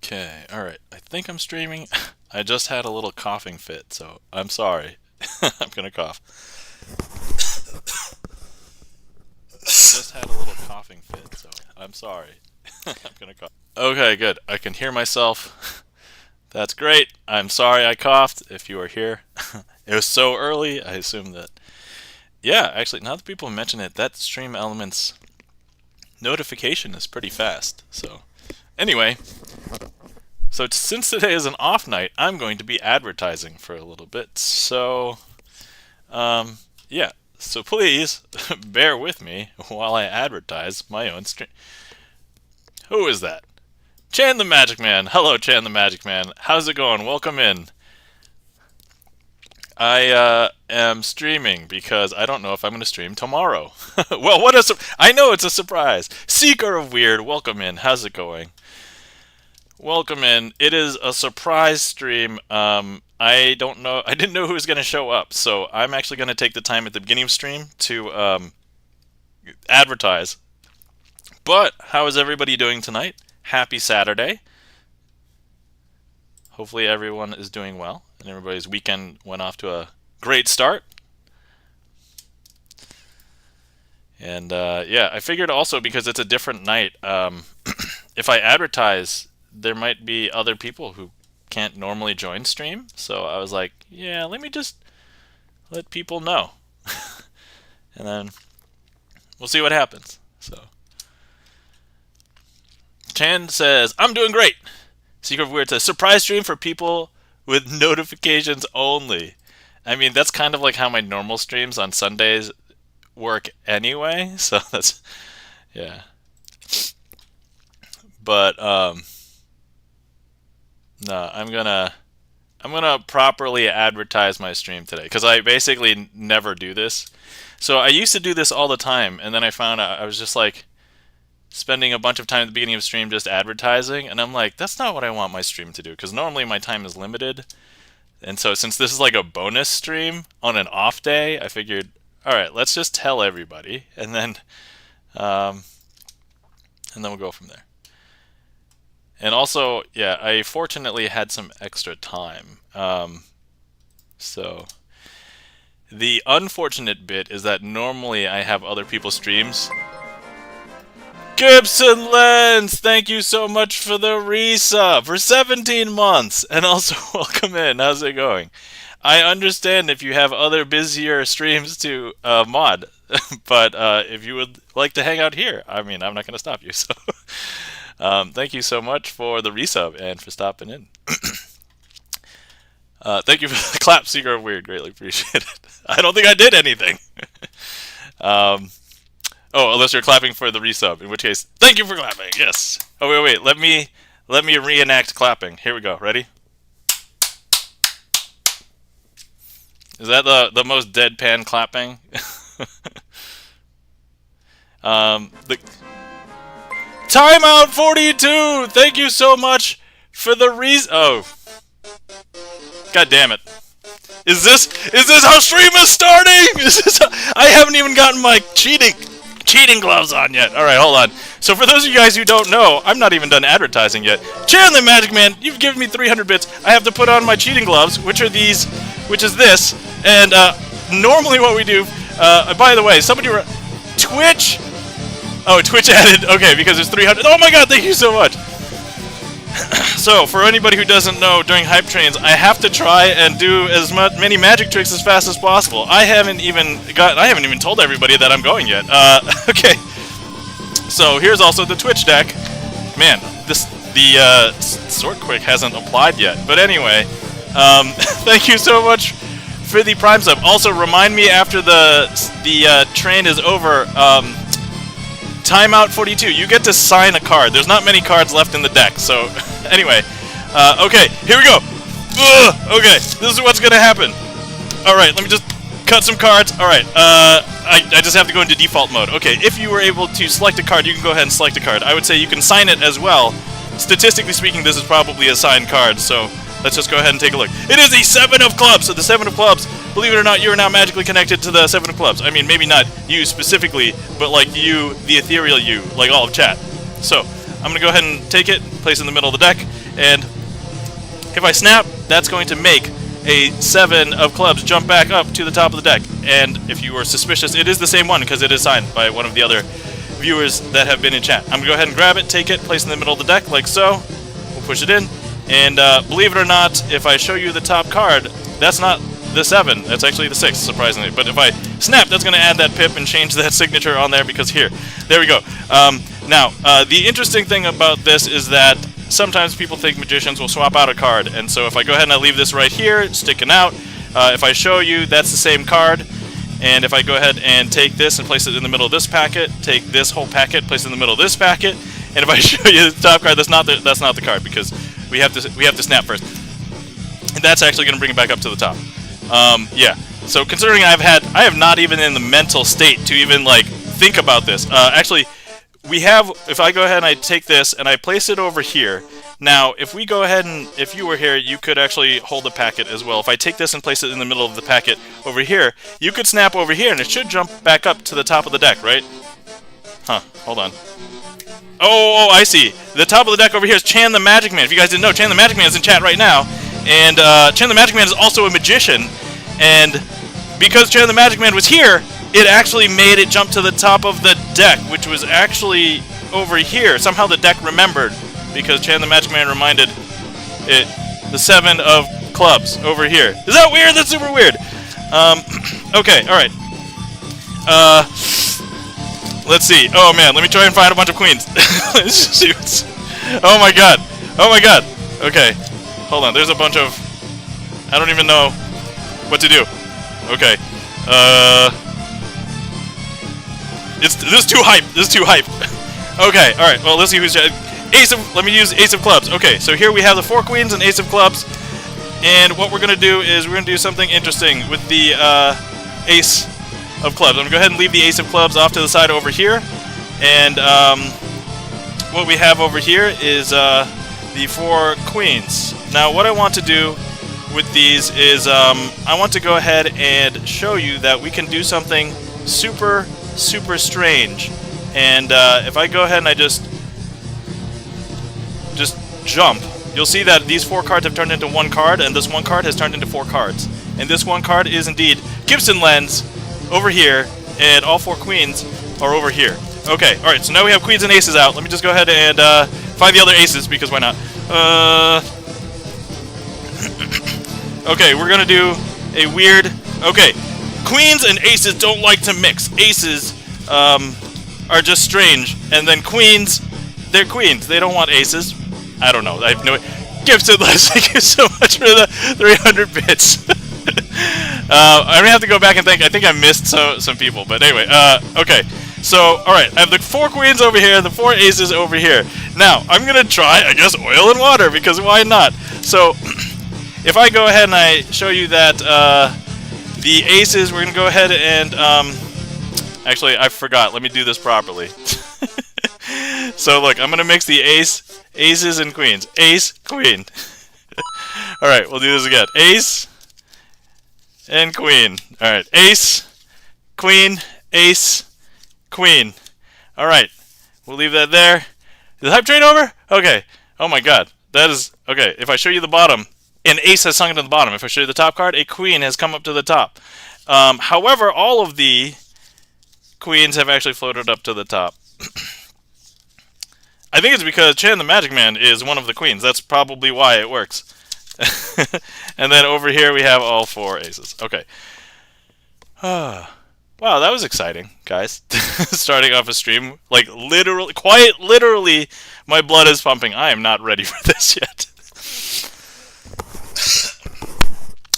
Okay, alright. I think I'm streaming. I just had a little coughing fit, so I'm sorry. I'm gonna cough. Just had a little coughing fit, so I'm sorry. I'm gonna cough. Okay, good. I can hear myself. That's great. I'm sorry I coughed if you were here. It was so early, I assume that. Yeah, actually, now that people mention it, that Stream Elements notification is pretty fast. So, anyway. So since today is an off night, I'm going to be advertising for a little bit. So, yeah. So please bear with me while I advertise my own stream. Who is that? Chan the Magic Man. Hello, Chan the Magic Man. How's it going? Welcome in. I am streaming because I don't know if I'm going to stream tomorrow. Well, I know it's a surprise. Seeker of Weird, welcome in. How's it going? Welcome in. It is a surprise stream. I don't know. I didn't know who was going to show up, so I'm actually going to take the time at the beginning of stream to advertise. But how is everybody doing tonight? Happy Saturday. Hopefully everyone is doing well, and everybody's weekend went off to a great start. And yeah, I figured also because it's a different night, if I advertise, there might be other people who can't normally join stream. So I was like, yeah, let me just let people know. And then we'll see what happens. So Chan says, I'm doing great. Secret of Weird says, surprise stream for people with notifications only. I mean, that's kind of like how my normal streams on Sundays work anyway. So that's, yeah. But, no, I'm gonna properly advertise my stream today because I basically never do this. So I used to do this all the time, and then I found out I was just like spending a bunch of time at the beginning of stream just advertising, and I'm like, that's not what I want my stream to do because normally my time is limited. And so since this is like a bonus stream on an off day, I figured, all right, let's just tell everybody, and then we'll go from there. And also, yeah, I fortunately had some extra time. So the unfortunate bit is that normally I have other people's streams. Gibson Lens, thank you so much for the resub for 17 months. And also, welcome in. How's it going? I understand if you have other busier streams to mod, but if you would like to hang out here, I mean, I'm not going to stop you. So. Thank you so much for the resub and for stopping in. Thank you for the clap, Seeker of Weird. Greatly appreciate it. I don't think I did anything. Oh, unless you're clapping for the resub, in which case, thank you for clapping. Yes. Oh, wait. Let me reenact clapping. Here we go. Ready? Is that the most deadpan clapping? Timeout 42! Thank you so much for the reason. Oh. God damn it. Is this how stream is starting? I haven't even gotten my cheating gloves on yet. Alright, hold on. So for those of you guys who don't know, I'm not even done advertising yet. Chan the Magic Man, you've given me 300 bits. I have to put on my cheating gloves, which is this. And normally what we do, by the way, somebody Twitch. Oh, Twitch added, okay, because there's 300. Oh my god, thank you so much. So, for anybody who doesn't know, during hype trains, I have to try and do as many magic tricks as fast as possible. I haven't even told everybody that I'm going yet. Okay. So, here's also the Twitch deck. Man, the Sword Quick hasn't applied yet. But anyway, thank you so much for the Prime sub. Also, remind me after the train is over, Timeout 42. You get to sign a card. There's not many cards left in the deck. So, anyway. Okay, here we go. Okay, this is what's going to happen. Alright, let me just cut some cards. Alright, I just have to go into default mode. Okay, if you were able to select a card, you can go ahead and select a card. I would say you can sign it as well. Statistically speaking, this is probably a signed card, so let's just go ahead and take a look. It is a 7 of clubs. So the 7 of clubs, believe it or not, you are now magically connected to the 7 of clubs. I mean, maybe not you specifically, but like you, the ethereal you, like all of chat. So I'm going to go ahead and take it, place it in the middle of the deck, And if I snap, that's going to make a 7 of clubs jump back up to the top of the deck. And if you were suspicious, it is the same one because it is signed by one of the other viewers that have been in chat. I'm going to go ahead and grab it, take it, place it in the middle of the deck like so. We'll push it in. And believe it or not, if I show you the top card, that's not the 7. That's actually the 6, surprisingly. But if I snap, that's going to add that pip and change that signature on there because here. There we go. Now, the interesting thing about this is that sometimes people think magicians will swap out a card. And so if I go ahead and I leave this right here, sticking out, if I show you, that's the same card. And if I go ahead and take this and place it in the middle of this packet, take this whole packet, place it in the middle of this packet, and if I show you the top card, that's not the card because we have to snap first. And that's actually going to bring it back up to the top. Yeah. So considering I have not even in the mental state to even like think about this. Actually, we have. If I go ahead and I take this and I place it over here. Now, if we go ahead and if you were here, you could actually hold the packet as well. If I take this and place it in the middle of the packet over here, you could snap over here and it should jump back up to the top of the deck, right? Huh? Hold on. Oh, I see. The top of the deck over here is Chan the Magic Man. If you guys didn't know, Chan the Magic Man is in chat right now. And Chan the Magic Man is also a magician. And because Chan the Magic Man was here, it actually made it jump to the top of the deck, which was actually over here. Somehow the deck remembered, because Chan the Magic Man reminded it the 7 of clubs over here. Is that weird? That's super weird. Okay, alright. Let's see. Oh man, let me try and find a bunch of queens. Let's see what's... Oh my god. Oh my god. Okay. Hold on, there's a bunch of... I don't even know what to do. Okay. This is too hype. This is too hype. Okay, alright. Well, let's see who's... let me use Ace of Clubs. Okay, so here we have the 4 queens and Ace of Clubs. And what we're going to do is we're going to do something interesting with the Ace of Clubs. I'm going to go ahead and leave the Ace of Clubs off to the side over here. And what we have over here is the 4 queens. Now, what I want to do with these is I want to go ahead and show you that we can do something super, super strange. And if I go ahead and I just jump, you'll see that these 4 cards have turned into 1 card, and this 1 card has turned into 4 cards. And this 1 card is indeed Gibson Lens over here, and all 4 queens are over here. Okay, alright, so now we have queens and aces out. Let me just go ahead and find the other aces, because why not? Okay, we're gonna do a weird... Okay, queens and aces don't like to mix. Aces are just strange, and then queens, they're queens. They don't want aces. I don't know. I have no... Gibson, thank you so much for the 300 bits. I'm gonna have to go back and think. I think I missed some people, but anyway. Okay. So, alright, I have the 4 queens over here, the 4 aces over here. Now, I'm gonna try, I guess, oil and water, because why not? So, if I go ahead and I show you that the aces, we're gonna go ahead and, actually, I forgot. Let me do this properly. So, look, I'm gonna mix the aces and queens. Ace, queen. Alright, we'll do this again. Ace and queen. Alright, ace, queen, ace, queen. Alright, we'll leave that there. Is the hype train over? Okay. Oh my god. That is... Okay, if I show you the bottom, an ace has sunk into the bottom. If I show you the top card, a queen has come up to the top. However, all of the queens have actually floated up to the top. I think it's because Chan the Magic Man is one of the queens. That's probably why it works. And then over here we have all 4 aces. Okay. Wow, that was exciting, guys. Starting off a stream. Like, literally, quite literally, my blood is pumping. I am not ready for this yet.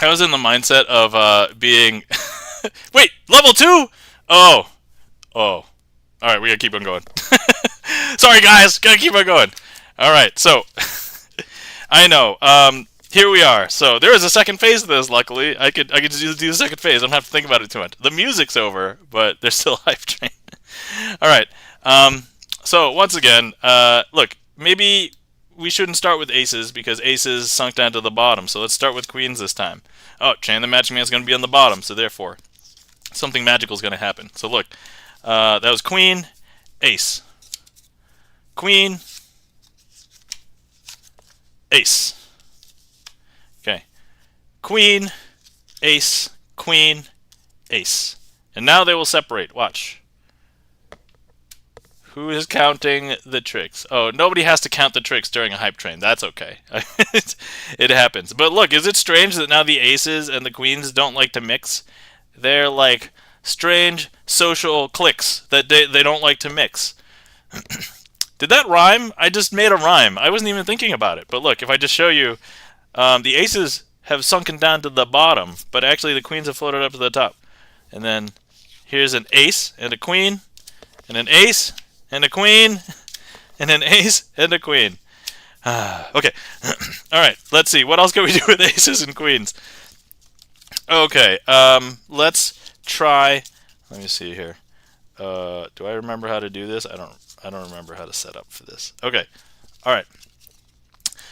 I was in the mindset of being... Wait, level 2? Oh. Alright, we gotta keep on going. Sorry, guys, gotta keep on going. Alright, so... I know, here we are. So there is a second phase to this. Luckily, I could just do the second phase. I don't have to think about it too much. The music's over, but there's still a hype train. All right. So once again, look, maybe we shouldn't start with aces because aces sunk down to the bottom. So let's start with queens this time. Oh, Chan the Magic Man is going to be on the bottom, so therefore something magical is going to happen. So look, that was queen, ace, queen, ace. Okay. Queen, ace, queen, ace. And now they will separate. Watch. Who is counting the tricks? Oh, nobody has to count the tricks during a hype train. That's okay. It happens. But look, is it strange that now the aces and the queens don't like to mix? They're like strange social cliques that they don't like to mix. Did that rhyme? I just made a rhyme. I wasn't even thinking about it. But look, if I just show you, the aces have sunken down to the bottom, but actually the queens have floated up to the top. And then here's an ace and a queen, and an ace and a queen, and an ace and a queen. Okay. All right. Let's see. What else can we do with aces and queens? Okay. Let's try. Let me see here. Do I remember how to do this? I don't remember how to set up for this. Okay. All right.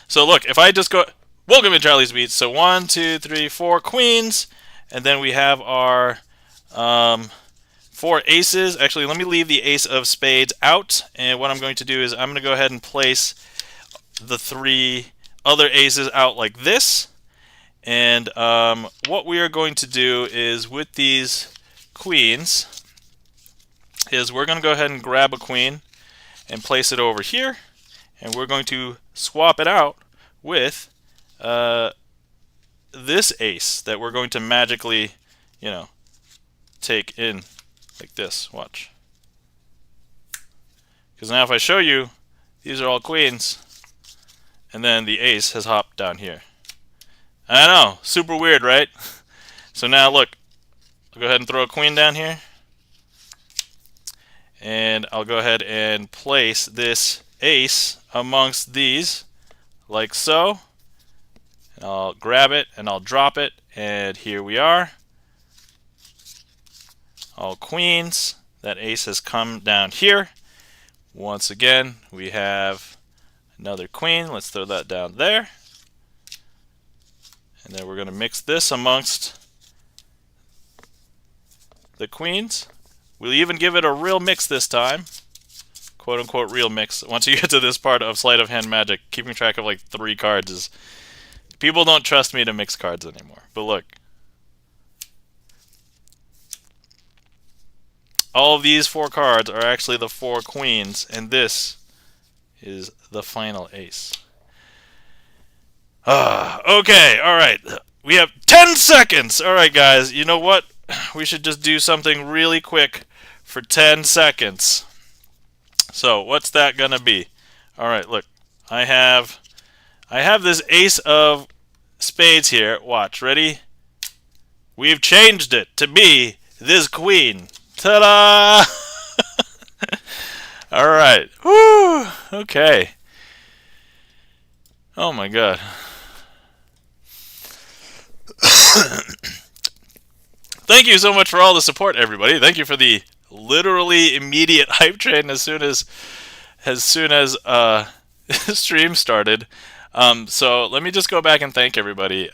So look, if I just go. Welcome to Charlie's Beats. So 1, 2, 3, 4 queens, and then we have our 4 aces. Actually, let me leave the ace of spades out, and what I'm going to do is I'm going to go ahead and place the 3 other aces out like this. And what we are going to do is with these queens is we're going to go ahead and grab a queen and place it over here, and we're going to swap it out with this ace that we're going to magically, take in like this. Watch. Because now if I show you, these are all queens, and then the ace has hopped down here. I know, super weird, right? So now look, I'll go ahead and throw a queen down here, and I'll go ahead and place this ace amongst these like so. And I'll grab it and I'll drop it, and here we are. All queens. That ace has come down here. Once again, we have another queen. Let's throw that down there. And then we're going to mix this amongst the queens. We'll even give it a real mix this time. Quote unquote real mix. Once you get to this part of sleight of hand magic, keeping track of like 3 cards is... People don't trust me to mix cards anymore. But look. All of these 4 cards are actually the 4 queens, and this is the final ace. Okay, alright. We have 10 seconds! Alright, guys, you know what? We should just do something really quick for 10 seconds. So, what's that gonna be? Alright, look. I have this ace of spades here. Watch, ready? We've changed it to be this queen. Ta-da! Alright. Woo! Okay. Oh my god. Thank you so much for all the support, everybody. Thank you for the literally immediate hype train as soon as stream started. So let me just go back and thank everybody.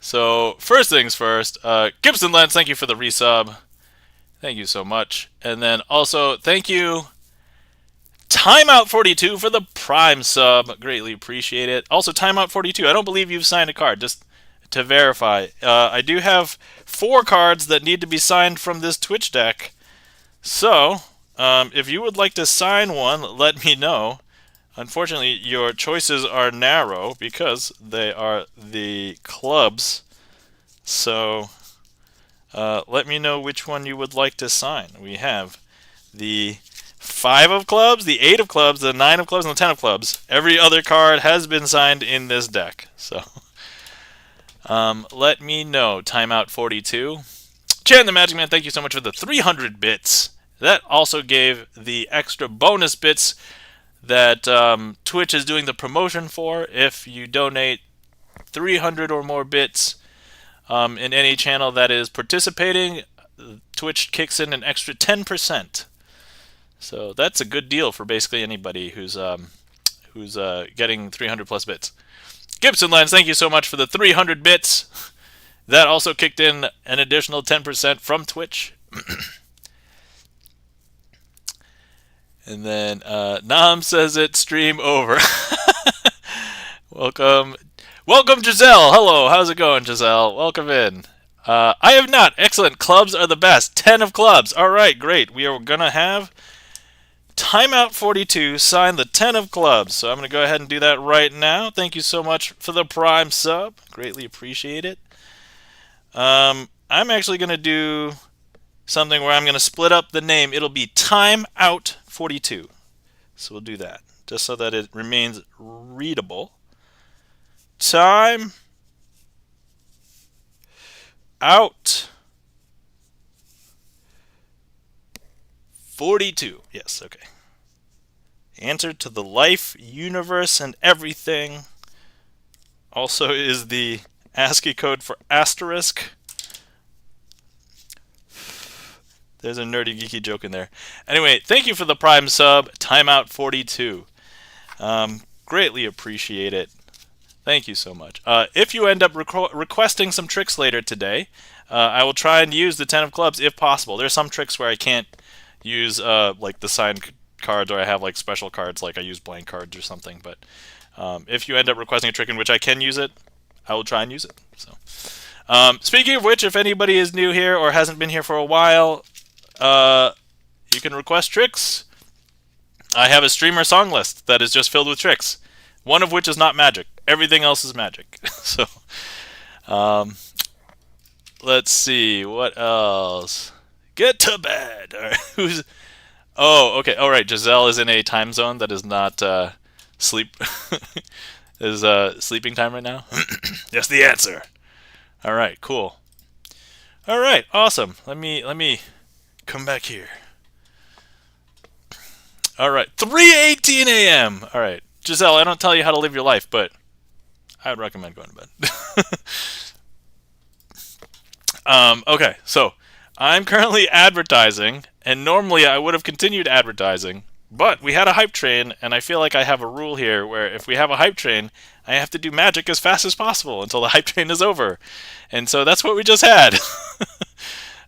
So first things first, Gibson Lens, thank you for the resub. Thank you so much. And then also thank you Timeout42 for the Prime sub. Greatly appreciate it. Also Timeout42, I don't believe you've signed a card, just to verify. I do have 4 cards that need to be signed from this Twitch deck. So, if you would like to sign one, let me know. Unfortunately, your choices are narrow because they are the clubs. So, let me know which one you would like to sign. We have the 5 of clubs, the 8 of clubs, the 9 of clubs, and the 10 of clubs. Every other card has been signed in this deck. So, let me know. Timeout42. Chan the Magic Man, thank you so much for the 300 bits. That also gave the extra bonus bits that Twitch is doing the promotion for. If you donate 300 or more bits in any channel that is participating, Twitch kicks in an extra 10%. So that's a good deal for basically anybody who's getting 300 plus bits. Gibson Lens, thank you so much for the 300 bits. That also kicked in an additional 10% from Twitch. And then Nam says it, stream over. Welcome. Welcome, Giselle. Hello, how's it going, Giselle? Welcome in. I have not. Excellent. Clubs are the best. 10 of clubs. All right, great. We are going to have Timeout 42 sign the 10 of clubs. So I'm going to go ahead and do that right now. Thank you so much for the Prime sub. Greatly appreciate it. I'm actually going to do something where I'm going to split up the name. It'll be Timeout 42. So we'll do that just so that it remains readable. Time out 42. Yes, okay. Answer to the life, universe, and everything. Also is the ASCII code for asterisk. There's a nerdy geeky joke in there. Anyway, thank you for the Prime sub, Timeout 42. Greatly appreciate it. Thank you so much. If you end up requesting some tricks later today, I will try and use the 10 of clubs if possible. There's some tricks where I can't use like the signed cards, or I have like special cards, like I use blank cards or something. But if you end up requesting a trick in which I can use it, I will try and use it. So, speaking of which, if anybody is new here or hasn't been here for a while, you can request tricks. I have a streamer song list that is just filled with tricks, one of which is not magic. Everything else is magic. So, let's see what else. Get to bed. All right. Who's? Oh, okay. All right. Giselle is in a time zone that is not sleep. Is sleeping time right now? That's the answer. All right. Cool. All right. Awesome. Let me come back here. All right. 3:18 a.m. All right. Giselle, I don't tell you how to live your life, but I would recommend going to bed. Okay, so I'm currently advertising, and normally I would have continued advertising, but we had a hype train, and I feel like I have a rule here where if we have a hype train, I have to do magic as fast as possible until the hype train is over. And so that's what we just had.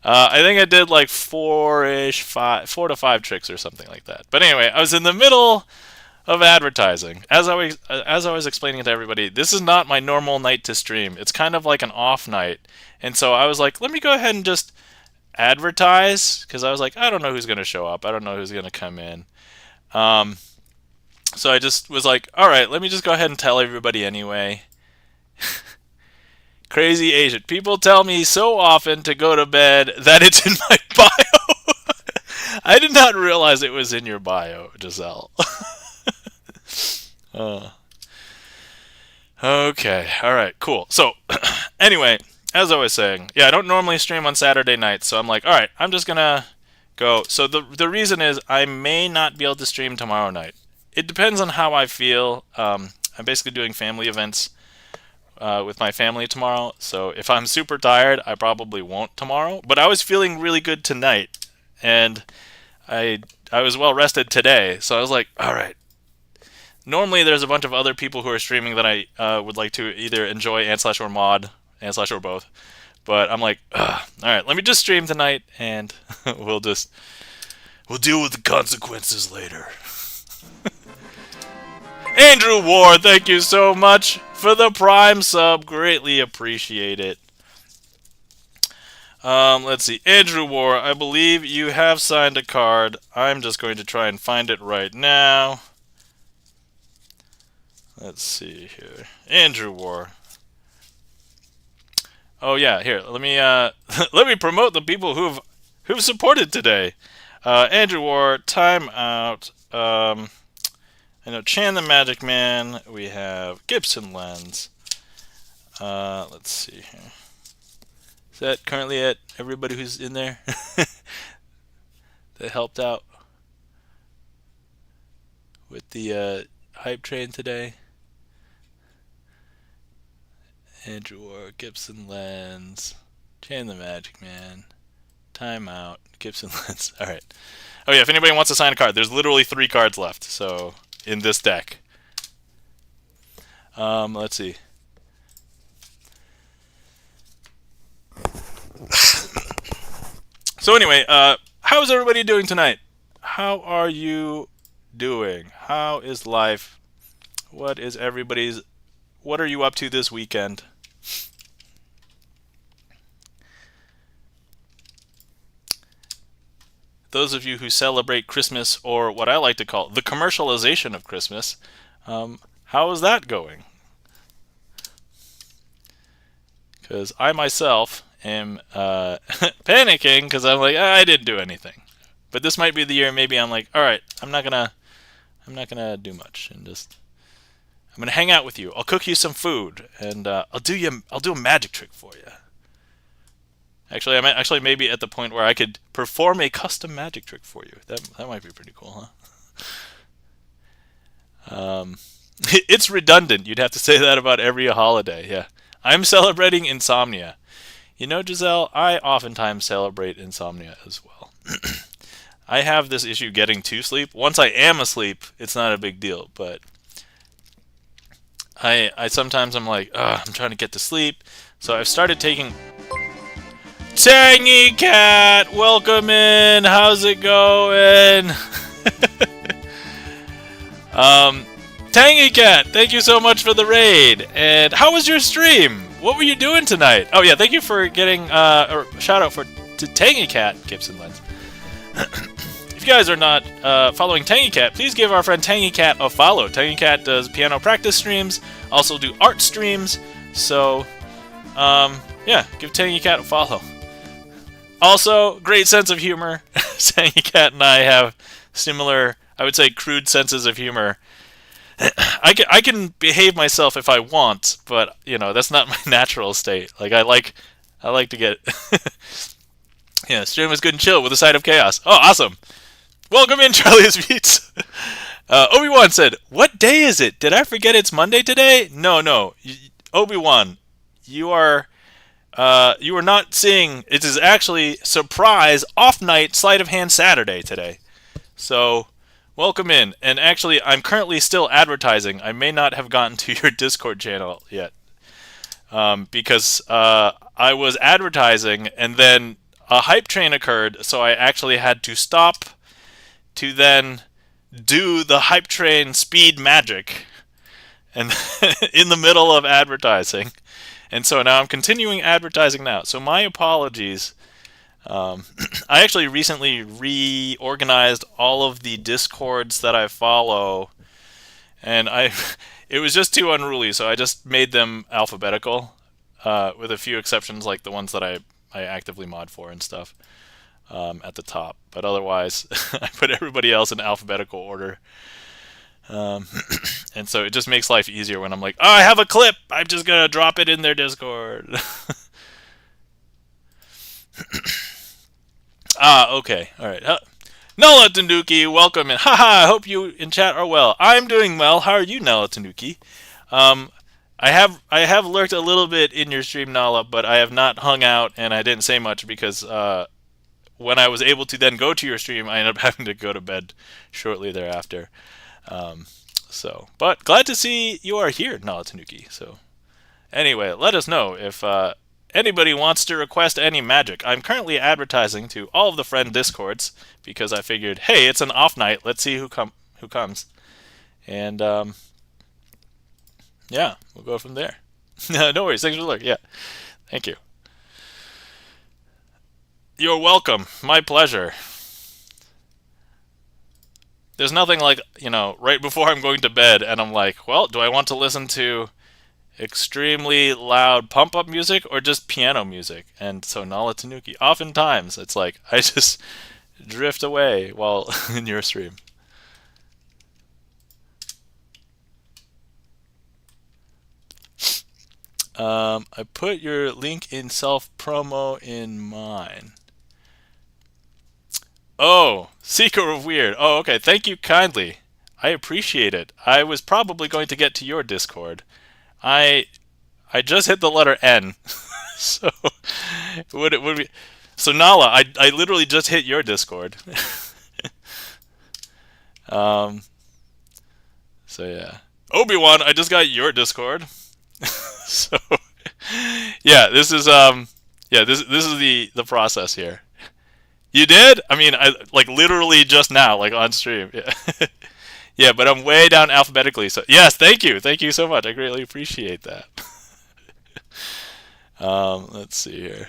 I think I did like 4 to 5 tricks or something like that. But anyway, I was in the middle of advertising. As I was explaining to everybody, this is not my normal night to stream. It's kind of like an off night. And so I was like, let me go ahead and just advertise, because I was like, I don't know who's going to show up. I don't know who's going to come in. So I just was like, all right, let me just go ahead and tell everybody anyway. Crazy Asian. People tell me so often to go to bed that it's in my bio. I did not realize it was in your bio, Giselle. Okay, alright, cool. So, anyway, as I was saying, yeah, I don't normally stream on Saturday nights, so I'm like, alright, I'm just gonna go. So the reason is I may not be able to stream tomorrow night. It depends on how I feel. I'm basically doing family events with my family tomorrow, so if I'm super tired, I probably won't tomorrow. But I was feeling really good tonight, and I was well rested today, so I was like, alright. Normally, there's a bunch of other people who are streaming that I would like to either enjoy and/slash or mod, and/slash or both. But I'm like, all right, let me just stream tonight, and we'll deal with the consequences later. Andrew Ward, thank you so much for the Prime sub. Greatly appreciate it. Let's see. Andrew Ward, I believe you have signed a card. I'm just going to try and find it right now. Let's see here. Andrew War. Oh yeah, here. Let me let me promote the people who've supported today. Andrew War, Timeout. I know Chan the Magic Man. We have Gibson Lens. Let's see here. Is that currently at everybody who's in there that helped out with the hype train today? Andrew War, Gibson Lens, Chan the Magic Man, Timeout, Gibson Lens. Alright. Oh yeah, if anybody wants to sign a card, there's literally 3 cards left, so, in this deck. Let's see. So anyway, how's everybody doing tonight? how are you doing? How is life? What are you up to this weekend? Those of you who celebrate Christmas, or what I like to call the commercialization of Christmas, how is that going? Because I myself am panicking because I'm like, I didn't do anything. But this might be the year. Maybe I'm like, all right, I'm not gonna do much, and I'm gonna hang out with you. I'll cook you some food, and I'll do a magic trick for you. Actually, I'm actually maybe at the point where I could perform a custom magic trick for you. That might be pretty cool, huh? It's redundant. You'd have to say that about every holiday. Yeah, I'm celebrating insomnia. You know, Giselle, I oftentimes celebrate insomnia as well. I have this issue getting to sleep. Once I am asleep, it's not a big deal, but I sometimes I'm like, I'm trying to get to sleep, so I've started taking. Tangy Cat, welcome in. How's it going? Tangy Cat, thank you so much for the raid. And how was your stream? What were you doing tonight? Oh yeah, thank you for getting a shout out to Tangy Cat, Gibson Lens. If you guys are not following Tangy Cat, please give our friend Tangy Cat a follow. Tangy Cat does piano practice streams, also do art streams. So, yeah, give Tangy Cat a follow. Also, great sense of humor. Tangy Cat and I have similar, I would say, crude senses of humor. I can behave myself if I want, but you know that's not my natural state. Like I like to get yeah. Stream is good and chill with a side of chaos. Oh, awesome! Welcome in, Charlie's Beats. Obi-Wan said, "What day is it? Did I forget it's Monday today?" No. Obi-Wan, you are not seeing. It is actually surprise off night sleight of hand Saturday today. So. Welcome in, and actually I'm currently still advertising. I may not have gotten to your Discord channel yet because I was advertising and then a hype train occurred, so I actually had to stop to then do the hype train speed magic and in the middle of advertising. And so now I'm continuing advertising now. So my apologies. I actually recently reorganized all of the Discords that I follow, and it was just too unruly, so I just made them alphabetical, with a few exceptions like the ones that I actively mod for and stuff at the top. But otherwise, I put everybody else in alphabetical order. And so it just makes life easier when I'm like, oh, I have a clip! I'm just gonna drop it in their Discord. Okay. Alright. Nala Tanduki, welcome in. Haha, I hope you in chat are well. I'm doing well. How are you, Nala Tanduki? I have lurked a little bit in your stream, Nala, but I have not hung out, and I didn't say much because when I was able to then go to your stream, I ended up having to go to bed shortly thereafter. But glad to see you are here, Nala Tanduki. So, anyway, let us know if anybody wants to request any magic. I'm currently advertising to all of the friend Discords because I figured, hey, it's an off night. Let's see who comes. And yeah, we'll go from there. No worries. Thanks for the look. Yeah, thank you. You're welcome. My pleasure. There's nothing like, right before I'm going to bed and I'm like, well, do I want to listen to extremely loud pump-up music or just piano music? And so Nala Tanuki, oftentimes it's like I just drift away while in your stream. I put your link in self-promo in mine. Oh, Seeker of Weird. Oh, okay. Thank you kindly. I appreciate it. I was probably going to get to your Discord. I just hit the letter N. So would be so Nala, I literally just hit your Discord. So yeah. Obi-Wan, I just got your Discord. So yeah, this is this is the process here. You did? I mean, I like literally just now, like on stream. Yeah. Yeah, but I'm way down alphabetically. So yes, thank you so much. I greatly appreciate that. Let's see here.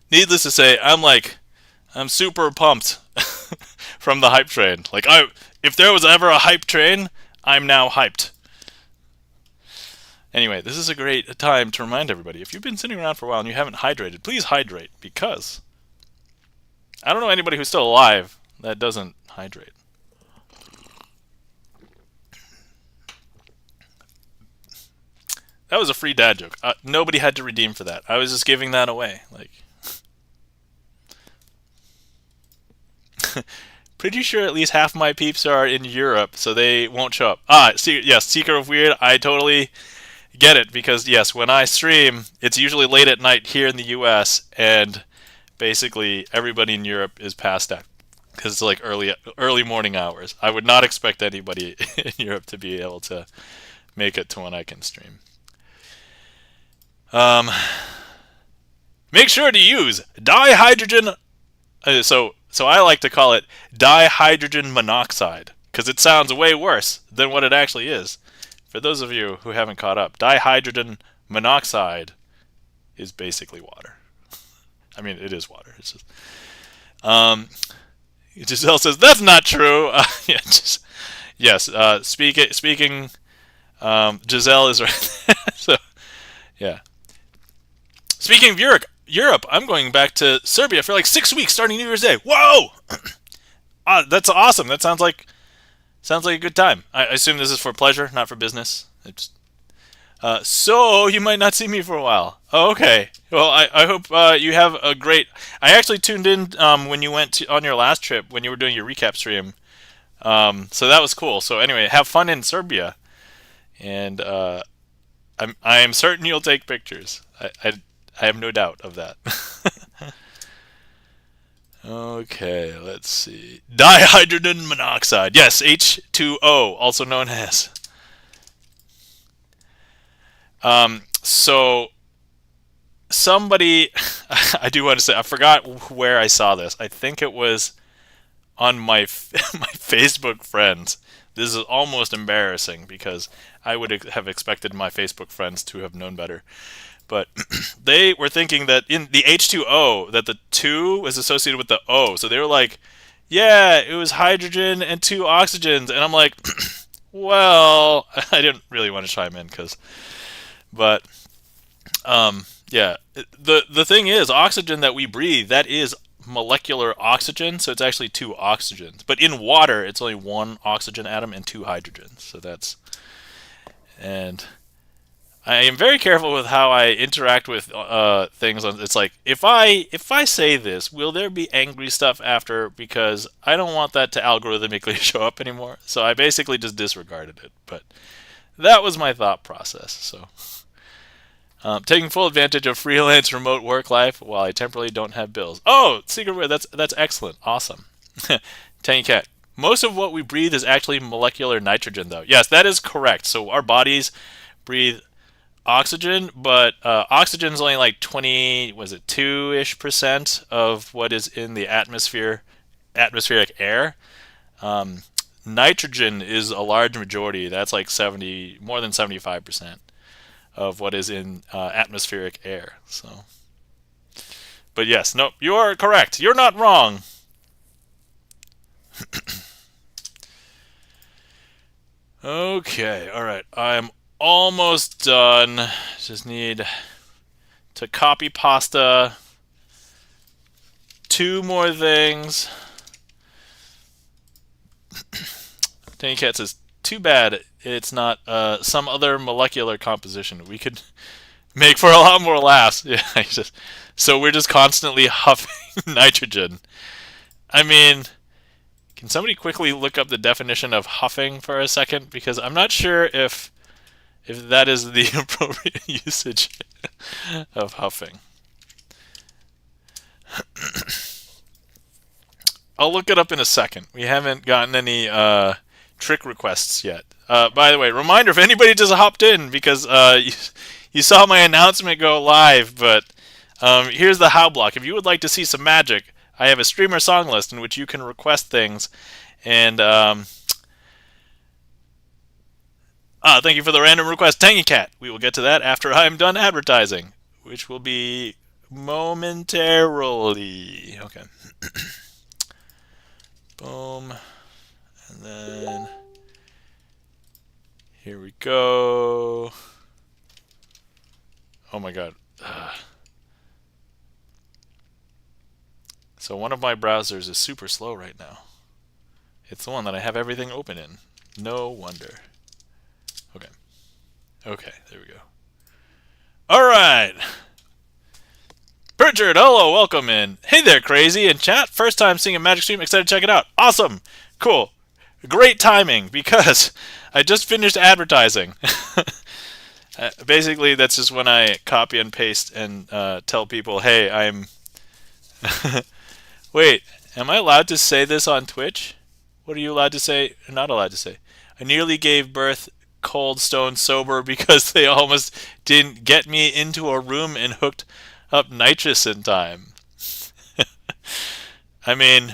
Needless to say, I'm super pumped from the hype train. If there was ever a hype train, I'm now hyped. Anyway, this is a great time to remind everybody, if you've been sitting around for a while and you haven't hydrated, please hydrate, because I don't know anybody who's still alive that doesn't hydrate. That was a free dad joke. Nobody had to redeem for that. I was just giving that away. Pretty sure at least half my peeps are in Europe, so they won't show up. Yes, Seeker of Weird, I totally get it, because yes, when I stream, it's usually late at night here in the US, and basically everybody in Europe is past out, because it's like early morning hours. I would not expect anybody in Europe to be able to make it to when I can stream. Make sure to use dihydrogen. So I like to call it dihydrogen monoxide, because it sounds way worse than what it actually is. For those of you who haven't caught up, dihydrogen monoxide is basically water. I mean, it is water. It's just. Giselle says that's not true. Yes. Speaking. Giselle is right. So, yeah. Speaking of Europe, I'm going back to Serbia for like 6 weeks, starting New Year's Day. Whoa! That's awesome. That sounds like a good time. I assume this is for pleasure, not for business. So you might not see me for a while. Oh, okay. Well, I hope you have a great. I actually tuned in when you went on your last trip, when you were doing your recap stream. So that was cool. So anyway, have fun in Serbia, and I am certain you'll take pictures. I have no doubt of that. Okay, let's see. Dihydrogen monoxide. Yes, H2O, also known as. So somebody, I do want to say, I forgot where I saw this. I think it was on my Facebook friends. This is almost embarrassing, because I would have expected my Facebook friends to have known better. But they were thinking that in the H2O, that the 2 was associated with the O. So they were like, yeah, it was hydrogen and 2 oxygens. And I'm like, well, I didn't really want to chime in, but yeah, the thing is, oxygen that we breathe, that is molecular oxygen, so it's actually 2 oxygens. But in water, it's only 1 oxygen atom and 2 hydrogens. So and I am very careful with how I interact with things. It's like, if I say this, will there be angry stuff after? Because I don't want that to algorithmically show up anymore. So I basically just disregarded it. But that was my thought process. So taking full advantage of freelance remote work life while I temporarily don't have bills. Oh, Secret Word, that's excellent. Awesome. Tangy Cat. Most of what we breathe is actually molecular nitrogen, though. Yes, that is correct. So our bodies breathe oxygen, but oxygen is only like 2-ish% of what is in the atmospheric air. Nitrogen is a large majority. That's like more than 75% of what is in atmospheric air. So, but yes, no, you are correct. You're not wrong. Okay, all right. I'm almost done. Just need to copy pasta 2 more things. Danny Cat says, too bad it's not some other molecular composition. We could make for a lot more laughs. Yeah, so we're just constantly huffing nitrogen. I mean, can somebody quickly look up the definition of huffing for a second? Because I'm not sure if that is the appropriate usage of huffing. I'll look it up in a second. We haven't gotten any trick requests yet. By the way, reminder, if anybody just hopped in, because you saw my announcement go live, but Here's the how block. If you would like to see some magic, I have a streamer song list in which you can request things. And thank you for the random request, Tangy Cat. We will get to that after I'm done advertising, which will be momentarily. Okay. Boom. And then here we go. Oh my god. So one of my browsers is super slow right now. It's the one that I have everything open in. No wonder. Okay. Okay, there we go. Alright! Pritchard, hello, welcome in. Hey there, Crazy, in chat. First time seeing a magic stream, excited to check it out. Awesome! Cool. Great timing, because I just finished advertising. Basically, that's just when I copy and paste and tell people, hey, I'm... Wait, am I allowed to say this on Twitch? What are you allowed to say or not allowed to say? I nearly gave birth cold stone sober because they almost didn't get me into a room and hooked up nitrous in time. I mean,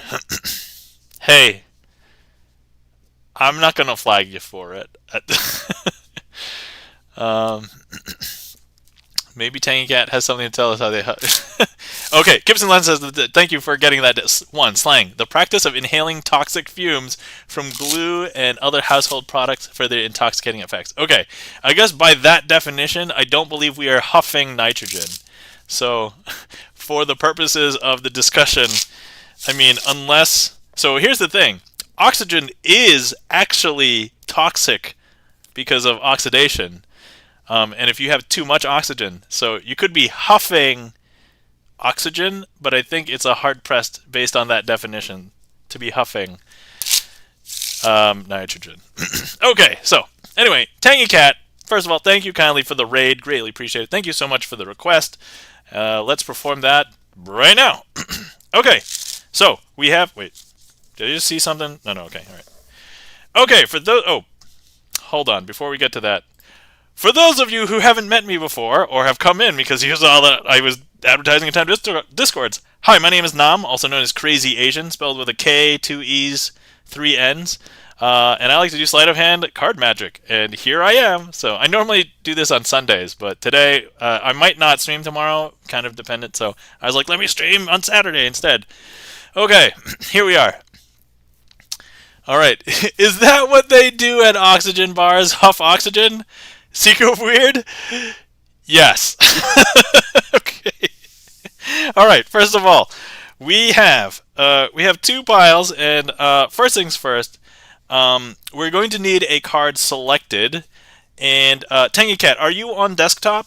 hey, I'm not going to flag you for it. Maybe Tangy Cat has something to tell us how they... Okay, Gibson Len says, thank you for getting that one. Slang. The practice of inhaling toxic fumes from glue and other household products for their intoxicating effects. Okay, I guess by that definition, I don't believe we are huffing nitrogen. So, for the purposes of the discussion, I mean, unless... So here's the thing. Oxygen is actually toxic because of oxidation. And if you have too much oxygen, so you could be huffing oxygen, but I think it's a hard-pressed, based on that definition, to be huffing nitrogen. Okay, so, anyway, Tangy Cat, first of all, thank you kindly for the raid, greatly appreciate it. Thank you so much for the request. Let's perform that right now. Okay, so, we have, wait, did I just see something? No, okay, alright. Okay, for those, oh, hold on, before we get to that. For those of you who haven't met me before, or have come in because you saw that I was advertising in time Discords, hi, my name is Nam, also known as Crazy Asian, spelled with a K, 2 E's, 3 N's, and I like to do sleight of hand card magic, and here I am. So I normally do this on Sundays, but today I might not stream tomorrow, kind of dependent, so I was like, let me stream on Saturday instead. Okay, here we are. Alright, is that what they do at oxygen bars, huff oxygen? Secret of Weird? Yes. Okay. All right. First of all, we have 2 piles, and first things first, we're going to need a card selected. And Tangy Cat, are you on desktop?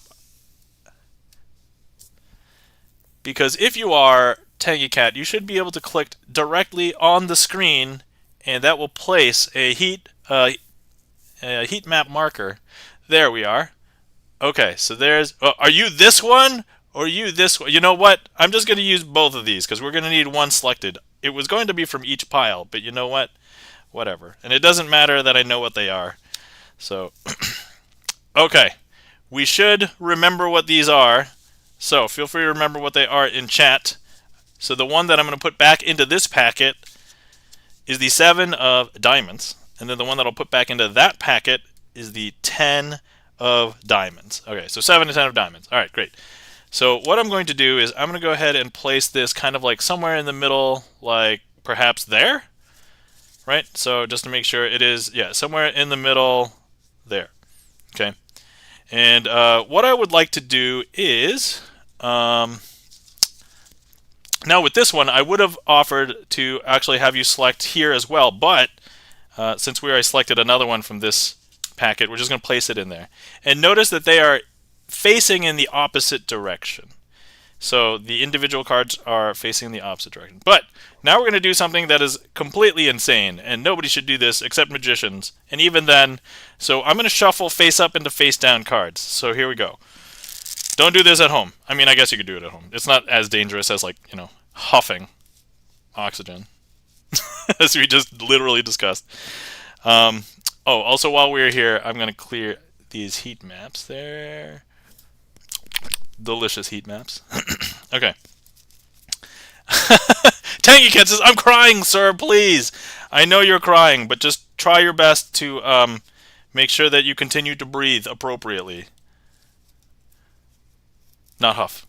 Because if you are, Tangy Cat, you should be able to click directly on the screen, and that will place a heat map marker. There we are. Okay, so there's... are you this one? Or are you this one? You know what? I'm just going to use both of these because we're going to need one selected. It was going to be from each pile, but you know what? Whatever. And it doesn't matter that I know what they are. So, okay. We should remember what these are. So, feel free to remember what they are in chat. So, the one that I'm going to put back into this packet is the 7 of diamonds. And then the one that I'll put back into that packet is the 10 of diamonds. Okay, so 7 and 10 of diamonds. All right, great. So what I'm going to do is I'm going to go ahead and place this kind of like somewhere in the middle, like perhaps there, right? So just to make sure it is, yeah, somewhere in the middle there. Okay. And what I would like to do is, now with this one, I would have offered to actually have you select here as well, but since we already selected another one from this packet, we're just going to place it in there. And notice that they are facing in the opposite direction. So the individual cards are facing the opposite direction. But now we're going to do something that is completely insane, and nobody should do this except magicians. And even then, so I'm going to shuffle face up into face down cards. So here we go. Don't do this at home. I mean, I guess you could do it at home. It's not as dangerous as, like, you know, huffing oxygen, as we just literally discussed. Oh, also while we're here, I'm going to clear these heat maps there. delicious heat maps. Okay. Tangy Cat says, I'm crying, sir, please. I know you're crying, but just try your best to make sure that you continue to breathe appropriately. Not huff.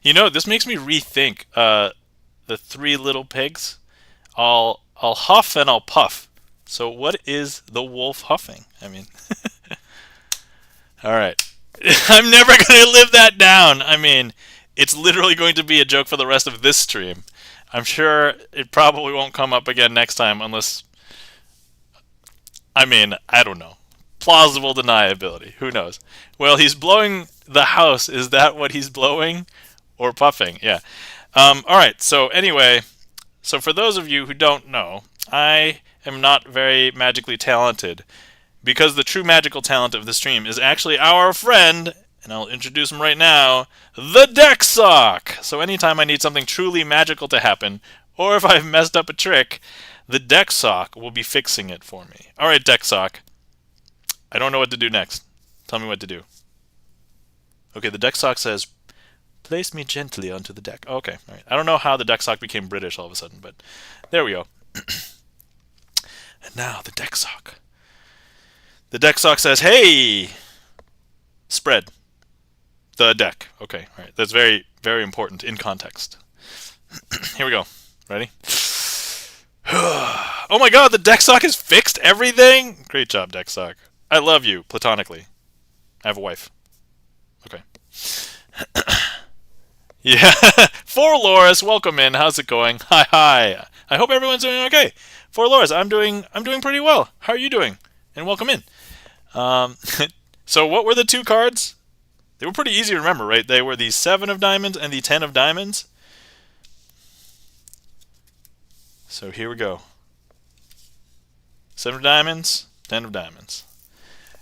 You know, this makes me rethink the Three Little Pigs. I'll huff and I'll puff. So what is the wolf huffing? I mean, all right. I'm never going to live that down. I mean, it's literally going to be a joke for the rest of this stream. I'm sure it probably won't come up again next time unless, I mean, I don't know. Plausible deniability. Who knows? Well, he's blowing the house. Is that what he's blowing? Or puffing? Yeah. All right. So anyway, so for those of you who don't know, I am not very magically talented because the true magical talent of the stream is actually our friend, and I'll introduce him right now, the Deck Sock. So anytime I need something truly magical to happen, or if I've messed up a trick, the Deck Sock will be fixing it for me. All right, Deck Sock. I don't know what to do next. Tell me what to do. Okay, the Deck Sock says, place me gently onto the deck. Okay, all right. I don't know how the Deck Sock became British all of a sudden, but there we go. And now the Deck Sock. The Deck Sock says, hey, spread the deck. Okay, all right. That's very, very important in context. Here we go. Ready? Oh my god, the Deck Sock has fixed everything? Great job, Deck Sock. I love you, platonically. I have a wife. Okay. Yeah. For Loris, welcome in. How's it going? Hi, hi. I hope everyone's doing okay. For Loris, I'm doing pretty well. How are you doing? And welcome in. So what were the two cards? They were pretty easy to remember, right? They were the 7 of diamonds and the 10 of diamonds. So here we go. 7 of diamonds, 10 of diamonds.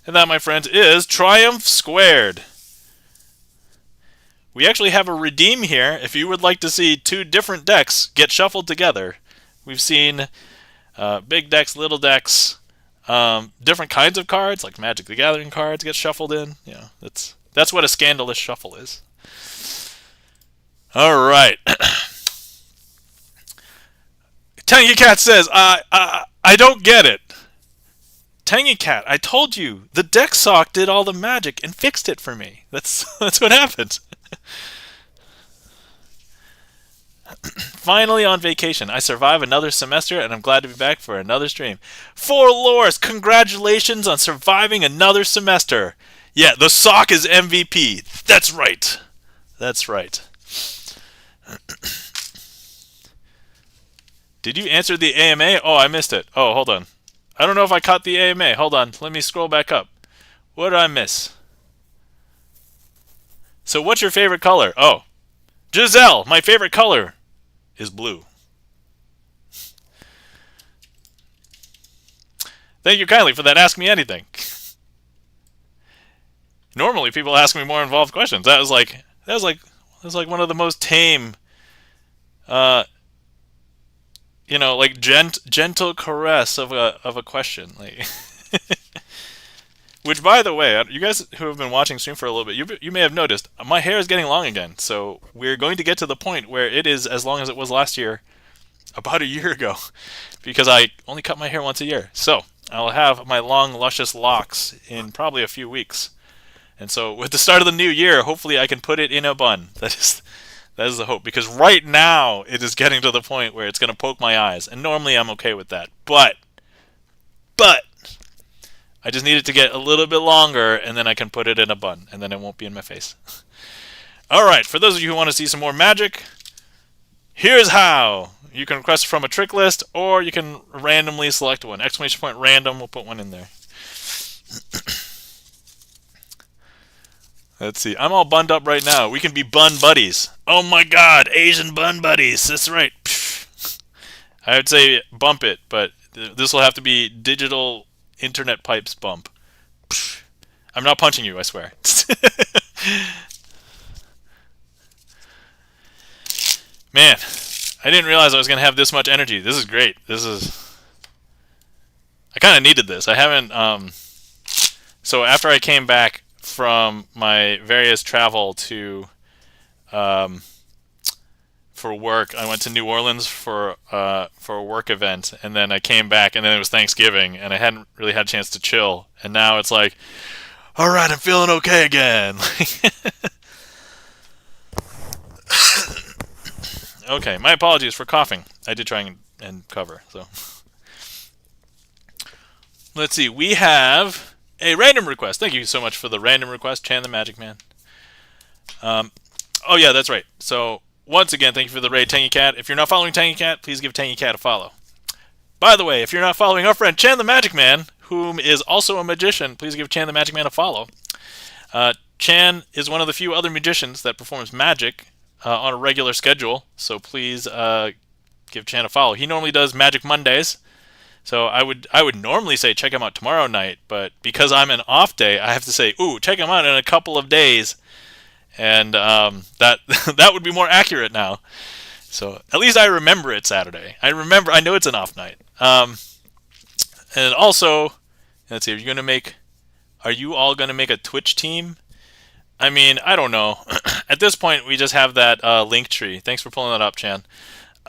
And that, my friends, is Triumph Squared. We actually have a redeem here if you would like to see two different decks get shuffled together. We've seen big decks, little decks, different kinds of cards, like Magic the Gathering cards get shuffled in. You know, that's what a scandalous shuffle is. All right. Tangy Cat says, I don't get it. Tangy Cat, I told you, the Deck Sock did all the magic and fixed it for me. That's what happened. Finally on vacation. I survived another semester and I'm glad to be back for another stream. For Loris, congratulations on surviving another semester. Yeah, the sock is MVP. That's right. That's right. Did you answer the AMA? Oh, I missed it. Oh, hold on. I don't know if I caught the AMA. Hold on. Let me scroll back up. What did I miss? So what's your favorite color? Oh, Giselle, my favorite color is blue. Thank you kindly for that Ask Me Anything. Normally people ask me more involved questions. That was like one of the most tame like gentle caress of a question. Like which, by the way, you guys who have been watching stream for a little bit, you may have noticed my hair is getting long again. So we're going to get to the point where it is as long as it was last year, about a year ago, because I only cut my hair once a year. So I'll have my long, luscious locks in probably a few weeks. And so with the start of the new year, hopefully I can put it in a bun. That is the hope, because right now it is getting to the point where it's going to poke my eyes, and normally I'm okay with that. But I just need it to get a little bit longer, and then I can put it in a bun, and then it won't be in my face. All right, for those of you who want to see some more magic, here's how. You can request from a trick list, or you can randomly select one. Exclamation point random, we'll put one in there. Let's see. I'm all bunned up right now. We can be bun buddies. Oh my god, Asian bun buddies. That's right. I would say bump it, but this will have to be digital internet pipes bump. I'm not punching you, I swear. Man, I didn't realize I was going to have this much energy. This is great. I kind of needed this. I haven't, so after I came back from my various travel to for work. I went to New Orleans for a work event, and then I came back, and then it was Thanksgiving, and I hadn't really had a chance to chill. And now it's like, all right, I'm feeling okay again. Okay, my apologies for coughing. I did try and cover. So let's see. We have a random request. Thank you so much for the random request, Chan the Magic Man. Oh yeah, that's right. So once again, thank you for the raid, Tangy Cat. If you're not following Tangy Cat, please give Tangy Cat a follow. By the way, if you're not following our friend Chan the Magic Man, whom is also a magician, please give Chan the Magic Man a follow. Chan is one of the few other magicians that performs magic on a regular schedule, so please give Chan a follow. He normally does Magic Mondays, so I would normally say check him out tomorrow night, but because I'm an off day, I have to say, ooh, check him out in a couple of days, and that that would be more accurate now. So at least I remember it Saturday. I know it's an off night. And also, let's see, are you all gonna make a Twitch team? I mean, I don't know. At this point, we just have that link tree. Thanks for pulling that up, Chan.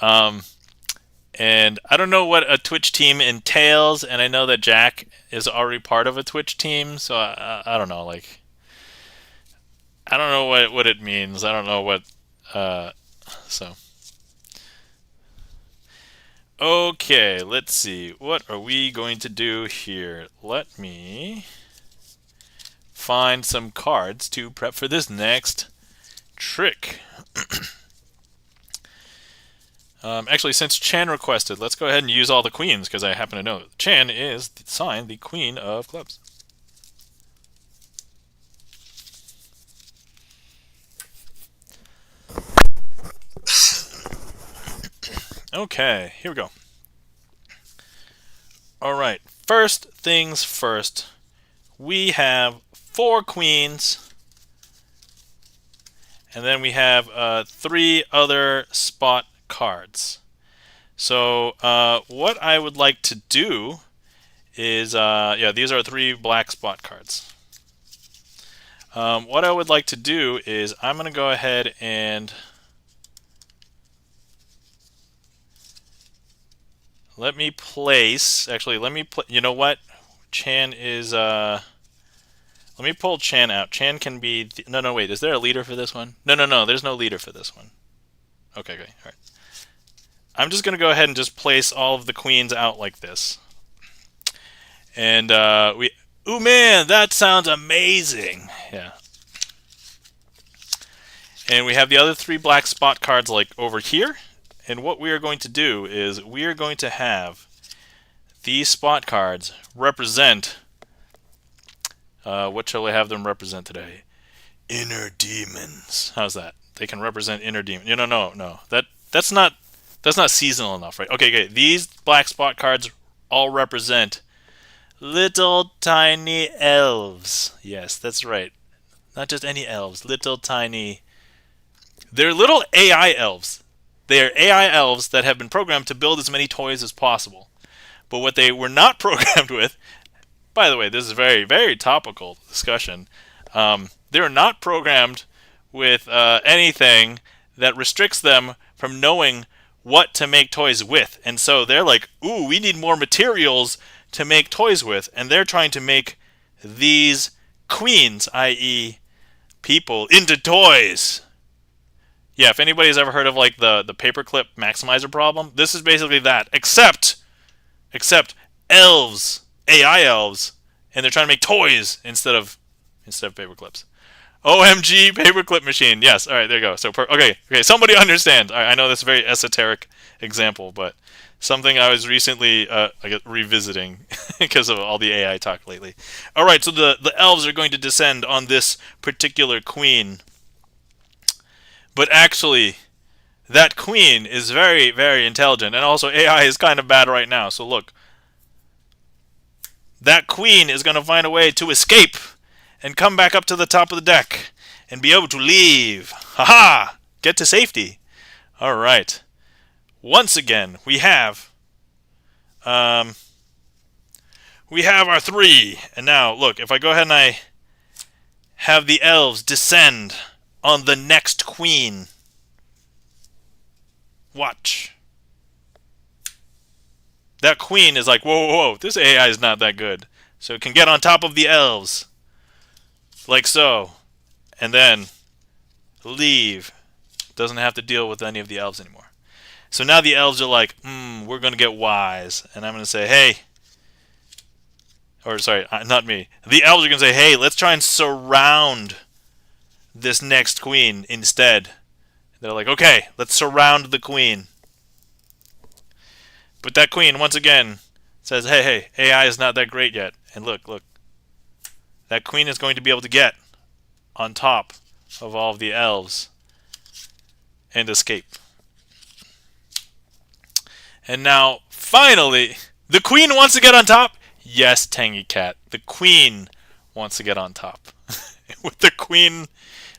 And I don't know what a Twitch team entails, and I know that Jack is already part of a Twitch team, so I don't know. Like, I don't know what it means. I don't know what. So. Okay, let's see. What are we going to do here? Let me find some cards to prep for this next trick. Actually, since Chan requested, let's go ahead and use all the queens, because I happen to know Chan is signed the Queen of Clubs. Okay, here we go. Alright, first things first. We have 4 queens, and then we have 3 other spot cards. So what I would like to do is, yeah, these are 3 black spot cards. What I would like to do is I'm going to go ahead and let me place, you know what? Chan is, let me pull Chan out. Chan can be, no, wait, is there a leader for this one? No, there's no leader for this one. Okay, all right. I'm just going to go ahead and just place all of the queens out like this. And ooh man, that sounds amazing. Yeah. And we have the other 3 black spot cards like over here. And what we are going to do is we are going to have these spot cards represent, what shall we have them represent today? Inner demons. How's that? They can represent inner demons. No. That's not seasonal enough, right? Okay. These black spot cards all represent little tiny elves. Yes, that's right. Not just any elves. Little tiny. They're little AI elves. They are AI elves that have been programmed to build as many toys as possible. But what they were not programmed with, by the way, this is a very, very topical discussion. They are not programmed with anything that restricts them from knowing what to make toys with. And so they're like, ooh, we need more materials to make toys with. And they're trying to make these queens, i.e. people, into toys. Yeah, if anybody's ever heard of like the paperclip maximizer problem, this is basically that, except elves, AI elves, and they're trying to make toys instead of paperclips. OMG paperclip machine. Yes, all right, there you go. So okay, somebody understands. I know that's a very esoteric example, but something I was recently revisiting because of all the AI talk lately. All right, so the elves are going to descend on this particular queen. But actually, that queen is very, very intelligent, and also AI is kind of bad right now. So look, that queen is going to find a way to escape and come back up to the top of the deck and be able to leave. Haha! Get to safety. All right. Once again, we have our 3. And now, look, if I go ahead and I have the elves descend on the next queen. Watch. That queen is like, whoa, whoa, whoa, this AI is not that good. So it can get on top of the elves. Like so. And then leave. Doesn't have to deal with any of the elves anymore. So now the elves are like, we're going to get wise. And I'm going to say, hey. Or sorry, not me. The elves are going to say, hey, let's try and surround this next queen instead. They're like, okay, let's surround the queen. But that queen, once again, says, hey, AI is not that great yet. And look. That queen is going to be able to get on top of all of the elves and escape. And now, finally, the queen wants to get on top? Yes, Tangy Cat. The queen wants to get on top. With the queen...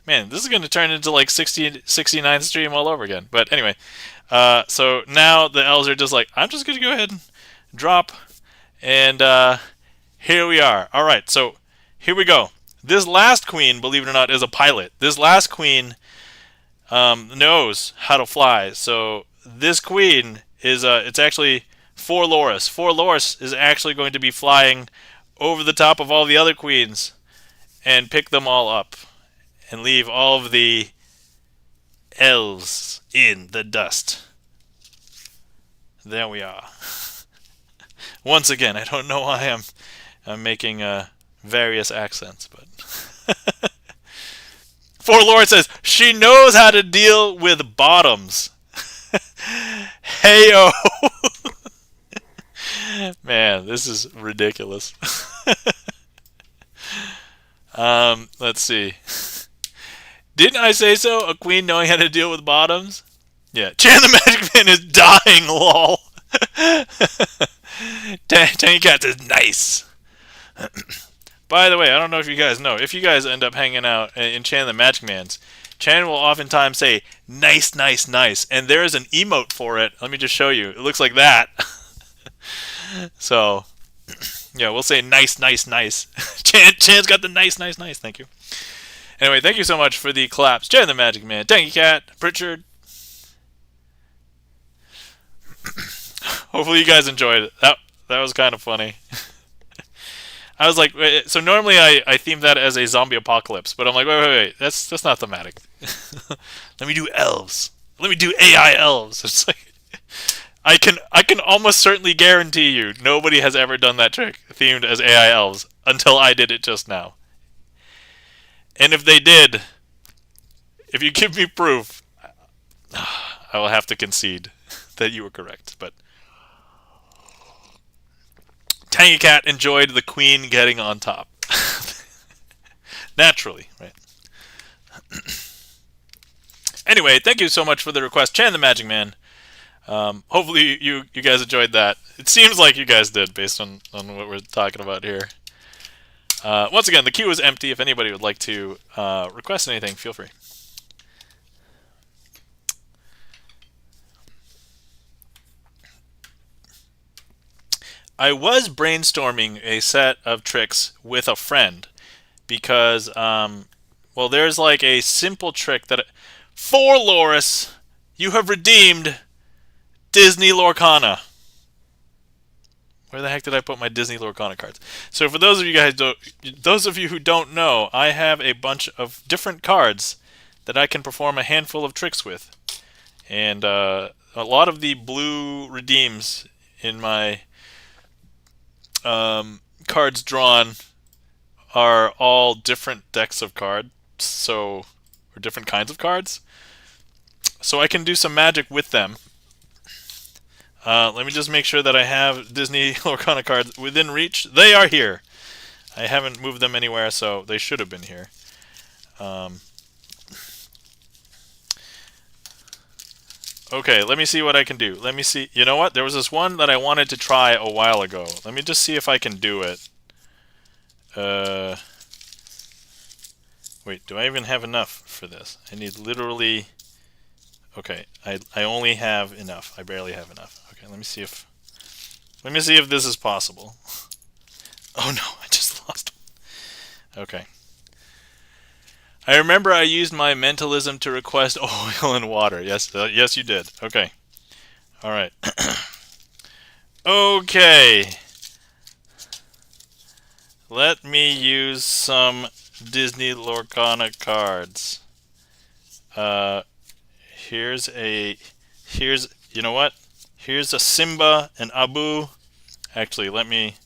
Man, this is going to turn into like 69 stream all over again. But anyway, so now the elves are just like, I'm just going to go ahead and drop. And here we are. All right, so here we go. This last queen, believe it or not, is a pilot. This last queen knows how to fly. So this queen is, it's actually Forloris. Forloris is actually going to be flying over the top of all the other queens and pick them all up. And leave all of the elves in the dust. There we are. Once again, I don't know why I'm making various accents, but Forlorn says she knows how to deal with bottoms. Heyo. Man, this is ridiculous. Let's see. Didn't I say so? A queen knowing how to deal with bottoms? Yeah. Chan the Magic Man is dying, lol. Tangy Cat says, nice. By the way, I don't know if you guys know. If you guys end up hanging out in Chan the Magic Man's, Chan will oftentimes say, nice, nice, nice. And there is an emote for it. Let me just show you. It looks like that. So, yeah, we'll say nice, nice, nice. Chan's got the nice, nice, nice. Thank you. Anyway, thank you so much for the claps. Jen the Magic Man, Tangy Cat, Pritchard. Hopefully you guys enjoyed it. That was kind of funny. I was like, so normally I theme that as a zombie apocalypse, but I'm like, wait, that's not thematic. Let me do elves. Let me do AI elves. It's like I can almost certainly guarantee you nobody has ever done that trick themed as AI elves until I did it just now. And if they did, if you give me proof, I will have to concede that you were correct. But Tangy Cat enjoyed the queen getting on top. Naturally, right? Anyway, thank you so much for the request, Chan the Magic Man. Hopefully you guys enjoyed that. It seems like you guys did, based on what we're talking about here. Once again, the queue is empty. If anybody would like to request anything, feel free. I was brainstorming a set of tricks with a friend because, well, there's like a simple trick that... For Loris, you have redeemed Disney Lorcana. Where the heck did I put my Disney Lorcana cards? So for those of you who don't know, I have a bunch of different cards that I can perform a handful of tricks with, and a lot of the blue redeems in my cards drawn are all different decks of cards, or different kinds of cards. So I can do some magic with them. Let me just make sure that I have Disney Lorcana cards within reach. They are here. I haven't moved them anywhere, so they should have been here. Okay, let me see what I can do. Let me see. You know what? There was this one that I wanted to try a while ago. Let me just see if I can do it. Wait, do I even have enough for this? I need literally... Okay, I only have enough. I barely have enough. Okay, let me see if this is possible. Oh no, I just lost one. Okay. I remember I used my mentalism to request oil and water. Yes, yes, you did. Okay. All right. Okay. Let me use some Disney Lorcana cards. Here's you know what? Here's a Simba and Abu. Actually, let me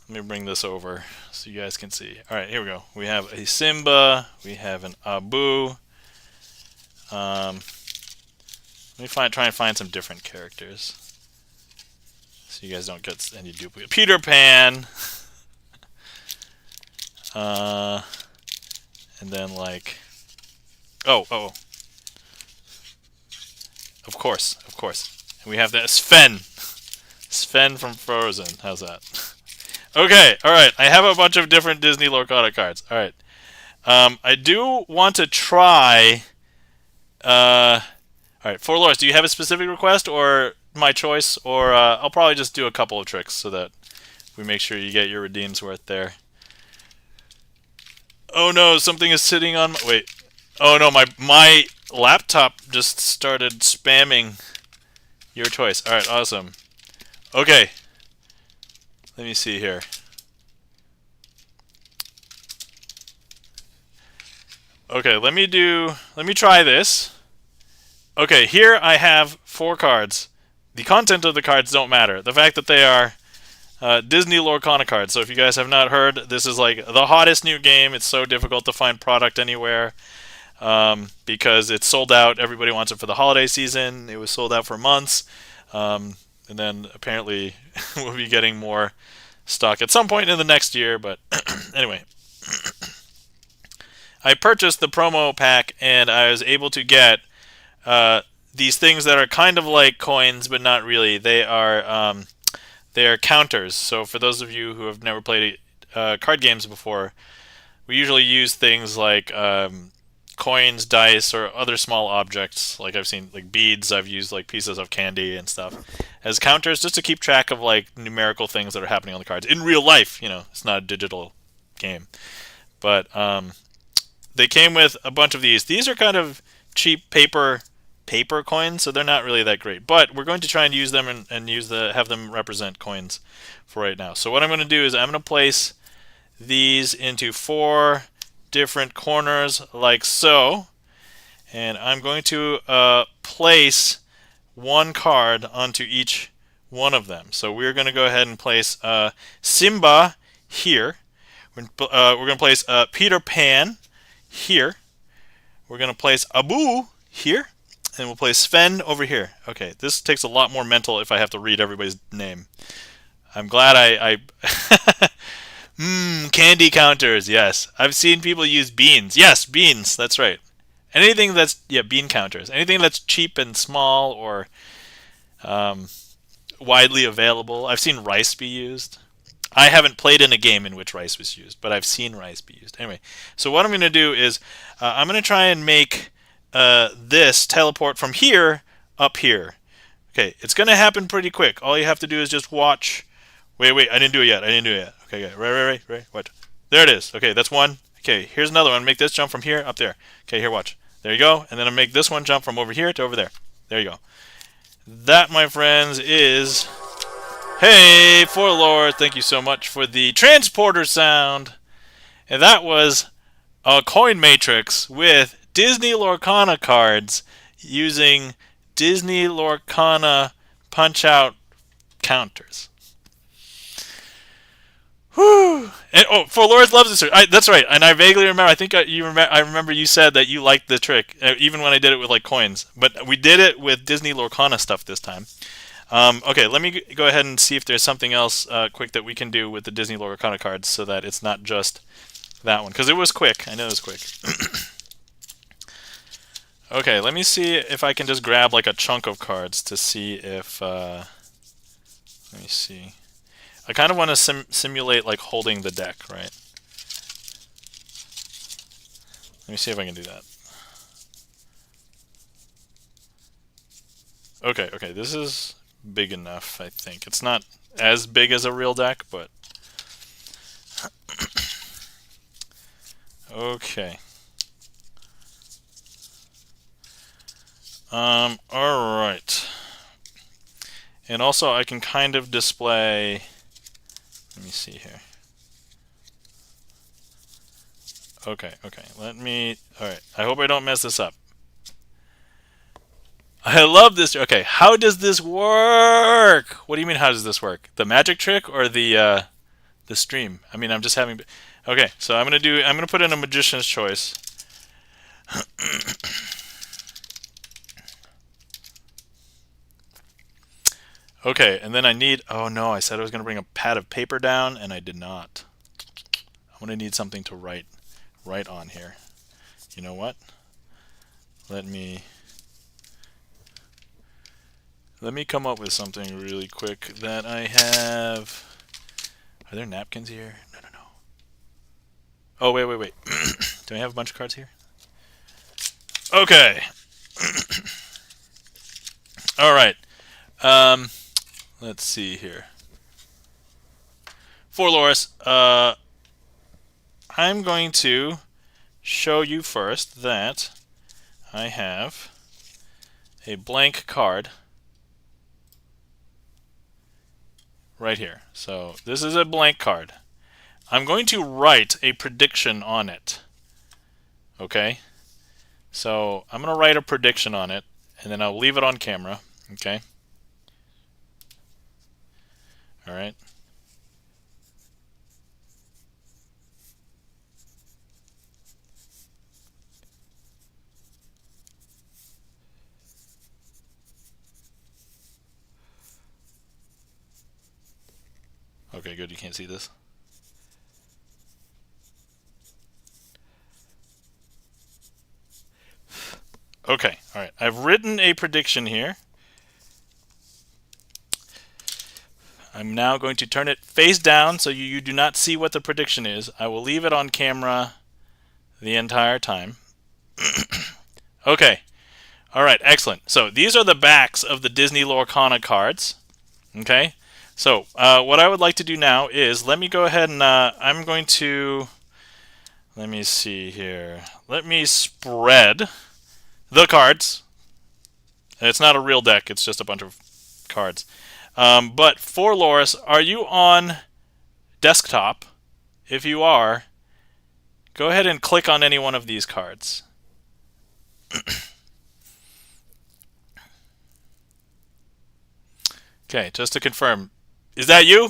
bring this over so you guys can see. All right, here we go. We have a Simba. We have an Abu. Let me try and find some different characters so you guys don't get any duplicate. Peter Pan. And then like, oh, of course. And we have the Sven from Frozen. How's that? Okay, all right. I have a bunch of different Disney Lorcana cards. All right. I do want to try. All right, For Loris, do you have a specific request or my choice? Or I'll probably just do a couple of tricks so that we make sure you get your redeems worth there. Oh no, something is sitting on my... Wait. Oh no, my laptop just started spamming your choice. Alright, awesome. Okay. Let me see here. Okay, let me try this. Okay, here I have 4 cards. The content of the cards don't matter. The fact that they are Disney Lorcana cards. So if you guys have not heard, this is like the hottest new game. It's so difficult to find product anywhere because it's sold out. Everybody wants it for the holiday season. It was sold out for months. And then apparently we'll be getting more stock at some point in the next year. But anyway, I purchased the promo pack and I was able to get these things that are kind of like coins, but not really. They are counters. So for those of you who have never played card games before, we usually use things like coins, dice, or other small objects. Like I've seen like beads. I've used like pieces of candy and stuff as counters just to keep track of like numerical things that are happening on the cards in real life. You know, it's not a digital game. But they came with a bunch of these. These are kind of cheap paper coins, so they're not really that great. But we're going to try and use them and have them represent coins for right now. So what I'm going to do is I'm going to place these into 4 different corners like so, and I'm going to place 1 card onto each one of them. So we're going to go ahead and place Simba here. We're going to place Peter Pan here. We're going to place Abu here. And we'll place Sven over here. Okay, this takes a lot more mental if I have to read everybody's name. I'm glad I candy counters, yes. I've seen people use beans. Yes, beans, that's right. Anything that's, bean counters. Anything that's cheap and small or widely available. I've seen rice be used. I haven't played in a game in which rice was used, but I've seen rice be used. Anyway, so what I'm going to do is I'm going to try and make this teleport from here up here. Okay, it's going to happen pretty quick. All you have to do is just watch. Wait, I didn't do it yet. Okay, right. Watch. There it is. Okay, that's one. Okay, here's another one. Make this jump from here up there. Okay, here, watch. There you go. And then I'll make this one jump from over here to over there. There you go. That, my friends, is... Hey, For Lord, thank you so much for the transporter sound. And that was a coin matrix with Disney Lorcana cards using Disney Lorcana punch-out counters. Whew! And, For Lord loves this. That's right. And I vaguely remember. I think I remember you said that you liked the trick, even when I did it with like coins. But we did it with Disney Lorcana stuff this time. Okay, let me go ahead and see if there's something else quick that we can do with the Disney Lorcana cards, so that it's not just that one, because it was quick. I know it was quick. Okay, let me see if I can just grab like a chunk of cards to see if... let me see. I kind of want to simulate like holding the deck, right? Let me see if I can do that. Okay, this is big enough, I think. It's not as big as a real deck, but... Okay. All right. And also I can kind of display, let me see here. Okay, let me, all right, I hope I don't mess this up. I love this. Okay, how does this work? What do you mean, how does this work? The magic trick or the stream? I mean, I'm just having, okay, so I'm gonna put in a magician's choice. Okay, and then I need, oh no, I said I was gonna bring a pad of paper down and I did not. I'm gonna need something to write on here. You know what? Let me come up with something really quick that I have. Are there napkins here? No. Oh, wait. Do I have a bunch of cards here? Okay. All right. Let's see here. For Loris, I'm going to show you first that I have a blank card right here. So this is a blank card. I'm going to write a prediction on it. Okay? So I'm going to write a prediction on it, and then I'll leave it on camera. Okay? All right. Okay, good. You can't see this. Okay, all right. I've written a prediction here. I'm now going to turn it face down so you do not see what the prediction is. I will leave it on camera the entire time. Okay. All right, excellent. So these are the backs of the Disney Lorcana cards. Okay. So what I would like to do now is let me go ahead and I'm going to, let me see here. Let me spread the cards. It's not a real deck. It's just a bunch of cards. But for Loris, are you on desktop? If you are, go ahead and click on any one of these cards. Okay, just to confirm. Is that you?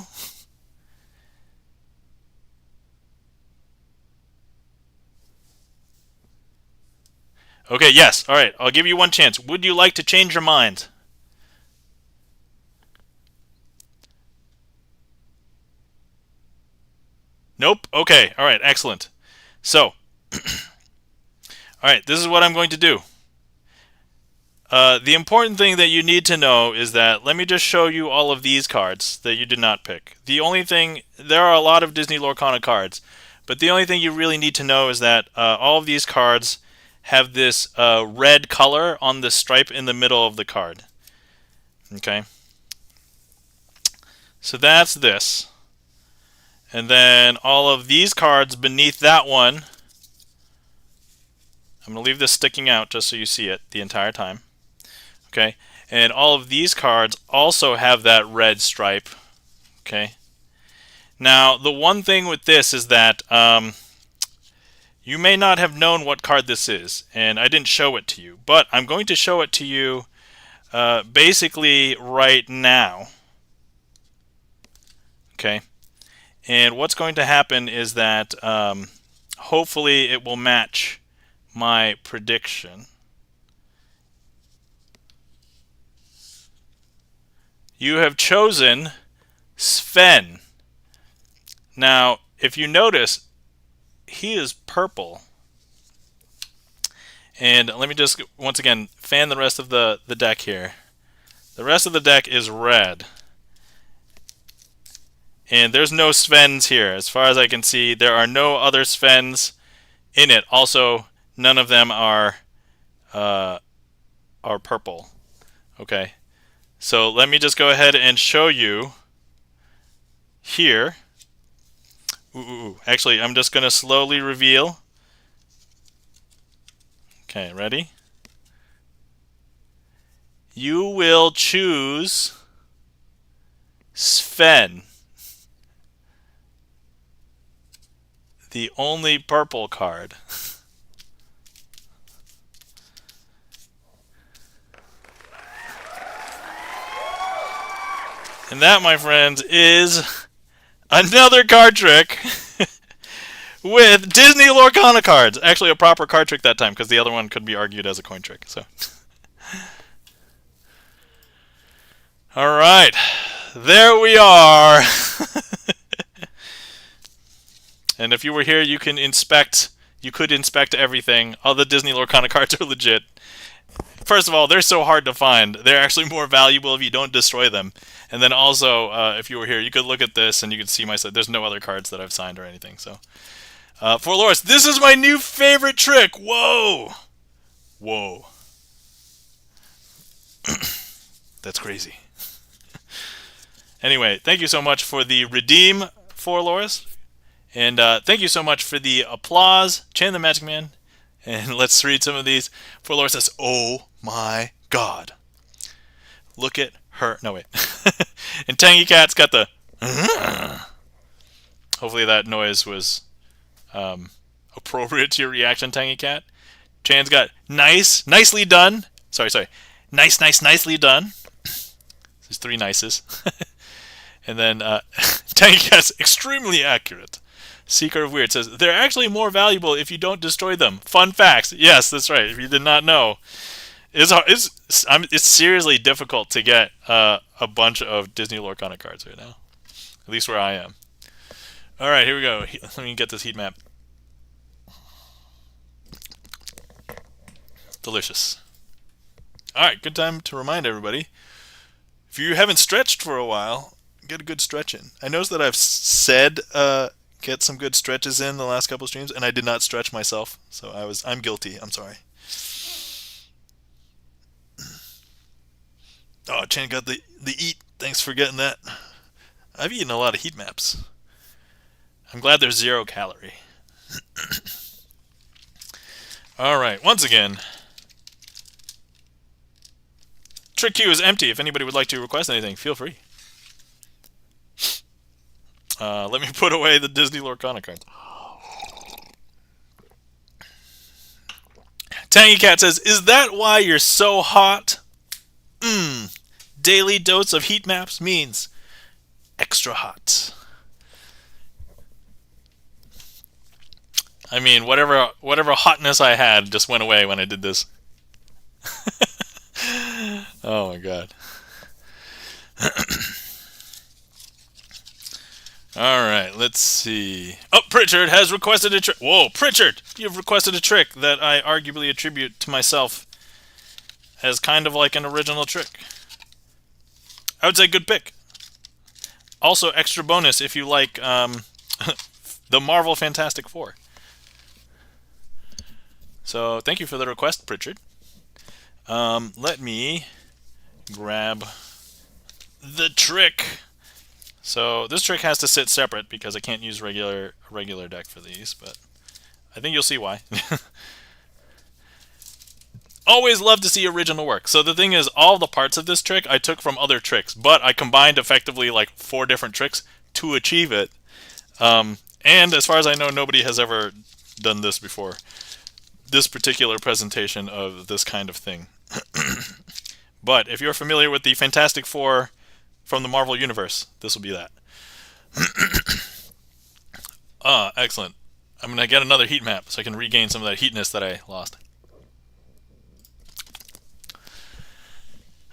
Okay, yes. All right, I'll give you one chance. Would you like to change your mind? Nope. Okay. All right, excellent. So, all right, this is what I'm going to do. The important thing that you need to know is that, let me just show you all of these cards that you did not pick. The only thing, there are a lot of Disney Lorcana cards, but the only thing you really need to know is that all of these cards have this red color on the stripe in the middle of the card. Okay? So that's this. And then all of these cards beneath that one, I'm going to leave this sticking out just so you see it the entire time. Okay, and all of these cards also have that red stripe. Okay. Now, the one thing with this is that you may not have known what card this is, and I didn't show it to you, but I'm going to show it to you basically right now. Okay, and what's going to happen is that hopefully it will match my prediction. You have chosen Sven. Now, if you notice, he is purple. And let me just, once again, fan the rest of the deck here. The rest of the deck is red. And there's no Svens here. As far as I can see, there are no other Svens in it. Also, none of them are purple. Okay. So let me just go ahead and show you here. Actually, I'm just going to slowly reveal. Okay, ready? you will choose Sven, the only purple card. And that, my friends, is another card trick with Disney Lorcana cards. Actually, a proper card trick that time, because the other one could be argued as a coin trick. So, all right, there we are. And if you were here, you can inspect. You could inspect everything. All the Disney Lorcana cards are legit. First of all, they're so hard to find. They're actually more valuable if you don't destroy them. And then also, if you were here, you could look at this and you could see my side. There's no other cards that I've signed or anything. So, for Loris, this is my new favorite trick. Whoa, whoa, that's crazy. Anyway, thank you so much for the redeem for Loris, and thank you so much for the applause, Chan the Magic Man. And let's read some of these. For Loris says, "Oh my God, look at her." No, wait. And Tangy Cat's got the hopefully that noise was appropriate to your reaction, Tangy Cat. Chan's got nice, nicely done. Sorry. Nicely done. There's 3 nices. And then Tangy Cat's extremely accurate. Seeker of Weird says, they're actually more valuable if you don't destroy them. Fun facts. Yes, that's right. If you did not know. It's seriously difficult to get a bunch of Disney Lorcana cards right now. At least where I am. Alright, here we go. Let me get this heat map. Delicious. Alright, good time to remind everybody. If you haven't stretched for a while, get a good stretch in. I noticed that I've said get some good stretches in the last couple streams, and I did not stretch myself, so I'm guilty. I'm sorry. Oh, Chan got the eat. Thanks for getting that. I've eaten a lot of heat maps. I'm glad they're 0 calorie. All right, once again, trick queue is empty. If anybody would like to request anything, feel free. Let me put away the Disney Lorcana card. Tangy Cat says, is that why you're so hot? Daily dose of heat maps means extra hot. I mean, whatever hotness I had just went away when I did this. Oh my God. Alright, let's see. Oh, Pritchard has requested a trick. Whoa, Pritchard! You've requested a trick that I arguably attribute to myself as kind of like an original trick. I would say good pick. Also, extra bonus if you like the Marvel Fantastic Four. So, thank you for the request, Pritchard. Let me grab the trick. So this trick has to sit separate because I can't use regular deck for these, but I think you'll see why. Always love to see original work. So the thing is, all the parts of this trick I took from other tricks, but I combined effectively like 4 different tricks to achieve it. And as far as I know, nobody has ever done this before. This particular presentation of this kind of thing. But if you're familiar with the Fantastic Four from the Marvel Universe, this will be that. Excellent. I'm going to get another heat map so I can regain some of that heatness that I lost.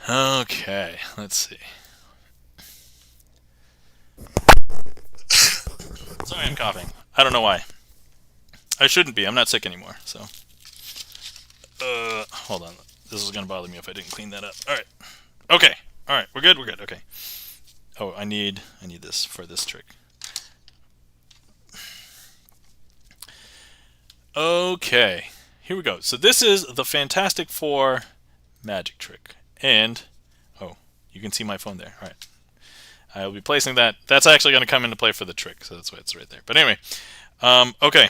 Okay, let's see. Sorry, I'm coughing. I don't know why. I shouldn't be. I'm not sick anymore, so. Hold on. This is going to bother me if I didn't clean that up. Alright. Okay. Alright, we're good, okay. Oh, I need this for this trick. Okay, here we go. So this is the Fantastic Four magic trick. And, oh, you can see my phone there. Alright. I'll be placing that. That's actually going to come into play for the trick, so that's why it's right there. But anyway, okay.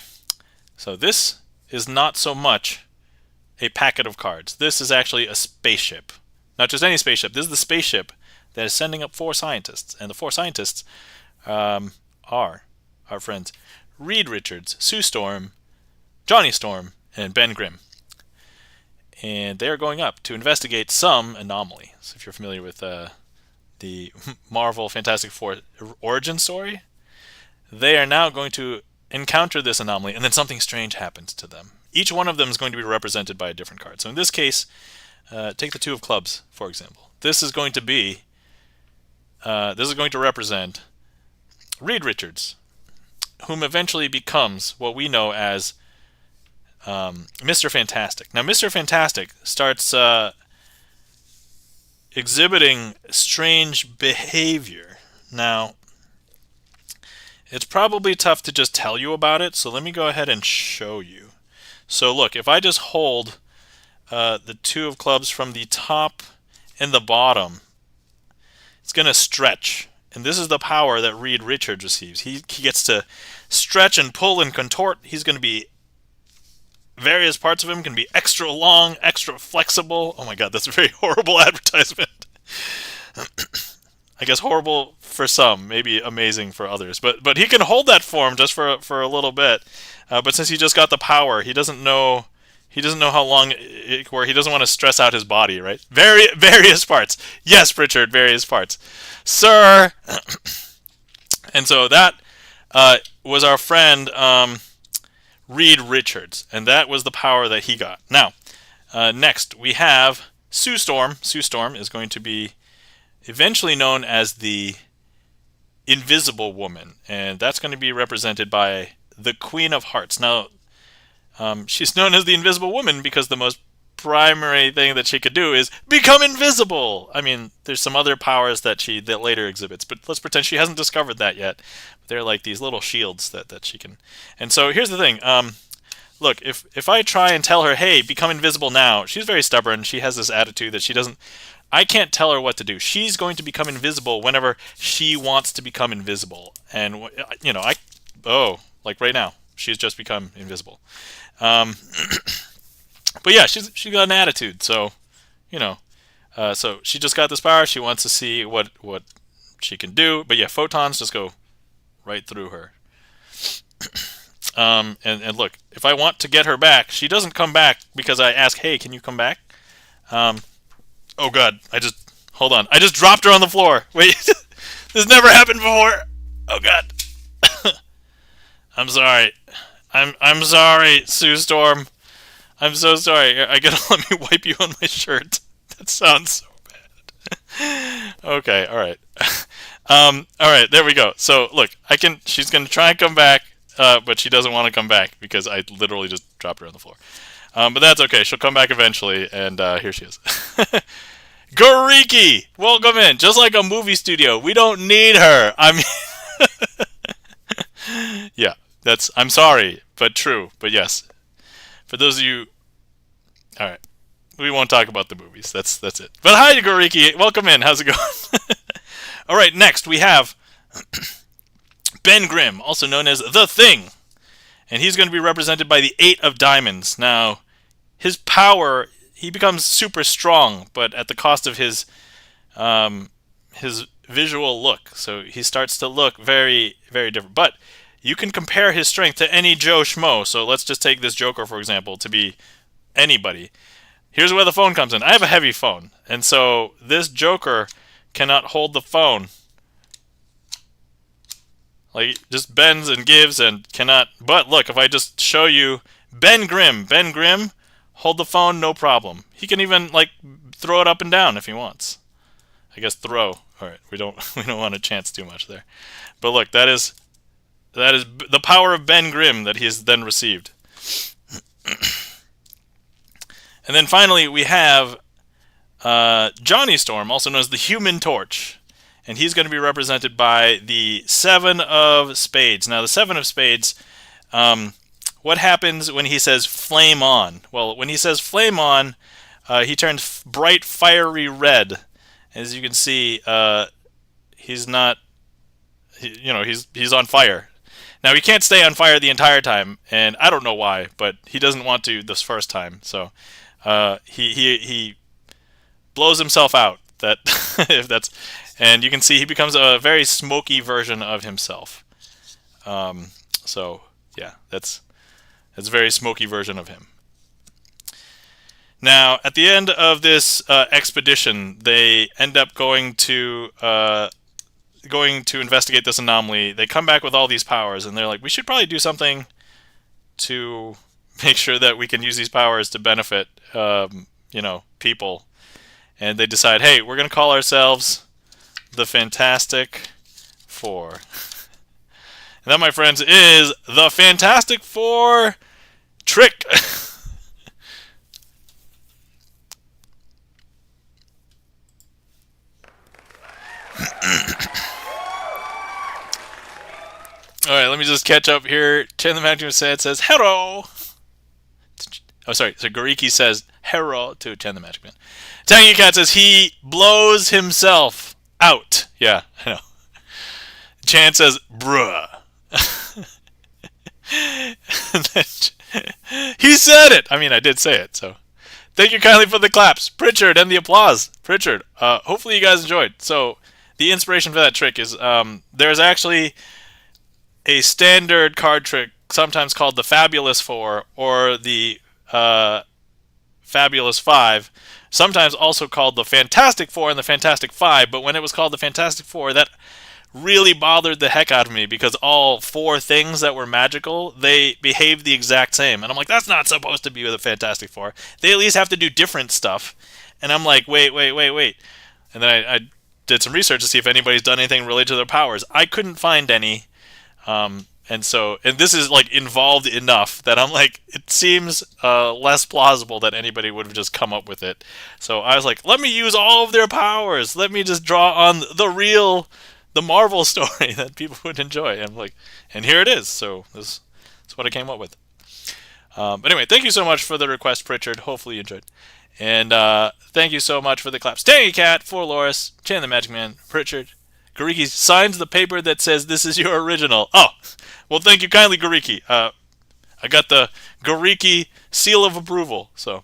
So this is not so much a packet of cards. This is actually a spaceship. Not just any spaceship. This is the spaceship that is sending up 4 scientists. And the 4 scientists are our friends Reed Richards, Sue Storm, Johnny Storm, and Ben Grimm. And they are going up to investigate some anomaly. So if you're familiar with the Marvel Fantastic Four origin story, they are now going to encounter this anomaly, and then something strange happens to them. Each one of them is going to be represented by a different card. So in this case, take the 2 of clubs, for example. This is going to represent Reed Richards, whom eventually becomes what we know as Mr. Fantastic. Now, Mr. Fantastic starts exhibiting strange behavior. Now, it's probably tough to just tell you about it, so let me go ahead and show you. So look, if I just hold the 2 of clubs from the top and the bottom, it's going to stretch. And this is the power that Reed Richards receives. He gets to stretch and pull and contort. He's going to be, various parts of him can be extra long, extra flexible. Oh my god, that's a very horrible advertisement. I guess horrible for some, maybe amazing for others. But he can hold that form just for a little bit. But since he just got the power, he doesn't know how long where he doesn't want to stress out his body, right? Various parts. Yes, Pritchard, various parts. Sir. And so that was our friend Reed Richards, and that was the power that he got. Now, next we have Sue Storm. Sue Storm is going to be eventually known as the Invisible Woman, and that's going to be represented by the Queen of Hearts. Now, she's known as the Invisible Woman because the most primary thing that she could do is become invisible. I mean, there's some other powers that later exhibits, but let's pretend she hasn't discovered that yet. They're like these little shields that she can. And so here's the thing. Look, if I try and tell her, hey, become invisible now, she's very stubborn. She has this attitude that she doesn't. I can't tell her what to do. She's going to become invisible whenever she wants to become invisible. And like right now, she's just become invisible. But yeah, she got an attitude, so so she just got this power. She wants to see what she can do. But yeah, photons just go right through her. And look, if I want to get her back, she doesn't come back because I ask, hey, can you come back? Oh god, hold on. I just dropped her on the floor. Wait, this never happened before. Oh god. I'm sorry. I'm sorry, Sue Storm. I'm so sorry. I gotta let me wipe you on my shirt. That sounds so bad. Okay, alright. Alright, there we go. So, look, she's gonna try and come back, but she doesn't want to come back because I literally just dropped her on the floor. But that's okay. She'll come back eventually, and here she is. Goriki! Welcome in. Just like a movie studio. We don't need her. I mean... yeah, I'm sorry, but true. But yes. For those of you... Alright. We won't talk about the movies. That's it. But hi, Goriki. Welcome in. How's it going? Alright, next we have Ben Grimm, also known as The Thing. And he's going to be represented by the 8 of Diamonds. Now, his power, he becomes super strong, but at the cost of his visual look. So he starts to look very, very different. But you can compare his strength to any Joe Schmo. So let's just take this Joker, for example, to be anybody. Here's where the phone comes in. I have a heavy phone. And so this Joker cannot hold the phone. Like, just bends and gives and cannot... But look, if I just show you Ben Grimm, hold the phone, no problem. He can even, like, throw it up and down if he wants. I guess throw. Alright, we don't want to chance too much there. But look, that is the power of Ben Grimm that he has then received. And then finally we have Johnny Storm, also known as the Human Torch. And he's going to be represented by the 7 of Spades. Now, the 7 of Spades, what happens when he says flame on? Well, when he says flame on, he turns bright, fiery red. As you can see, he's not, he's on fire. Now, he can't stay on fire the entire time, and I don't know why, but he doesn't want to this first time. So, he blows himself out. That if that's, and you can see he becomes a very smoky version of himself. So yeah, that's a very smoky version of him. Now, at the end of this expedition, they end up going to investigate this anomaly. They come back with all these powers, and they're like, we should probably do something to make sure that we can use these powers to benefit, people. And they decide, hey, we're going to call ourselves the Fantastic Four. And that, my friends, is the Fantastic Four trick. Alright, let me just catch up here. Chen the Magic says, hello. Oh, sorry. So Gariki says, hello to Chen the Magic Man. Tangy Cat says he blows himself out. Yeah, I know. Chan says, bruh. He said it! I mean, I did say it, so. Thank you kindly for the claps, Pritchard, and the applause. Pritchard, hopefully you guys enjoyed. So, the inspiration for that trick is there's actually a standard card trick, sometimes called the Fabulous Four, or the Fabulous Five, sometimes also called the Fantastic Four and the Fantastic Five, but when it was called the Fantastic Four, that really bothered the heck out of me because all four things that were magical, they behaved the exact same. And I'm like, that's not supposed to be with the Fantastic Four. They at least have to do different stuff. And I'm like, wait. And then I did some research to see if anybody's done anything related to their powers. I couldn't find any. And this is like involved enough that I'm like, it seems less plausible that anybody would have just come up with it. So I was like, let me use all of their powers. Let me just draw on the Marvel story that people would enjoy. And I'm like, and here it is. So that's what I came up with. But anyway, thank you so much for the request, Pritchard. Hopefully you enjoyed. And thank you so much for the claps. Tangy Cat, for Loris, Chan the Magic Man, Pritchard. Gariki signs the paper that says this is your original. Oh, well, thank you kindly, Gariki. I got the Gariki seal of approval. So,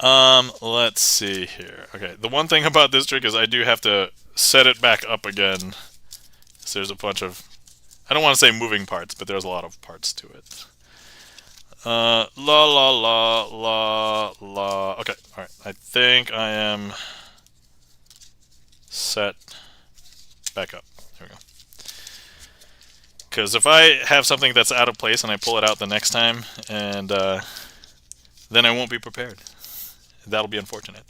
let's see here. Okay, the one thing about this trick is I do have to set it back up again. So there's a bunch of, I don't want to say moving parts, but there's a lot of parts to it. La la la la la. Okay, all right. I think I am set back up. There we go. Because if I have something that's out of place and I pull it out the next time, and then I won't be prepared. That'll be unfortunate.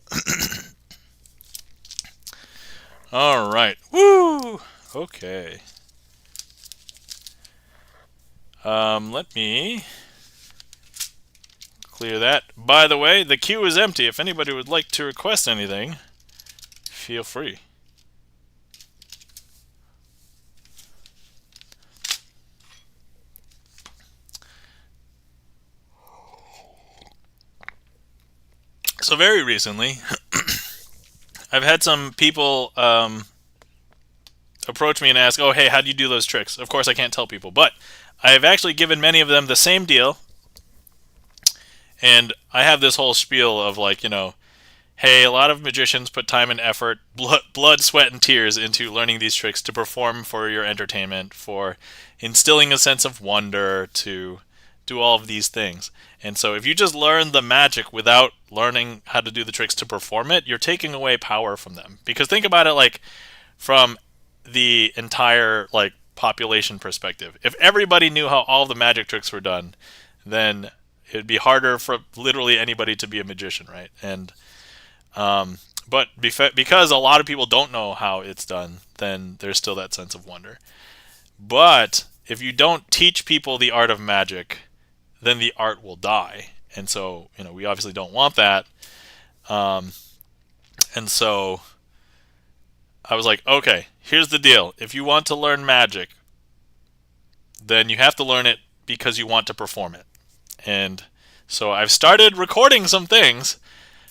All right. Woo! Okay. Let me clear that. By the way, the queue is empty. If anybody would like to request anything, feel free. So very recently, I've had some people approach me and ask, oh, hey, how do you do those tricks? Of course, I can't tell people, but I have actually given many of them the same deal. And I have this whole spiel of like, hey, a lot of magicians put time and effort, blood, sweat, and tears into learning these tricks to perform for your entertainment, for instilling a sense of wonder, to do all of these things. And so if you just learn the magic without learning how to do the tricks to perform it, you're taking away power from them. Because think about it like from the entire like population perspective. If everybody knew how all the magic tricks were done, then it'd be harder for literally anybody to be a magician, right? And but because a lot of people don't know how it's done, then there's still that sense of wonder. But if you don't teach people the art of magic, then the art will die. And so, we obviously don't want that. And so I was like, okay, here's the deal. If you want to learn magic, then you have to learn it because you want to perform it. And so I've started recording some things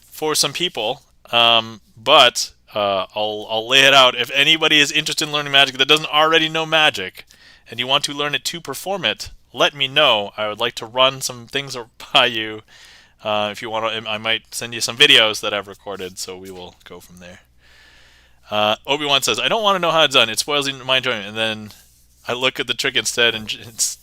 for some people, but I'll lay it out. If anybody is interested in learning magic that doesn't already know magic, and you want to learn it to perform it, let me know. I would like to run some things by you If you want to, I might send you some videos that I've recorded, so we will go from there. Obi-Wan says, I don't want to know how it's done. It spoils my enjoyment. And then I look at the trick instead, and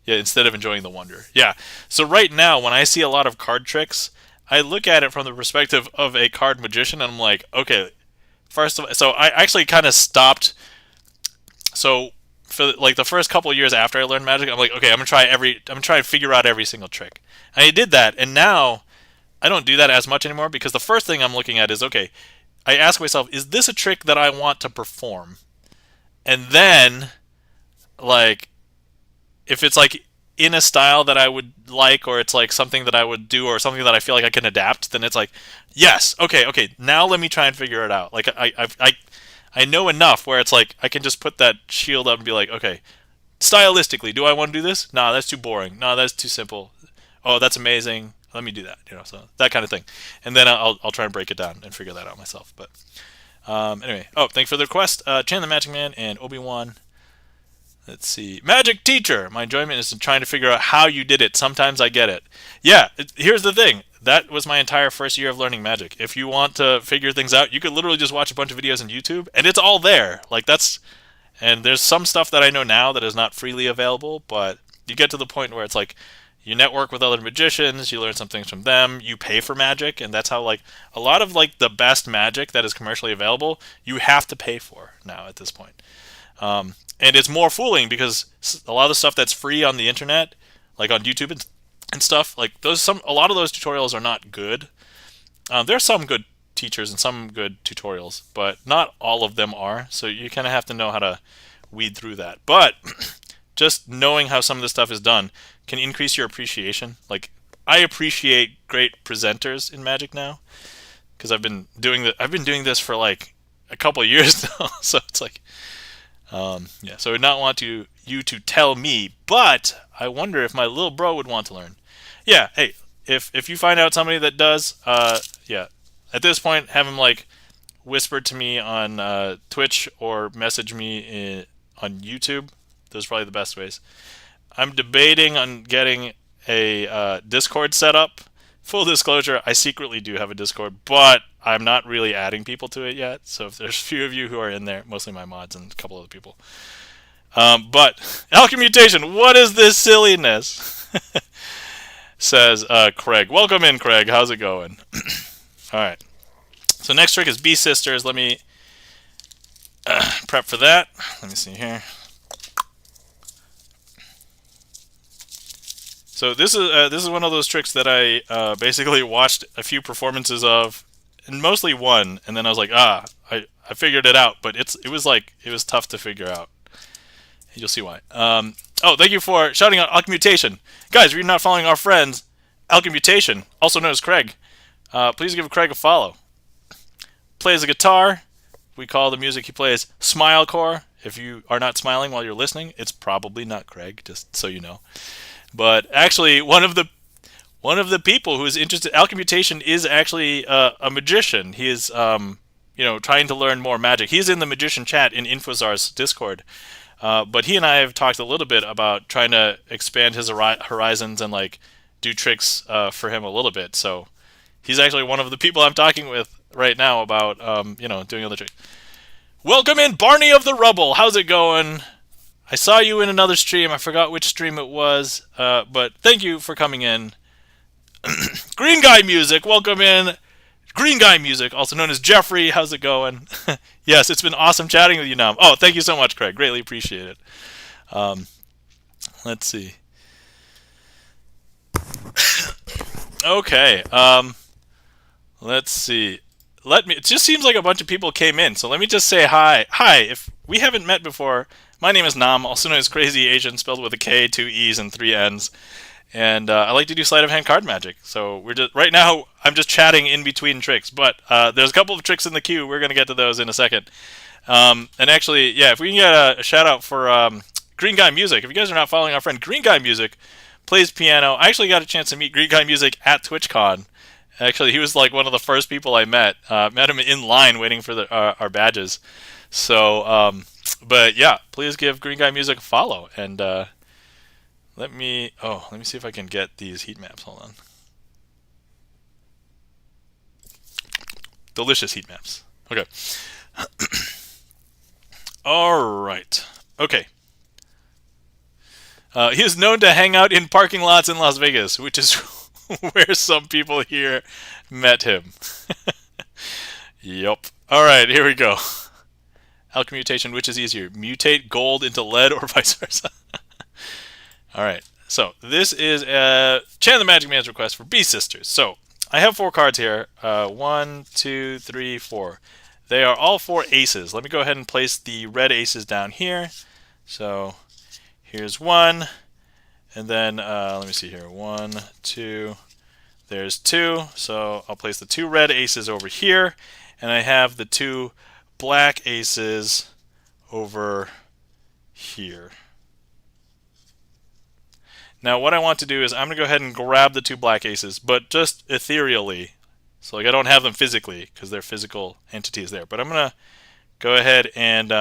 instead of enjoying the wonder. Yeah. So right now, when I see a lot of card tricks, I look at it from the perspective of a card magician, and I'm like, okay, first of all, so I actually kind of stopped. So for like the first couple of years after I learned Magic, I'm like, okay, I'm gonna try and figure out every single trick. And I did that, and now I don't do that as much anymore because the first thing I'm looking at is, okay, I ask myself, is this a trick that I want to perform? And then, like, if it's like in a style that I would like, or it's like something that I would do, or something that I feel like I can adapt, then it's like, yes, okay, now let me try and figure it out. Like I know enough where it's like I can just put that shield up and be like, okay, stylistically, do I want to do this? Nah, that's too boring. Nah, that's too simple. Oh, that's amazing. Let me do that. So that kind of thing, and then I'll try and break it down and figure that out myself. But anyway, thanks for the request, Chan the Magic Man and Obi-Wan. Let's see, Magic Teacher. My enjoyment is in trying to figure out how you did it. Sometimes I get it. Yeah, here's the thing. That was my entire first year of learning Magic. If you want to figure things out, you could literally just watch a bunch of videos on YouTube, and it's all there. Like and there's some stuff that I know now that is not freely available, but you get to the point where it's like, you network with other magicians, you learn some things from them, you pay for magic, and that's how like a lot of like the best magic that is commercially available, you have to pay for now at this point. And it's more fooling because a lot of the stuff that's free on the internet, like on YouTube and stuff, like a lot of those tutorials are not good. There are some good teachers and some good tutorials, but not all of them are. So you kind of have to know how to weed through that. But just knowing how some of this stuff is done can increase your appreciation. Like, I appreciate great presenters in Magic now because I've been doing this for like a couple of years now. So it's like, yeah. So I would not want you to tell me, but I wonder if my little bro would want to learn. Yeah. Hey, if you find out somebody that does, yeah. At this point, have him like whisper to me on Twitch or message me on YouTube. Those are probably the best ways. I'm debating on getting a Discord set up. Full disclosure, I secretly do have a Discord, but I'm not really adding people to it yet. So if there's a few of you who are in there, mostly my mods and a couple other people. But Alchemy Mutation, what is this silliness? Says Craig. Welcome in, Craig. How's it going? All right. So next trick is Bee Sisters. Let me prep for that. Let me see here. So this is one of those tricks that I basically watched a few performances of, and mostly one, and then I was like, I figured it out, but it was tough to figure out. You'll see why. Thank you for shouting out Alchemy Mutation. Guys, if you're not following our friends, Alchemy Mutation, also known as Craig, please give Craig a follow. Plays a guitar. We call the music he plays Smilecore. If you are not smiling while you're listening, it's probably not Craig, just so you know. But actually, one of the people who is interested, Alchemy Mutation is actually a magician. He is, trying to learn more magic. He's in the magician chat in Infozar's Discord. But he and I have talked a little bit about trying to expand his horizons and like do tricks for him a little bit. So he's actually one of the people I'm talking with right now about doing other tricks. Welcome in, Barney of the Rubble. How's it going? I saw you in another stream. I forgot which stream it was, but thank you for coming in. Green Guy Music, welcome in. Green Guy Music, also known as Jeffrey. How's it going? Yes, it's been awesome chatting with you, Nam. Oh, thank you so much, Craig. Greatly appreciate it. Let's see. Okay. Let's see. It just seems like a bunch of people came in, so let me just say hi. Hi, if we haven't met before, my name is Nam, also known as Crazy Asian, spelled with a K, 2 E's, and 3 N's. And I like to do sleight of hand card magic. So right now, I'm just chatting in between tricks. But there's a couple of tricks in the queue. We're going to get to those in a second. And actually, yeah, if we can get a shout out for Green Guy Music. If you guys are not following our friend Green Guy Music, plays piano. I actually got a chance to meet Green Guy Music at TwitchCon. Actually, he was like one of the first people I met. Met him in line waiting for our badges. So, but yeah, please give Green Guy Music a follow. And let me see if I can get these heat maps. Hold on. Delicious heat maps. Okay. All right. Okay. He is known to hang out in parking lots in Las Vegas, which is where some people here met him. Yup. All right, here we go. Alchemy mutation, which is easier? Mutate gold into lead or vice versa? All right. So this is Chan the Magic Man's request for Bee Sisters. So I have 4 cards here. 1, 2, 3, 4. They are all 4 aces. Let me go ahead and place the red aces down here. So here's 1. And then, let me see here. 1, 2. There's 2. So I'll place the 2 red aces over here. And I have the 2 black aces over here. Now what I want to do is I'm going to go ahead and grab the 2 black aces, but just ethereally. So like I don't have them physically because they're physical entities there. But I'm going to go ahead and...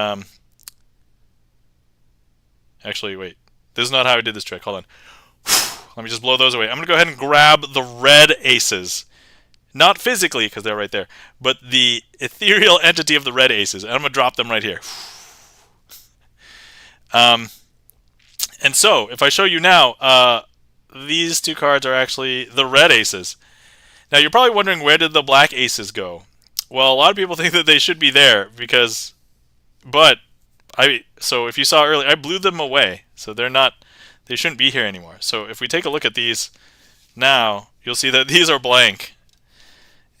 actually, wait. This is not how I did this trick. Hold on. Let me just blow those away. I'm going to go ahead and grab the red aces. Not physically because they're right there, but the ethereal entity of the red aces. And I'm going to drop them right here. And so, if I show you now, these 2 cards are actually the red aces. Now, you're probably wondering, where did the black aces go? Well, a lot of people think that they should be there because... But, so if you saw earlier, I blew them away. So they shouldn't be here anymore. So if we take a look at these now, you'll see that these are blank.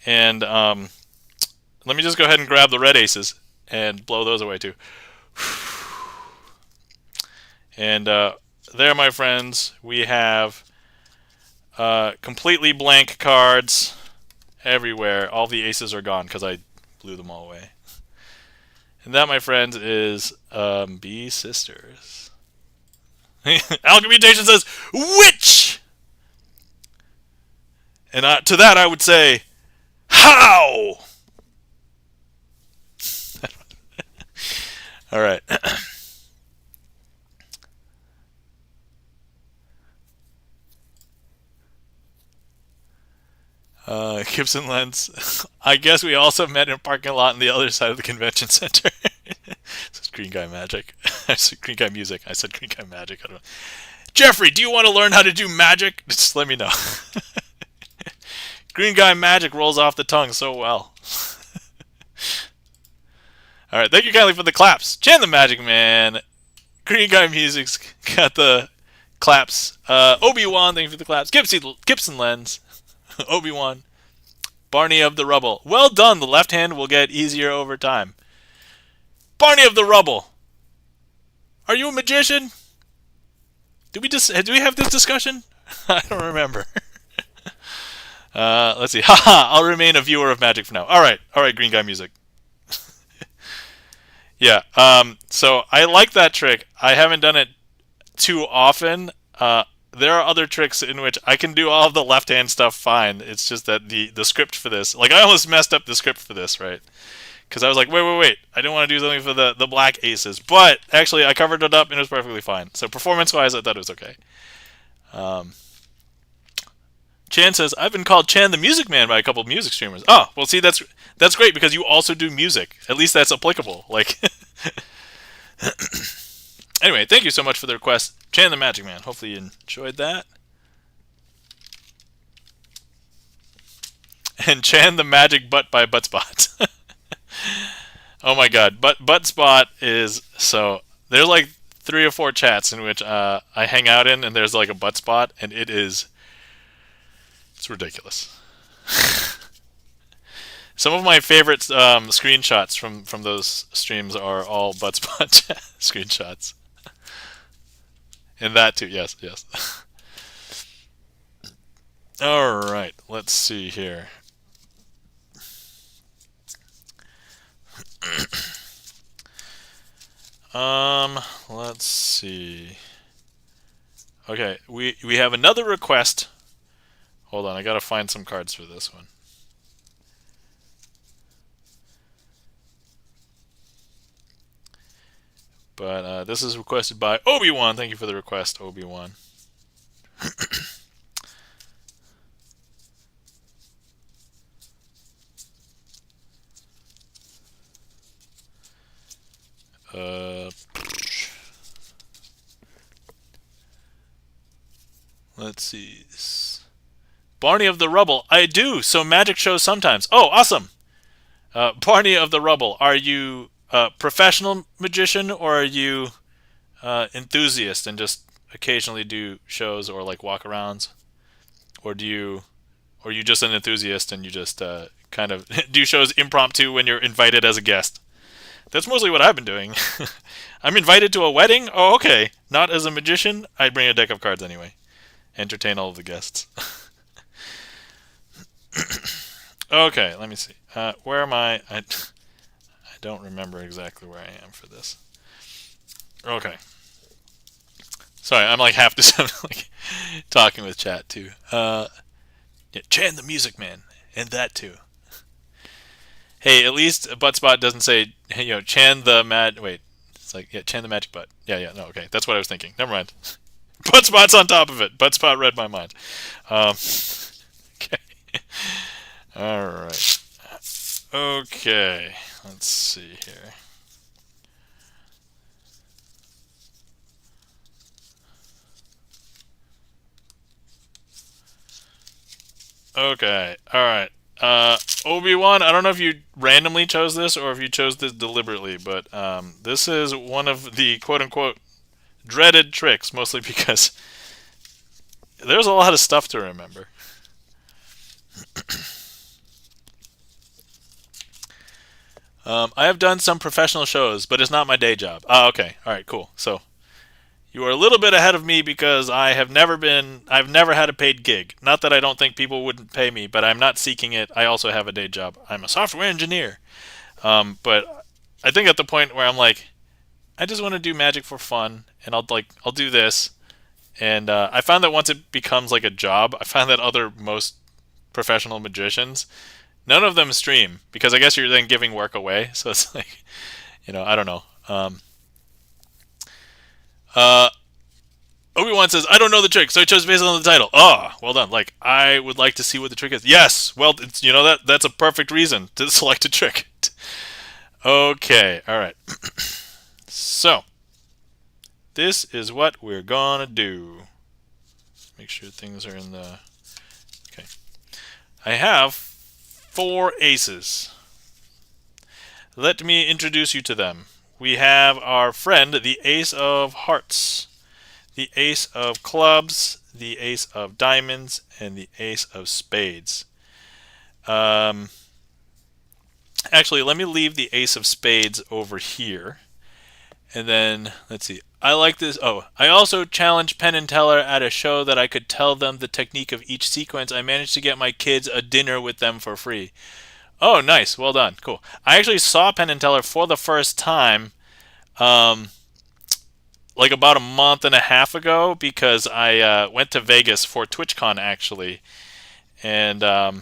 And let me just go ahead and grab the red aces and blow those away too. And there, my friends, we have completely blank cards everywhere. All the aces are gone because I blew them all away. And that, my friends, is Bee Sisters. Alchemy Mutation says, witch! And to that I would say, how? All right. Gibson Lens. I guess we also met in a parking lot on the other side of the convention center. This is Green Guy Magic. I said Green Guy Music. I said Green Guy Magic. I don't know. Jeffrey, do you want to learn how to do magic? Just let me know. Green Guy Magic rolls off the tongue so well. Alright, thank you kindly for the claps. Chan the Magic Man. Green Guy Music's got the claps. Obi-Wan, thank you for the claps. Gibson Lens. Obi-Wan. Barney of the Rubble. Well done. The left hand will get easier over time. Barney of the Rubble. Are you a magician? Do we have this discussion? I don't remember. Let's see. Haha, I'll remain a viewer of magic for now. Alright, Green Guy Music. Yeah, so I like that trick. I haven't done it too often. There are other tricks in which I can do all of the left-hand stuff fine. It's just that the script for this... Like, I almost messed up the script for this, right? Because I was like, wait. I didn't want to do something for the black aces. But, actually, I covered it up and it was perfectly fine. So, performance-wise, I thought it was okay. Chan says, I've been called Chan the Music Man by a couple of music streamers. Oh, well, see, that's great because you also do music. At least that's applicable. Like... Anyway, thank you so much for the request, Chan the Magic Man. Hopefully you enjoyed that. And Chan the Magic Butt by Buttspot. Oh my god, Buttspot is... So, there's like 3 or 4 chats in which I hang out in, and there's like a Buttspot, and it's ridiculous. Some of my favorite screenshots from those streams are all Buttspot screenshots. And that too, yes. Alright, let's see here. Let's see. Okay, we have another request. Hold on, I gotta find some cards for this one. But this is requested by Obi-Wan. Thank you for the request, Obi-Wan. Let's see. Barney of the Rubble. I do. So magic shows sometimes. Oh, awesome. Barney of the Rubble. Are you a professional magician or are you enthusiast and just occasionally do shows or like walk-arounds? Or are you just an enthusiast and you just kind of do shows impromptu when you're invited as a guest? That's mostly what I've been doing. I'm invited to a wedding? Oh, okay. Not as a magician. I bring a deck of cards anyway. Entertain all of the guests. Okay, let me see. Where am I? I don't remember exactly where I am for this. Okay. Sorry, I'm like half this. I'm like talking with chat too. Yeah, Chan the Music Man, and that too. Hey, at least Buttspot doesn't say, hey, Chan the Mad. Wait, it's like, yeah, Chan the Magic Butt. Yeah, no, okay, that's what I was thinking. Never mind. Buttspot's on top of it. Buttspot read my mind. Okay. All right. Okay, let's see here. Okay, alright. Obi-Wan, I don't know if you randomly chose this or if you chose this deliberately, but this is one of the quote-unquote dreaded tricks, mostly because there's a lot of stuff to remember. I have done some professional shows, but it's not my day job. Okay. Alright, cool. So you are a little bit ahead of me because I've never had a paid gig. Not that I don't think people wouldn't pay me, but I'm not seeking it. I also have a day job. I'm a software engineer. But I think at the point where I'm like, I just want to do magic for fun, and I'll do this. And I found that once it becomes like a job, I find that most professional magicians, none of them stream because I guess you're then giving work away. So it's like, I don't know. Obi-Wan says, I don't know the trick, so I chose based on the title. Oh, well done. Like, I would like to see what the trick is. Yes, well, that's a perfect reason to select a trick. Okay, alright. So, this is what we're gonna do. Make sure things are in the... Okay. I have 4 aces. Let me introduce you to them. We have our friend, the Ace of Hearts, the Ace of Clubs, the Ace of Diamonds, and the Ace of Spades. Actually, let me leave the Ace of Spades over here. And then, let's see. I like this. Oh, I also challenged Penn and Teller at a show that I could tell them the technique of each sequence. I managed to get my kids a dinner with them for free. Oh, nice. Well done. Cool. I actually saw Penn and Teller for the first time like about a month and a half ago because I went to Vegas for TwitchCon actually. And let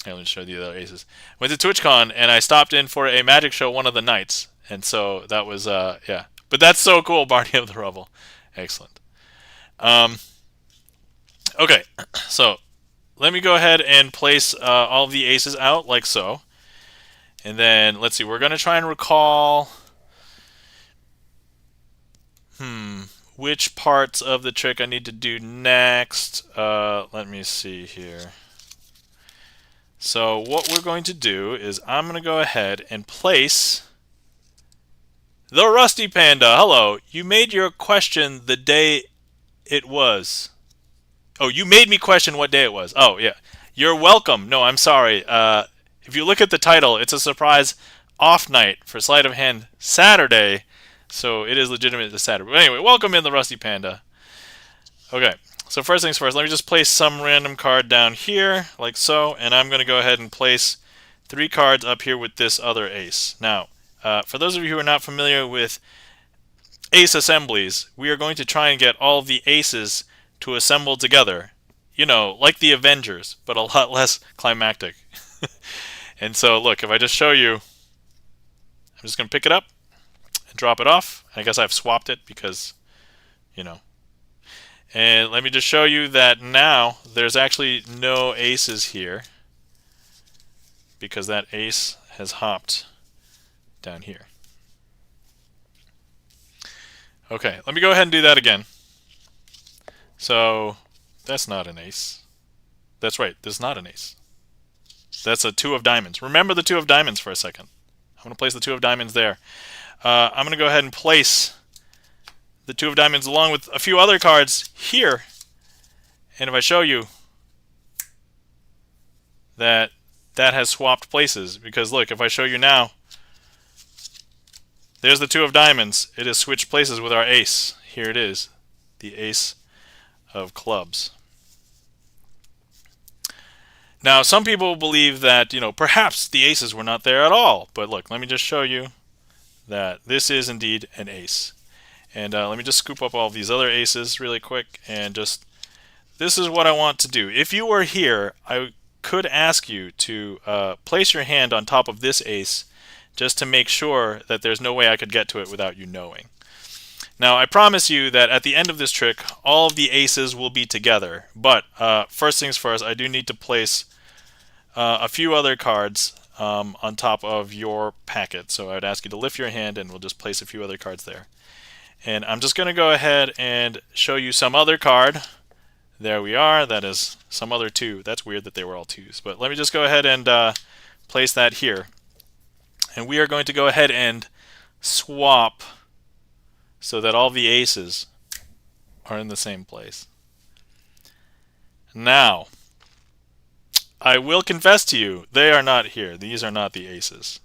me show you the other aces. Went to TwitchCon and I stopped in for a magic show one of the nights. And so that was, yeah. But that's so cool, Barney of the Rubble. Excellent. Okay, so let me go ahead and place all of the aces out like so. And then, let's see, we're going to try and recall which parts of the trick I need to do next. Let me see here. So what we're going to do is I'm going to go ahead and place the Rusty Panda. Hello. You made your question the day it was. Oh, you made me question what day it was. Oh, yeah. You're welcome. No, I'm sorry. If you look at the title, it's a surprise off night for Sleight of Hand Saturday. So it is legitimate this Saturday. But anyway, welcome in the Rusty Panda. Okay. So first things first, let me just place some random card down here, like so. And I'm going to go ahead and place 3 cards up here with this other ace. Now, for those of you who are not familiar with ace assemblies, we are going to try and get all of the aces to assemble together. You know, like the Avengers, but a lot less climactic. And so, look, if I just show you, I'm just going to pick it up and drop it off. I guess I've swapped it because, And let me just show you that now there's actually no aces here because that ace has hopped down here. Okay, let me go ahead and do that again. So, that's not an ace. That's right, this is not an ace. That's a 2 of diamonds. Remember the 2 of diamonds for a second. I'm going to place the 2 of diamonds there. I'm going to go ahead and place the 2 of diamonds along with a few other cards here. And if I show you that that has swapped places, because look, if I show you now, there's the 2 of diamonds. It has switched places with our ace. Here it is, the ace of clubs. Now, some people believe that, perhaps the aces were not there at all. But look, let me just show you that this is indeed an ace. And let me just scoop up all these other aces really quick. And just, this is what I want to do. If you were here, I could ask you to place your hand on top of this ace just to make sure that there's no way I could get to it without you knowing. Now, I promise you that at the end of this trick, all of the aces will be together. But first things first, I do need to place a few other cards on top of your packet. So I would ask you to lift your hand and we'll just place a few other cards there. And I'm just going to go ahead and show you some other card. There we are. That is some other 2. That's weird that they were all 2s. But let me just go ahead and place that here. And we are going to go ahead and swap so that all the aces are in the same place. Now, I will confess to you, they are not here. These are not the aces.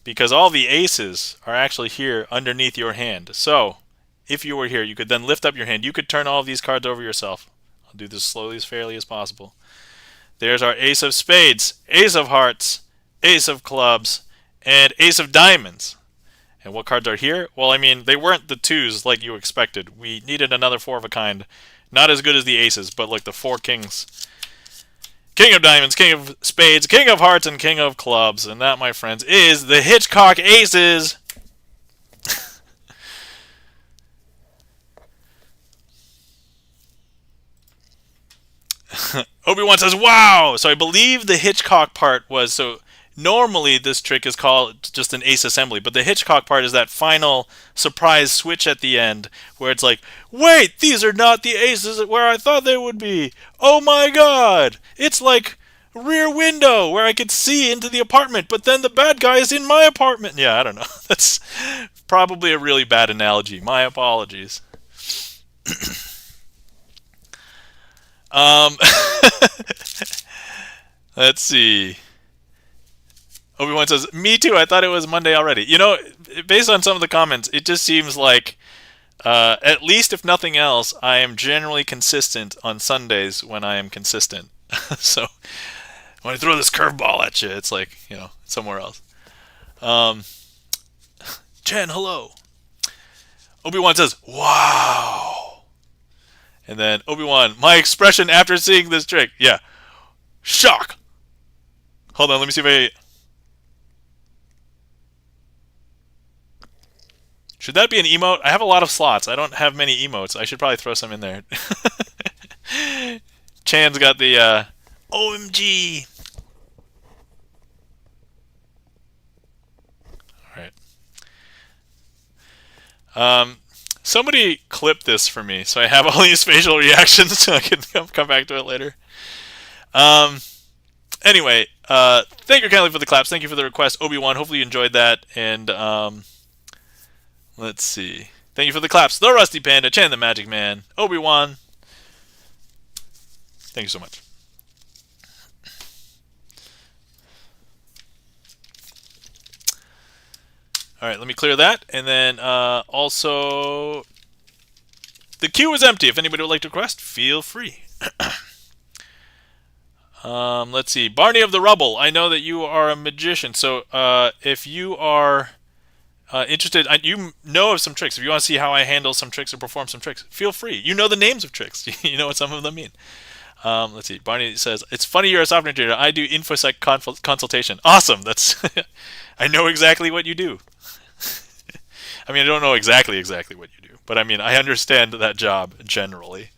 Because all the aces are actually here underneath your hand. So, if you were here, you could then lift up your hand. You could turn all of these cards over yourself. I'll do this slowly as fairly as possible. There's our ace of spades, ace of hearts, ace of clubs, and ace of diamonds. And what cards are here? Well, I mean, they weren't the 2s like you expected. We needed another 4 of a kind. Not as good as the aces, but like the 4 kings. King of diamonds, king of spades, king of hearts, and king of clubs. And that, my friends, is the Hitchcock Aces. Obi-Wan says, wow! So I believe the Hitchcock part was, so normally this trick is called just an ace assembly, but the Hitchcock part is that final surprise switch at the end where it's like, wait, these are not the aces where I thought they would be. Oh my god! It's like Rear Window where I could see into the apartment, but then the bad guy is in my apartment. Yeah, I don't know. That's probably a really bad analogy. My apologies. Let's see. Obi-Wan says, me too, I thought it was Monday already. Based on some of the comments, it just seems like, at least if nothing else, I am generally consistent on Sundays when I am consistent. So, when I throw this curveball at you, it's like, somewhere else. Chen, hello. Obi-Wan says, wow. And then Obi-Wan, my expression after seeing this trick. Yeah. Shock. Hold on, let me see if I... Should that be an emote? I have a lot of slots. I don't have many emotes. I should probably throw some in there. Chan's got the OMG. Alright. Somebody clip this for me so I have all these facial reactions so I can come back to it later. Anyway, thank you kindly for the claps. Thank you for the request, Obi-Wan. Hopefully you enjoyed that. And let's see. Thank you for the claps. The Rusty Panda, Chan the Magic Man, Obi-Wan. Thank you so much. Alright, let me clear that. And then also, the queue is empty. If anybody would like to request, feel free. Let's see. Barney of the Rubble, I know that you are a magician. So if you are interested, you know of some tricks. If you want to see how I handle some tricks or perform some tricks, feel free. You know the names of tricks. You know what some of them mean. Let's see. Barney says, it's funny you're a software engineer. I do InfoSec consultation. Awesome. That's I know exactly what you do. I mean, I don't know exactly what you do. But I mean, I understand that job generally.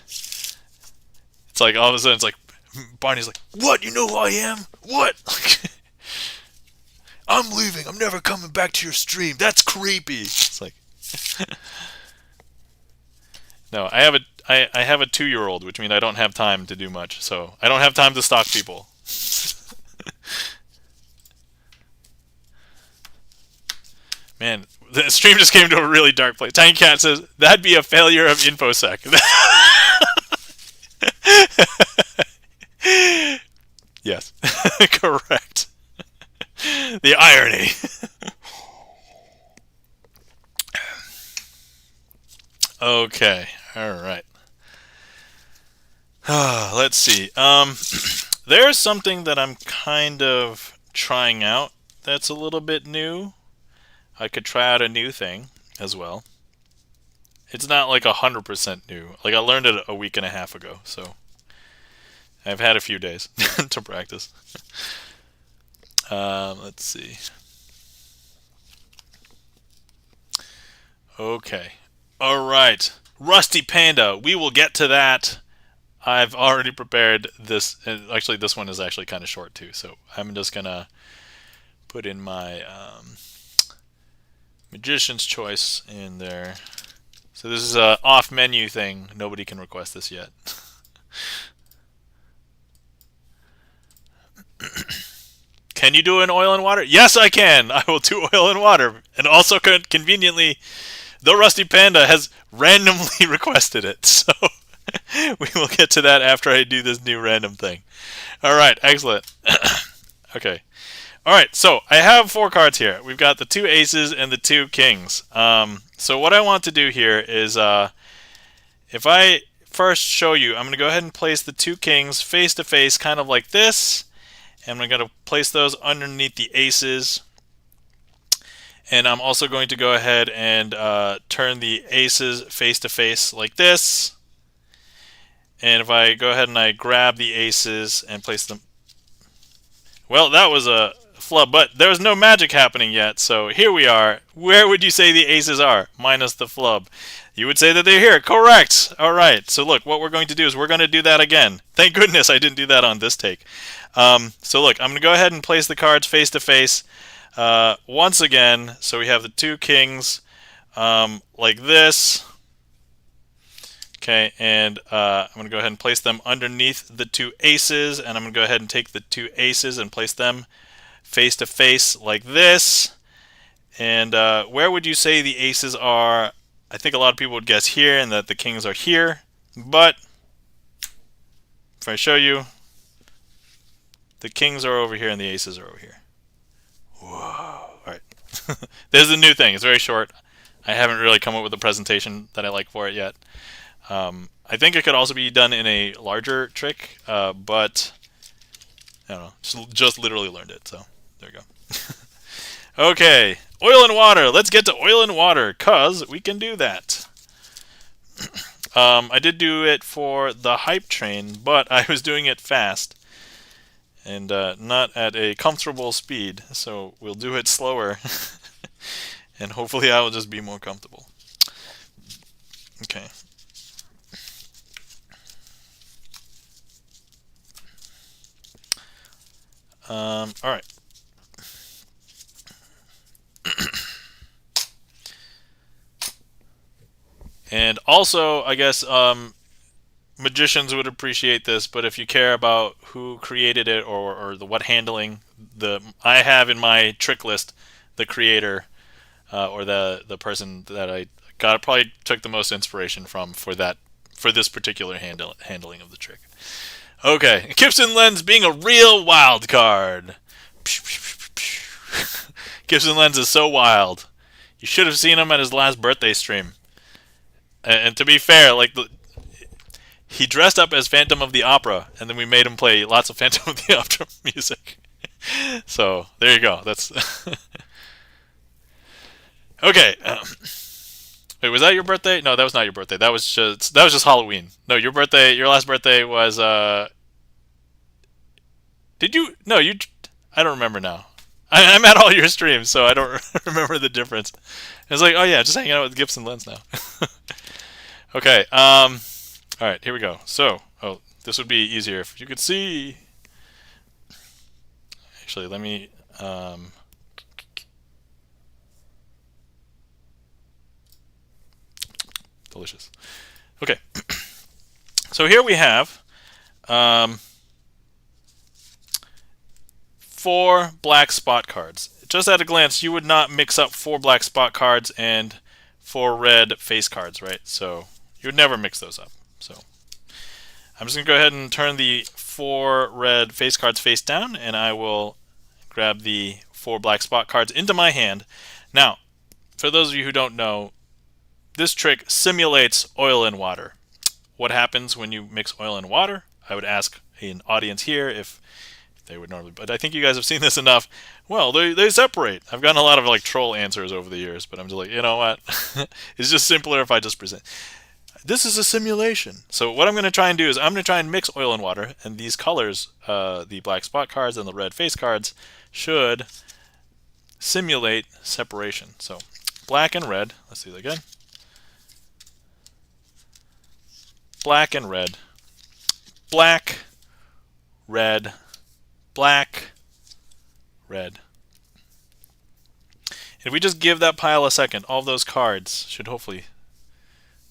It's like all of a sudden, it's like Barney's like, "What? You know who I am? What?" I'm leaving. I'm never coming back to your stream. That's creepy. It's like, no, I have a 2-year-old, which means I don't have time to do much. So I don't have time to stalk people. Man, the stream just came to a really dark place. Tiny Cat says that'd be a failure of InfoSec. Yes, correct. The irony. Okay, all right. Let's see. There's something that I'm kind of trying out that's a little bit new. I could try out a new thing as well. It's not like 100% new. Like I learned it a week and a half ago, so I've had a few days to practice. Let's see. Okay. All right. Rusty Panda. We will get to that. I've already prepared this. Actually, this one is actually kind of short too, so I'm just gonna put in my Magician's Choice in there. So this is a off menu thing. Nobody can request this yet. Can you do an oil and water? Yes, I can. I will do oil and water. And also conveniently, the Rusty Panda has randomly requested it. So we will get to that after I do this new random thing. All right, excellent. Okay. All right, so I have 4 cards here. We've got the 2 aces and the 2 kings. So what I want to do here is, if I first show you, I'm going to go ahead and place the 2 kings face to face, kind of like this. And I'm going to place those underneath the aces. And I'm also going to go ahead and turn the aces face to face like this. And if I go ahead and I grab the aces and place them... Well, that was a flub, but there was no magic happening yet. So here we are. Where would you say the aces are? Minus the flub. You would say that they're here. Correct. All right. So look, what we're going to do is we're going to do that again. Thank goodness I didn't do that on this take. So look, I'm going to go ahead and place the cards face to face once again. So we have the 2 kings like this. Okay, and I'm going to go ahead and place them underneath the 2 aces, and I'm going to go ahead and take the 2 aces and place them face to face like this. And where would you say the aces are? I think a lot of people would guess here and that the kings are here, but if I show you, the kings are over here and the aces are over here. Whoa. All right. There's the new thing. It's very short. I haven't really come up with a presentation that I like for it yet. I think it could also be done in a larger trick, but I don't know. Just literally learned it, so there we go. Okay, oil and water. Let's get to oil and water, cause we can do that. I did do it for the hype train, but I was doing it fast and not at a comfortable speed, so we'll do it slower, and hopefully I will just be more comfortable. Okay. All right. And also, I guess magicians would appreciate this, but if you care about who created it or what handling, I have in my trick list the creator or the person that I probably took the most inspiration from for this particular handling of the trick. Okay, Gibson Lens being a real wild card. Gibson Lens is so wild. You should have seen him at his last birthday stream. And to be fair, like he dressed up as Phantom of the Opera, and then we made him play lots of Phantom of the Opera music. So there you go. That's okay. Wait, was that your birthday? No, that was not your birthday. That was just Halloween. No, your last birthday was Did you? No, you. I don't remember now. I'm at all your streams, so I don't remember the difference. It's like, oh yeah, just hanging out with Gibson Lens now. Okay. All right, here we go. So, this would be easier if you could see. Actually, let me. delicious. Okay. So here we have 4 black spot cards. Just at a glance, you would not mix up 4 black spot cards and 4 red face cards, right? So you would never mix those up. So I'm just going to go ahead and turn the 4 red face cards face down, and I will grab the 4 black spot cards into my hand. Now, for those of you who don't know, this trick simulates oil and water. What happens when you mix oil and water? I would ask an audience here if they would normally, but I think you guys have seen this enough. Well, they separate. I've gotten a lot of like troll answers over the years, but I'm just like, you know what? It's just simpler if I just present. This is a simulation. So what I'm going to try and do is I'm going to try and mix oil and water, and these colors, the black spot cards and the red face cards, should simulate separation. So black and red. Let's see that again. Black and red. Black, red, black, red. If we just give that pile a second, all those cards should hopefully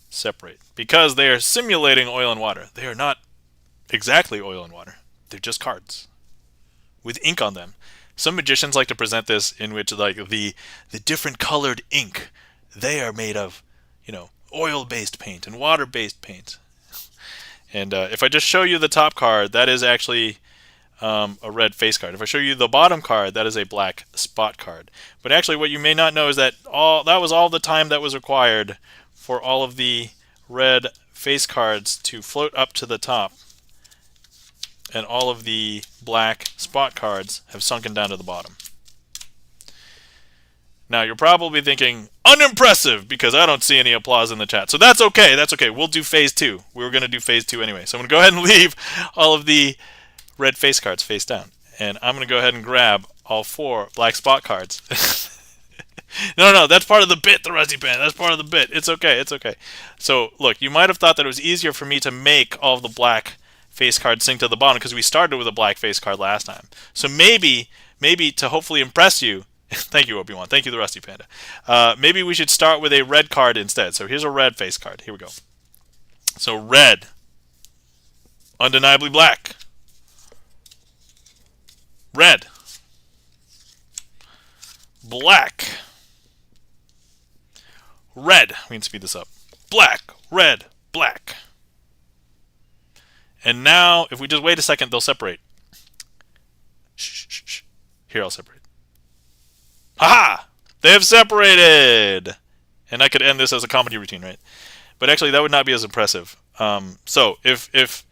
separate, because they are simulating oil and water. They are not exactly oil and water. They're just cards with ink on them. Some magicians like to present this in which like the different colored ink, they are made of, you know, oil-based paint and water-based paint. And if I just show you the top card, that is actually a red face card. If I show you the bottom card, that is a black spot card. But actually what you may not know is that that was all the time that was required for all of the red face cards to float up to the top, and all of the black spot cards have sunken down to the bottom. Now you're probably thinking, unimpressive, because I don't see any applause in the chat. So that's okay, that's okay. We'll do phase 2. We were going to do phase 2 anyway. So I'm going to go ahead and leave all of the red face cards face down. And I'm going to go ahead and grab all 4 black spot cards. No, that's part of the bit, the Rusty Pen. That's part of the bit. It's okay, it's okay. So, look, you might have thought that it was easier for me to make all of the black face cards sink to the bottom because we started with a black face card last time. So maybe to hopefully impress you, thank you, Obi-Wan. Thank you, the Rusty Panda. Maybe we should start with a red card instead. So here's a red face card. Here we go. So red. Undeniably black. Red. Black. Red. We can speed this up. Black, red, black. And now, if we just wait a second, they'll separate. Shh, shh, shh. Here, I'll separate. Haha! They have separated! And I could end this as a comedy routine, right? But actually, that would not be as impressive. So, if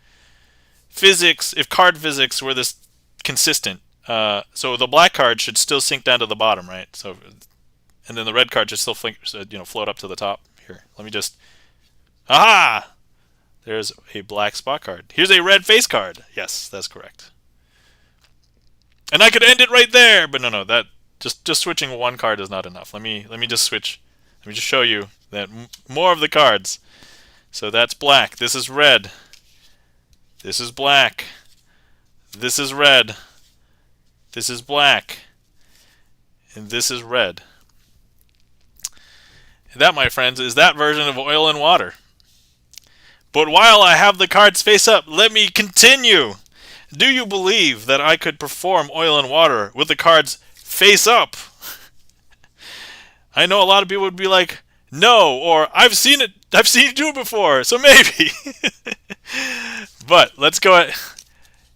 card physics were this consistent, so the black card should still sink down to the bottom, right? So, and then the red card should still float up to the top. Here, let me just... Aha! There's a black spot card. Here's a red face card. Yes, that's correct. And I could end it right there, but no, that just switching one card is not enough. Let me just switch. Let me just show you that more of the cards. So that's black. This is red. This is black. This is red. This is black. And this is red. And that, my friends, is that version of oil and water. But while I have the cards face up, let me continue. Do you believe that I could perform oil and water with the cards face up? I know a lot of people would be like, no, or I've seen you do it before, so maybe. But let's go ahead.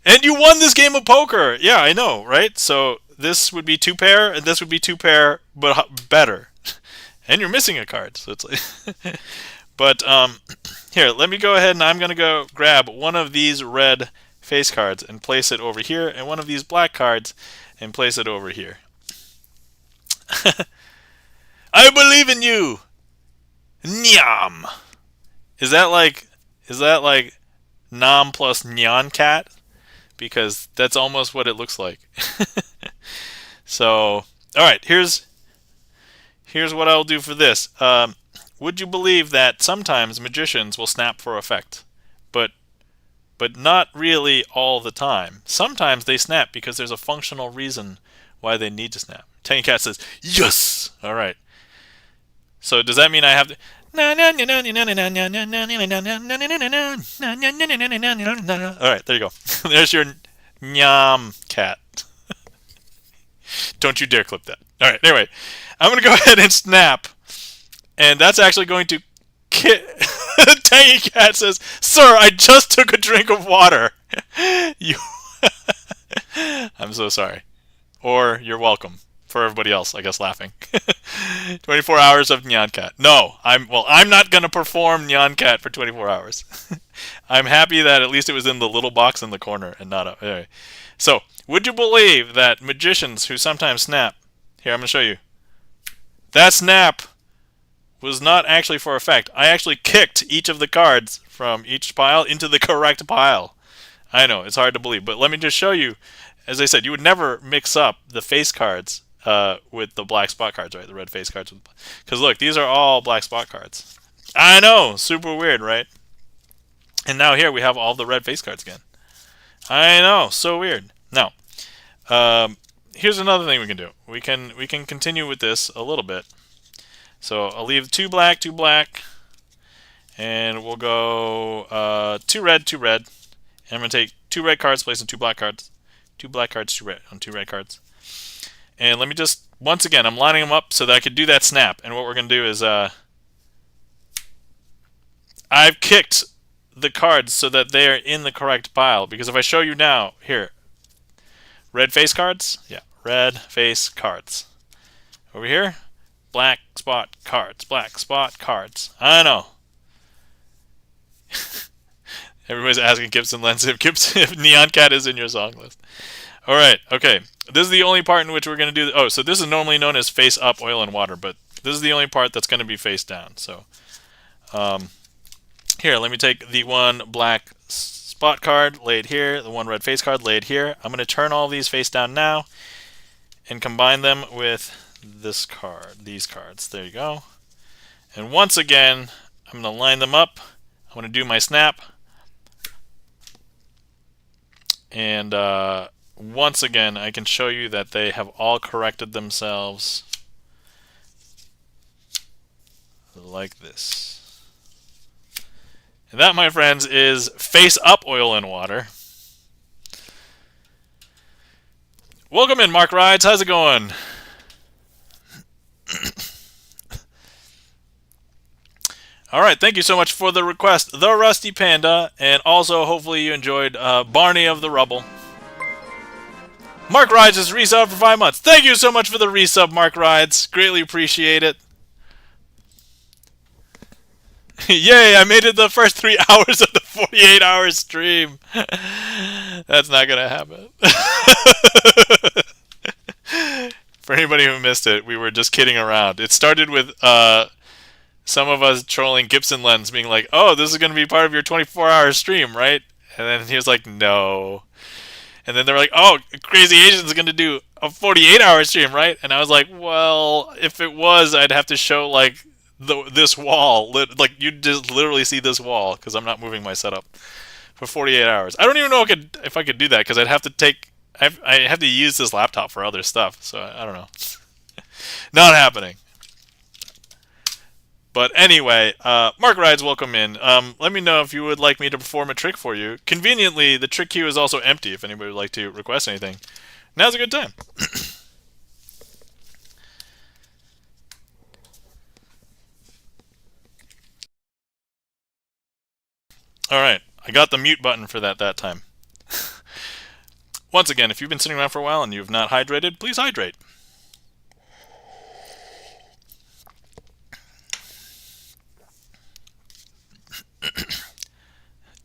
And you won this game of poker. Yeah, I know, right? So this would be 2 pair, and this would be 2 pair, but better. And you're missing a card, so it's like... But here, let me go ahead and I'm going to go grab one of these red face cards and place it over here, and one of these black cards and place it over here. I believe in you. Nyam. Is that like Nom plus Nyan Cat? Because that's almost what it looks like. So, all right, here's what I'll do for this. Would you believe that sometimes magicians will snap for effect, but not really all the time? Sometimes they snap because there's a functional reason why they need to snap. Tangy Cat says, yes! All right. So does that mean I have to... Alright, there you go. There's your Nyam cat. Don't you dare clip that. Alright, anyway. I'm going to go ahead and snap. And that's actually going to... Tangy Cat says, "Sir, I just took a drink of water." You... I'm so sorry. Or you're welcome. For everybody else, I guess, laughing. 24 hours of Nyan Cat. No, I'm not going to perform Nyan Cat for 24 hours. I'm happy that at least it was in the little box in the corner and not up. Anyway. So, would you believe that magicians who sometimes snap... Here, I'm going to show you. That snap was not actually for effect. I actually kicked each of the cards from each pile into the correct pile. I know, it's hard to believe, but let me just show you. As I said, you would never mix up the face cards with the black spot cards, right? The red face cards. Because look, these are all black spot cards. I know, super weird, right? And now here we have all the red face cards again. I know, so weird. Now, here's another thing we can do. We can continue with this a little bit. So I'll leave 2 black, and we'll go 2 red, 2 red. And I'm going to take 2 red cards, place in 2 black cards. 2 black cards, 2 red on 2 red cards. And let me just, once again, I'm lining them up so that I could do that snap. And what we're going to do is, I've kicked the cards so that they are in the correct pile. Because if I show you now, here, red face cards, yeah, red face cards. Over here, black spot cards, black spot cards. I know. Everybody's asking Gibson Lens if Neon Cat is in your song list. Alright, okay. This is the only part in which we're going to do... Oh, so this is normally known as face up, oil, and water, but this is the only part that's going to be face down. So, here, let me take the 1 black spot card, lay it here, the 1 red face card, lay it here. I'm going to turn all these face down now and combine them with this card, these cards. There you go. And once again, I'm going to line them up. I'm going to do my snap. And once again, I can show you that they have all corrected themselves like this. And that, my friends, is face up, oil, and water. Welcome in, Mark Rides. How's it going? Alright, thank you so much for the request, The Rusty Panda, and also hopefully you enjoyed Barney of the Rubble. Mark Rides is resubbed for 5 months. Thank you so much for the resub, Mark Rides. Greatly appreciate it. Yay, I made it the first 3 hours of the 48-hour stream. That's not going to happen. For anybody who missed it, we were just kidding around. It started with some of us trolling Gibson Lens, being like, "Oh, this is going to be part of your 24-hour stream, right?" And then he was like, "No." And then they're like, "Oh, Crazy Asian's going to do a 48-hour stream, right?" And I was like, "Well, if it was, I'd have to show like this wall, like you'd just literally see this wall because I'm not moving my setup for 48 hours. I don't even know if I could do that because I'd have to take, I have to use this laptop for other stuff. So I don't know. Not happening." But anyway, Mark Rides, welcome in. Let me know if you would like me to perform a trick for you. Conveniently, the trick queue is also empty if anybody would like to request anything. Now's a good time. Alright, I got the mute button for that time. Once again, if you've been sitting around for a while and you have not hydrated, please hydrate.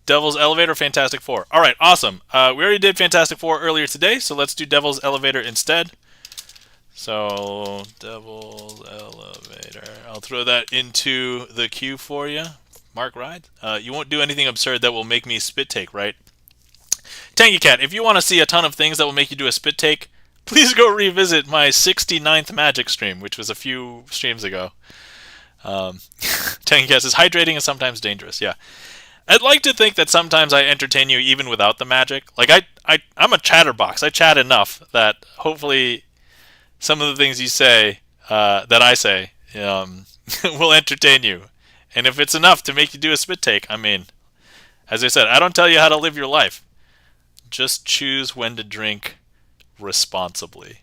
Devil's Elevator, Fantastic Four. Alright, awesome. We already did Fantastic Four earlier today, so let's do Devil's Elevator instead. So, Devil's Elevator. I'll throw that into the queue for you. Mark Ride. You won't do anything absurd that will make me spit take, right? Tangy Cat, if you want to see a ton of things that will make you do a spit take, please go revisit my 69th Magic stream, which was a few streams ago. Tangy Cat says, hydrating is sometimes dangerous. Yeah. I'd like to think that sometimes I entertain you even without the magic. Like, I'm a chatterbox. I chat enough that hopefully some of the things you say, that I say, will entertain you. And if it's enough to make you do a spit take, I mean, as I said, I don't tell you how to live your life. Just choose when to drink responsibly.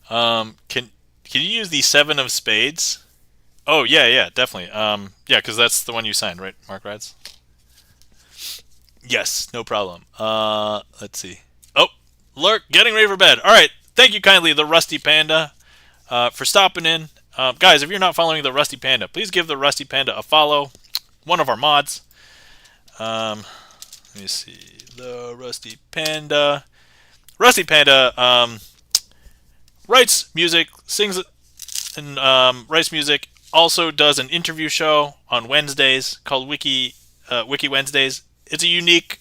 Can you use the 7 of spades? Oh yeah, definitely. Yeah, because that's the one you signed, right, Mark Rides? Yes, no problem. Let's see. Oh, Lurk, getting ready for bed. All right, thank you kindly, the Rusty Panda, for stopping in. Guys, if you're not following the Rusty Panda, please give the Rusty Panda a follow. One of our mods. Let me see. The Rusty Panda. Rusty Panda writes music, sings, and writes music. Also does an interview show on Wednesdays called Wiki Wednesdays. It's a unique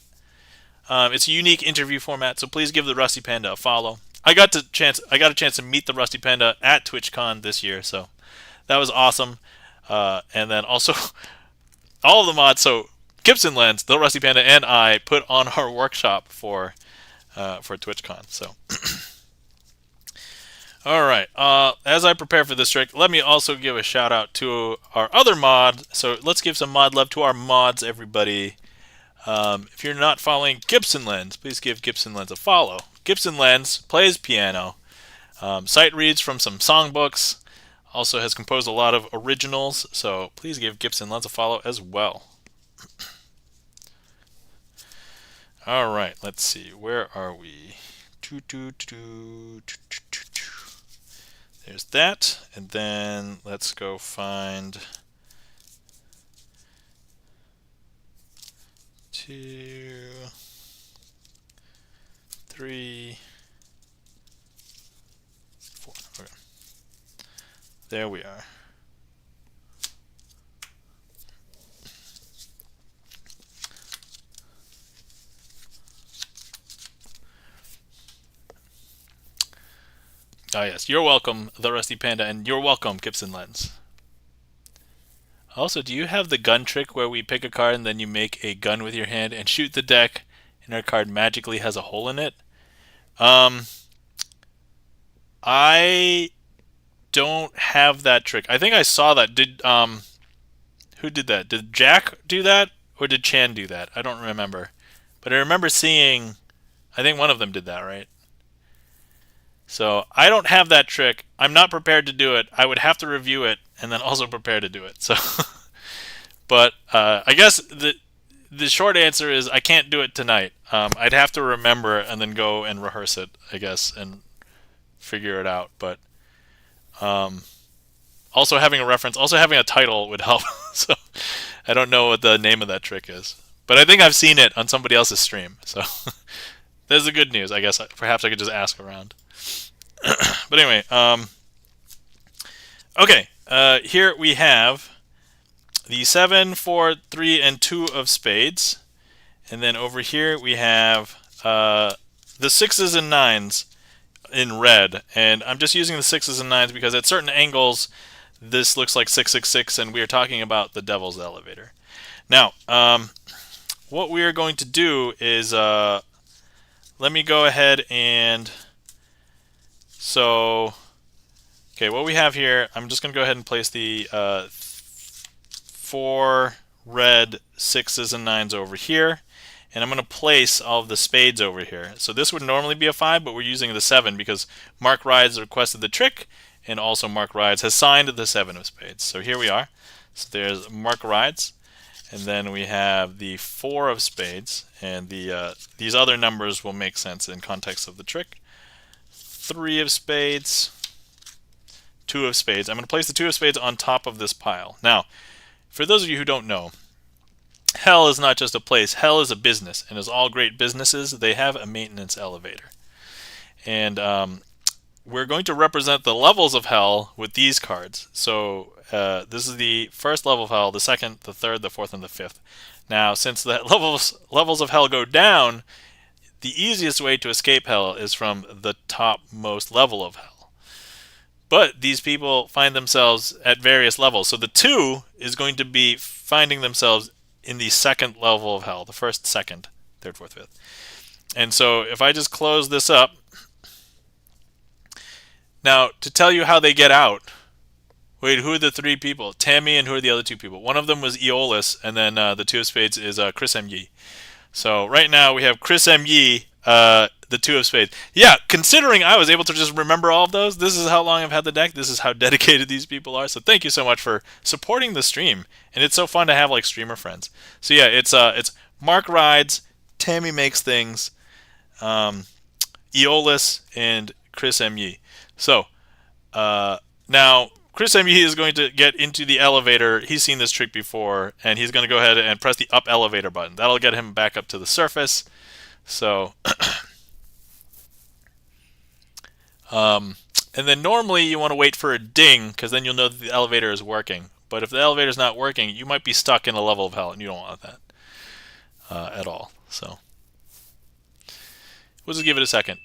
interview format. So please give the Rusty Panda a follow. I got a chance to meet the Rusty Panda at TwitchCon this year, so that was awesome. And then also all of the mods. So Gibson Lens, the Rusty Panda, and I put on our workshop for TwitchCon. So. All right. As I prepare for this trick, let me also give a shout out to our other mod. So let's give some mod love to our mods, everybody. If you're not following Gibson Lens, please give Gibson Lens a follow. Gibson Lens plays piano, sight reads from some songbooks, also has composed a lot of originals, so please give Gibson Lens a follow as well. All right, let's see. Where are we? There's that, and then let's go find 2, 3, 4. Okay. There we are. Ah, yes. You're welcome, the Rusty Panda, and you're welcome, Gibson Lens. Also, do you have the gun trick where we pick a card and then you make a gun with your hand and shoot the deck, and our card magically has a hole in it? I don't have that trick. I think I saw that. Who did that? Did Jack do that, or did Chan do that? I don't remember. But I remember seeing, I think one of them did that, right? So I don't have that trick. I'm not prepared to do it. I would have to review it and then also prepare to do it. So, but I guess the short answer is I can't do it tonight. I'd have to remember and then go and rehearse it, I guess, and figure it out. But also having a reference, also having a title would help. So I don't know what the name of that trick is, but I think I've seen it on somebody else's stream. So there's the good news. I guess perhaps I could just ask around. But anyway, okay. Here we have the 7, 4, 3, and 2 of spades, and then over here we have the 6s and 9s in red. And I'm just using the 6s and 9s because at certain angles this looks like 666, and we are talking about the Devil's Elevator. Now, what we are going to do is let me go ahead and okay, what we have here, I'm just going to go ahead and place the 4 red 6s and 9s over here, and I'm going to place all of the spades over here. So this would normally be a 5, but we're using the 7 because Mark Rides requested the trick, and also Mark Rides has signed the 7 of spades. So here we are. So there's Mark Rides, and then we have the 4 of spades, and these other numbers will make sense in context of the trick. 3 of spades, 2 of spades. I'm going to place the 2 of spades on top of this pile. Now, for those of you who don't know, hell is not just a place. Hell is a business, and as all great businesses, they have a maintenance elevator. And we're going to represent the levels of hell with these cards. So this is the first level of hell, the second, the third, the fourth, and the fifth. Now, since the levels of hell go down, the easiest way to escape hell is from the topmost level of hell. But these people find themselves at various levels. So the 2 is going to be finding themselves in the second level of hell. The first, second, third, fourth, fifth. And so if I just close this up, Now, to tell you how they get out. Wait, who are the three people? Tammy, and who are the other two people? One of them was Eolus, and then the two of spades is Chris M. Yee. So right now we have Chris M. Yee, the two of spades. Yeah, considering I was able to just remember all of those, this is how long I've had the deck. This is how dedicated these people are. So thank you so much for supporting the stream. And it's so fun to have like streamer friends. So yeah, it's Mark Rides, Tammy Makes Things, Eolus, and Chris M. Yee. So now Chris M. Yee is going to get into the elevator. He's seen this trick before, and he's going to go ahead and press the up elevator button. That'll get him back up to the surface. So, and then normally you want to wait for a ding, because then you'll know that the elevator is working. But if the elevator is not working, you might be stuck in a level of hell, and you don't want that at all. So, we'll just give it a second.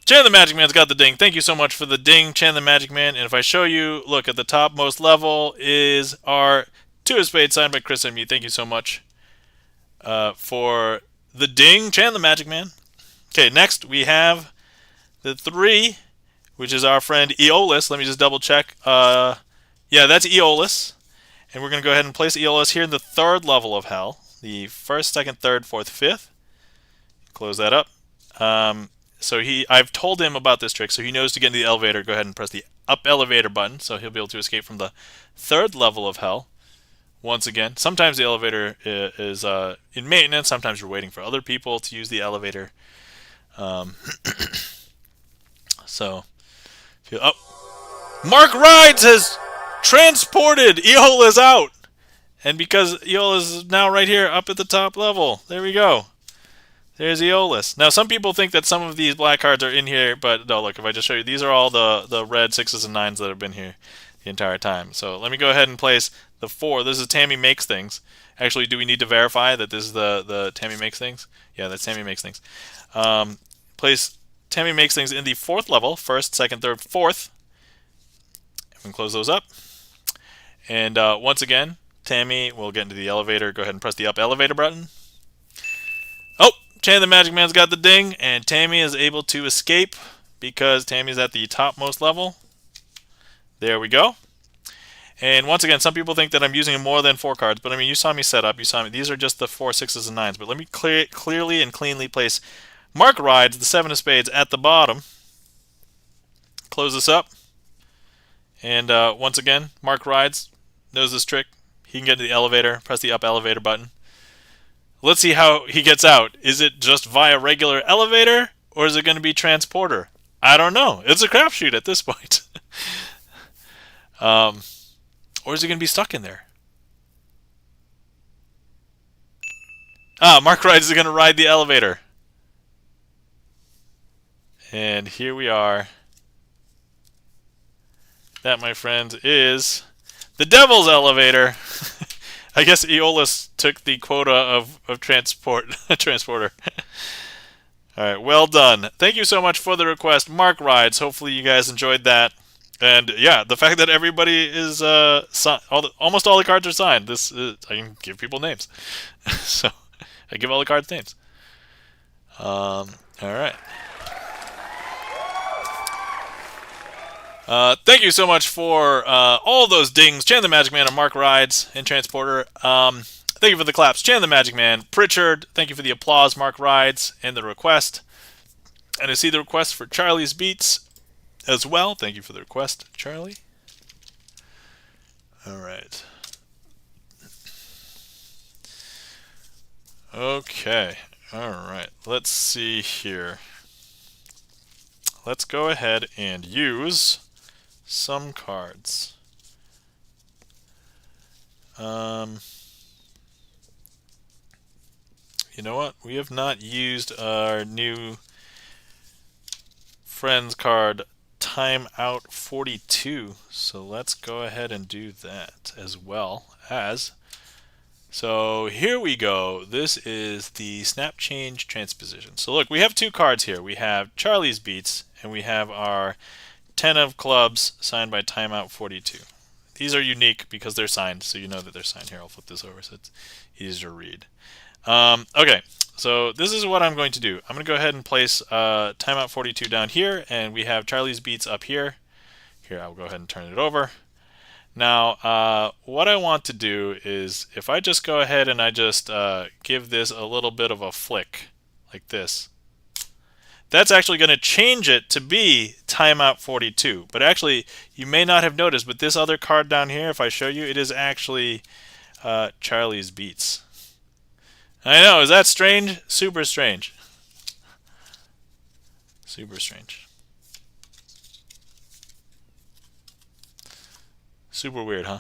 Chan the Magic Man's got the ding. Thank you so much for the ding, Chan the Magic Man. And if I show you, look, at the topmost level is our two of spades signed by Chris M. Thank you so much for the ding, Chan the Magic Man. Okay, next we have the 3, which is our friend Eolus. Let me just double check. Yeah, that's Eolus. And we're going to go ahead and place Eolus here in the 3rd level of hell. The 1st, 2nd, 3rd, 4th, 5th. Close that up. So I've told him about this trick, so he knows to get into the elevator. Go ahead and press the up elevator button, so he'll be able to escape from the 3rd level of hell. Once again, sometimes the elevator is in maintenance. Sometimes you're waiting for other people to use the elevator. So, Mark Rides has transported Eolus out, and because Eolus is now right here up at the top level, there we go. There's Eolus. Now, some people think that some of these black cards are in here, but no, look, if I just show you, these are all the red 6s and 9s that have been here the entire time. So let me go ahead and place the 4. This is Tammy Makes Things. Actually, do we need to verify that this is the Tammy Makes Things? Yeah, that's Tammy Makes Things. Place Tammy Makes Things in the 4th level, 1st, 2nd, 3rd, 4th. And we can close those up. And once again, Tammy will get into the elevator. Go ahead and press the up elevator button. Oh! Chan the Magic Man's got the ding, and Tammy is able to escape because Tammy's at the topmost level. There we go. And once again, some people think that I'm using more than 4 cards, but I mean, you saw me set up. You saw me. These are just the 4, 6s, and 9s. But let me clearly and cleanly place Mark Rides, the 7 of spades, at the bottom. Close this up. And once again, Mark Rides knows this trick. He can get into the elevator. Press the up elevator button. Let's see how he gets out. Is it just via regular elevator, or is it going to be transporter? I don't know. It's a crapshoot at this point. Or is he going to be stuck in there? Mark Rides is going to ride the elevator. And here we are. That, my friend, is the Devil's Elevator. I guess Eolus took the quota of transporter. All right, well done. Thank you so much for the request, Mark Rides. Hopefully you guys enjoyed that. And yeah, the fact that everybody is almost all the cards are signed. I can give people names, so I give all the cards names. All right. Thank you so much for all those dings, Chan the Magic Man and Mark Rides and Transporter. Thank you for the claps, Chan the Magic Man, Pritchard. Thank you for the applause, Mark Rides, and the request. And I see the request for Charlie's Beats as well. Thank you for the request, Charlie. All right. Okay. All right. Let's see here. Let's go ahead and use some cards. You know what? We have not used our new friends card, Timeout 42. So let's go ahead and do that as well as. So here we go. This is the Snap Change Transposition. So look, we have 2 cards here. We have Charlie's Beats, and we have our 10 of Clubs signed by Timeout 42. These are unique because they're signed, so you know that they're signed. Here, I'll flip this over so it's easier to read. Okay, so this is what I'm going to do. I'm going to go ahead and place Timeout 42 down here, and we have Charlie's Beats up here. Here, I'll go ahead and turn it over. Now, what I want to do is, if I just go ahead and I just give this a little bit of a flick, like this, that's actually going to change it to be timeout 42. But actually, you may not have noticed, but this other card down here, if I show you, it is actually Charlie's Beats. I know, is that strange? Super strange. Super strange. Super weird, huh?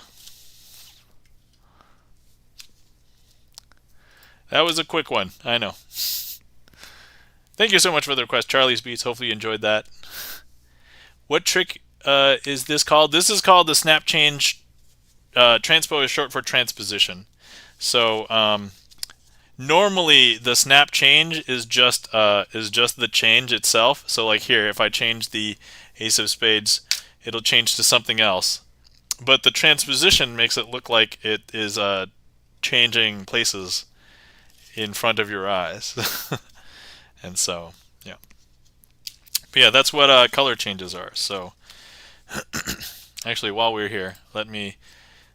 That was a quick one, I know. Thank you so much for the request, Charlie's Beats. Hopefully you enjoyed that. What trick is this called? This is called the snap change. Transpo is short for transposition. So normally the snap change is just the change itself. So like here, if I change the Ace of Spades, it'll change to something else. But the transposition makes it look like it is changing places in front of your eyes. And so, yeah. But yeah, that's what color changes are. So, actually, while we're here,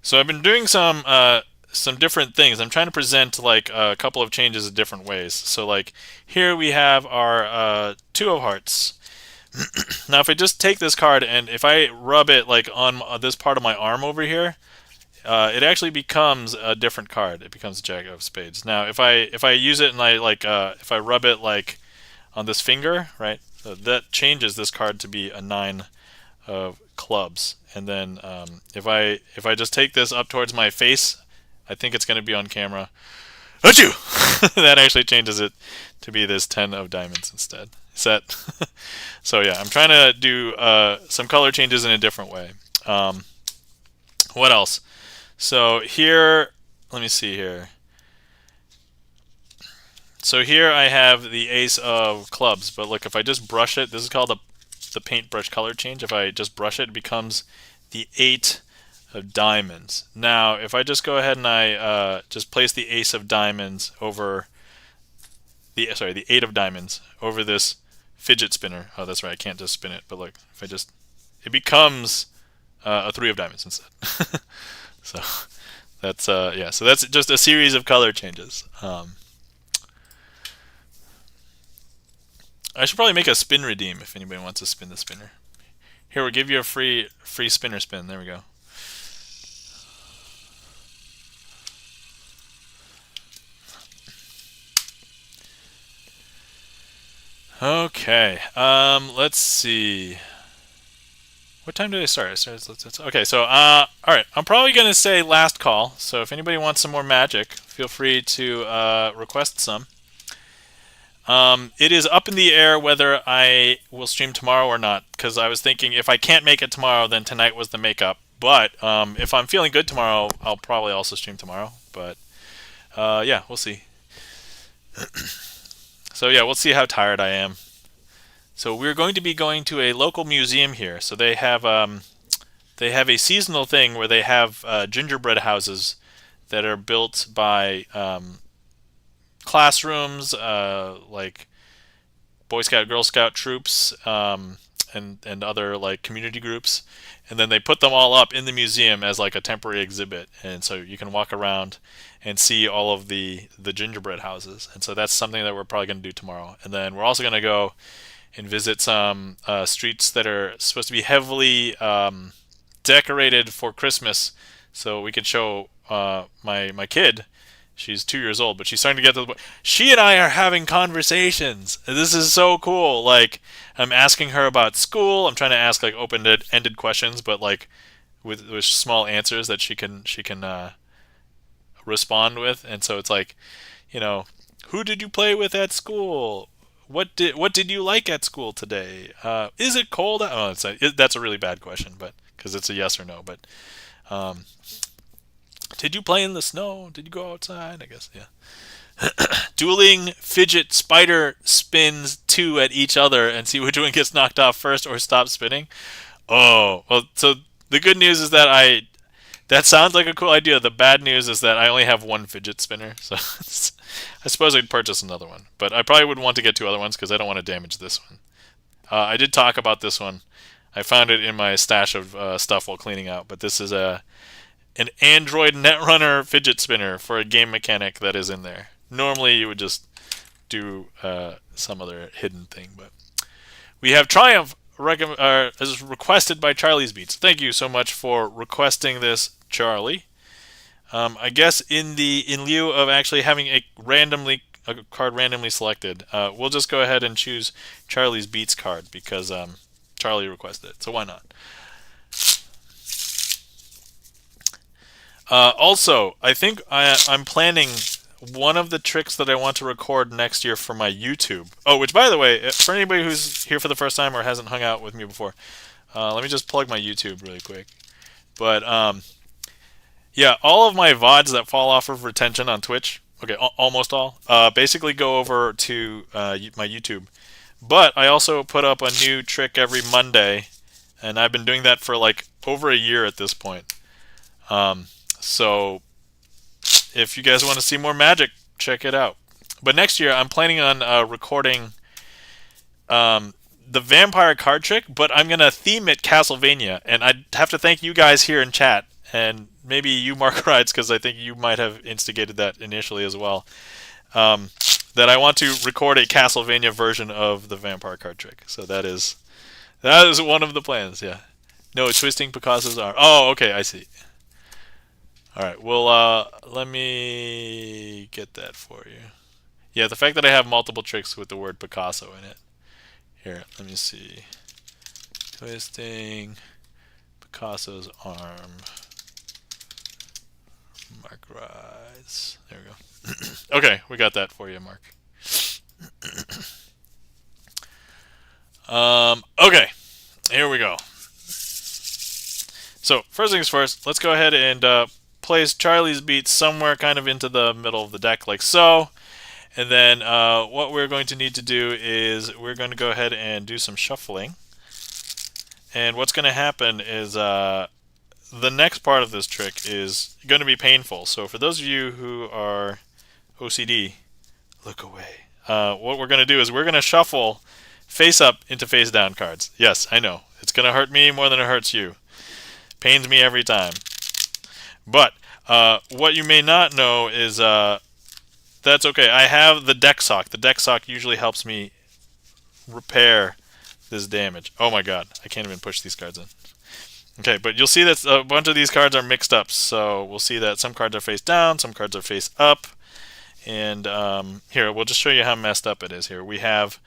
So I've been doing some different things. I'm trying to present like a couple of changes in different ways. So like here we have our Two of Hearts. Now, if I just take this card and if I rub it like on this part of my arm over here, it actually becomes a different card. It becomes Jack of Spades. Now, if I use it and I like if I rub it like on this finger, right, so that changes this card to be a 9 of clubs. And then if I just take this up towards my face, I think it's going to be on camera. Achoo! That actually changes it to be this 10 of diamonds instead. Set. So yeah, I'm trying to do some color changes in a different way. What else? So here, let me see here. So here I have the Ace of Clubs, but look, if I just brush it, this is called the paintbrush color change. If I just brush it, it becomes the 8 of diamonds. Now, if I just go ahead and I just place the Ace of Diamonds over the 8 of Diamonds over this fidget spinner. Oh, that's right, I can't just spin it, but look, if I just, it becomes a 3 of diamonds instead. So that's yeah, so that's just a series of color changes. I should probably make a spin redeem if anybody wants to spin the spinner. Here, we'll give you a free spinner spin. There we go. Okay, let's see. What time did I start? Okay, so all right, I'm probably gonna say last call. So if anybody wants some more magic, feel free to request some. It is up in the air whether I will stream tomorrow or not, because I was thinking if I can't make it tomorrow, then tonight was the makeup. But if I'm feeling good tomorrow, I'll probably also stream tomorrow. But yeah, we'll see. So yeah, we'll see how tired I am. So we're going to be going to a local museum here. So they have a seasonal thing where they have gingerbread houses that are built by classrooms, like Boy Scout, Girl Scout troops, and other like community groups, and then they put them all up in the museum as like a temporary exhibit, and so you can walk around and see all of the gingerbread houses. And so that's something that we're probably going to do tomorrow. And then we're also going to go and visit some streets that are supposed to be heavily decorated for Christmas, so we could show my kid. She's 2 years old, but she's starting to get to the point. She and I are having conversations. This is so cool. Like, I'm asking her about school. I'm trying to ask like open-ended questions, but like with small answers that she can respond with. And so it's like, you know, who did you play with at school? What did you like at school today? Is it cold? Oh, that's a really bad question, but because it's a yes or no. But did you play in the snow? Did you go outside? I guess, yeah. Dueling fidget spider spins 2 at each other and see which one gets knocked off first or stops spinning. Oh, well, so the good news is that that sounds like a cool idea. The bad news is that I only have 1 fidget spinner, so I suppose I'd purchase another one. But I probably would want to get 2 other ones because I don't want to damage this one. I did talk about this one. I found it in my stash of stuff while cleaning out. But this is an Android Netrunner fidget spinner for a game mechanic that is in there. Normally you would just do some other hidden thing, but we have Triumph as requested by Charlie's Beats. Thank you so much for requesting this, Charlie. I guess in lieu of actually having a card randomly selected, we'll just go ahead and choose Charlie's Beats card because Charlie requested it, so why not? Also, I think I'm planning one of the tricks that I want to record next year for my YouTube. Oh, which, by the way, for anybody who's here for the first time or hasn't hung out with me before, let me just plug my YouTube really quick. But, yeah, all of my VODs that fall off of retention on Twitch, okay, almost all, basically go over to my YouTube. But I also put up a new trick every Monday, and I've been doing that for like over a year at this point. So if you guys want to see more magic, check it out. But next year, I'm planning on recording the vampire card trick, but I'm going to theme it Castlevania. And I have to thank you guys here in chat, and maybe you, Mark Rides, because I think you might have instigated that initially as well, that I want to record a Castlevania version of the vampire card trick. So that is one of the plans, yeah. No, twisting Picasso's arm. Oh, okay, I see. All right, well, let me get that for you. Yeah, the fact that I have multiple tricks with the word Picasso in it. Here, let me see. Twisting Picasso's arm. Mark Rise. There we go. Okay, we got that for you, Mark. Okay, here we go. So, first things first, let's go ahead and place Charlie's Beats somewhere kind of into the middle of the deck like so. And then what we're going to need to do is we're going to go ahead and do some shuffling. And what's going to happen is the next part of this trick is going to be painful. So for those of you who are OCD, look away. What we're going to do is we're going to shuffle face up into face down cards. Yes, I know. It's going to hurt me more than it hurts you. Pains me every time. But what you may not know is that's okay. I have the deck sock. The deck sock usually helps me repair this damage. Oh my god, I can't even push these cards in. Okay, but you'll see that a bunch of these cards are mixed up. So we'll see that some cards are face down, some cards are face up. And here, we'll just show you how messed up it is here. We have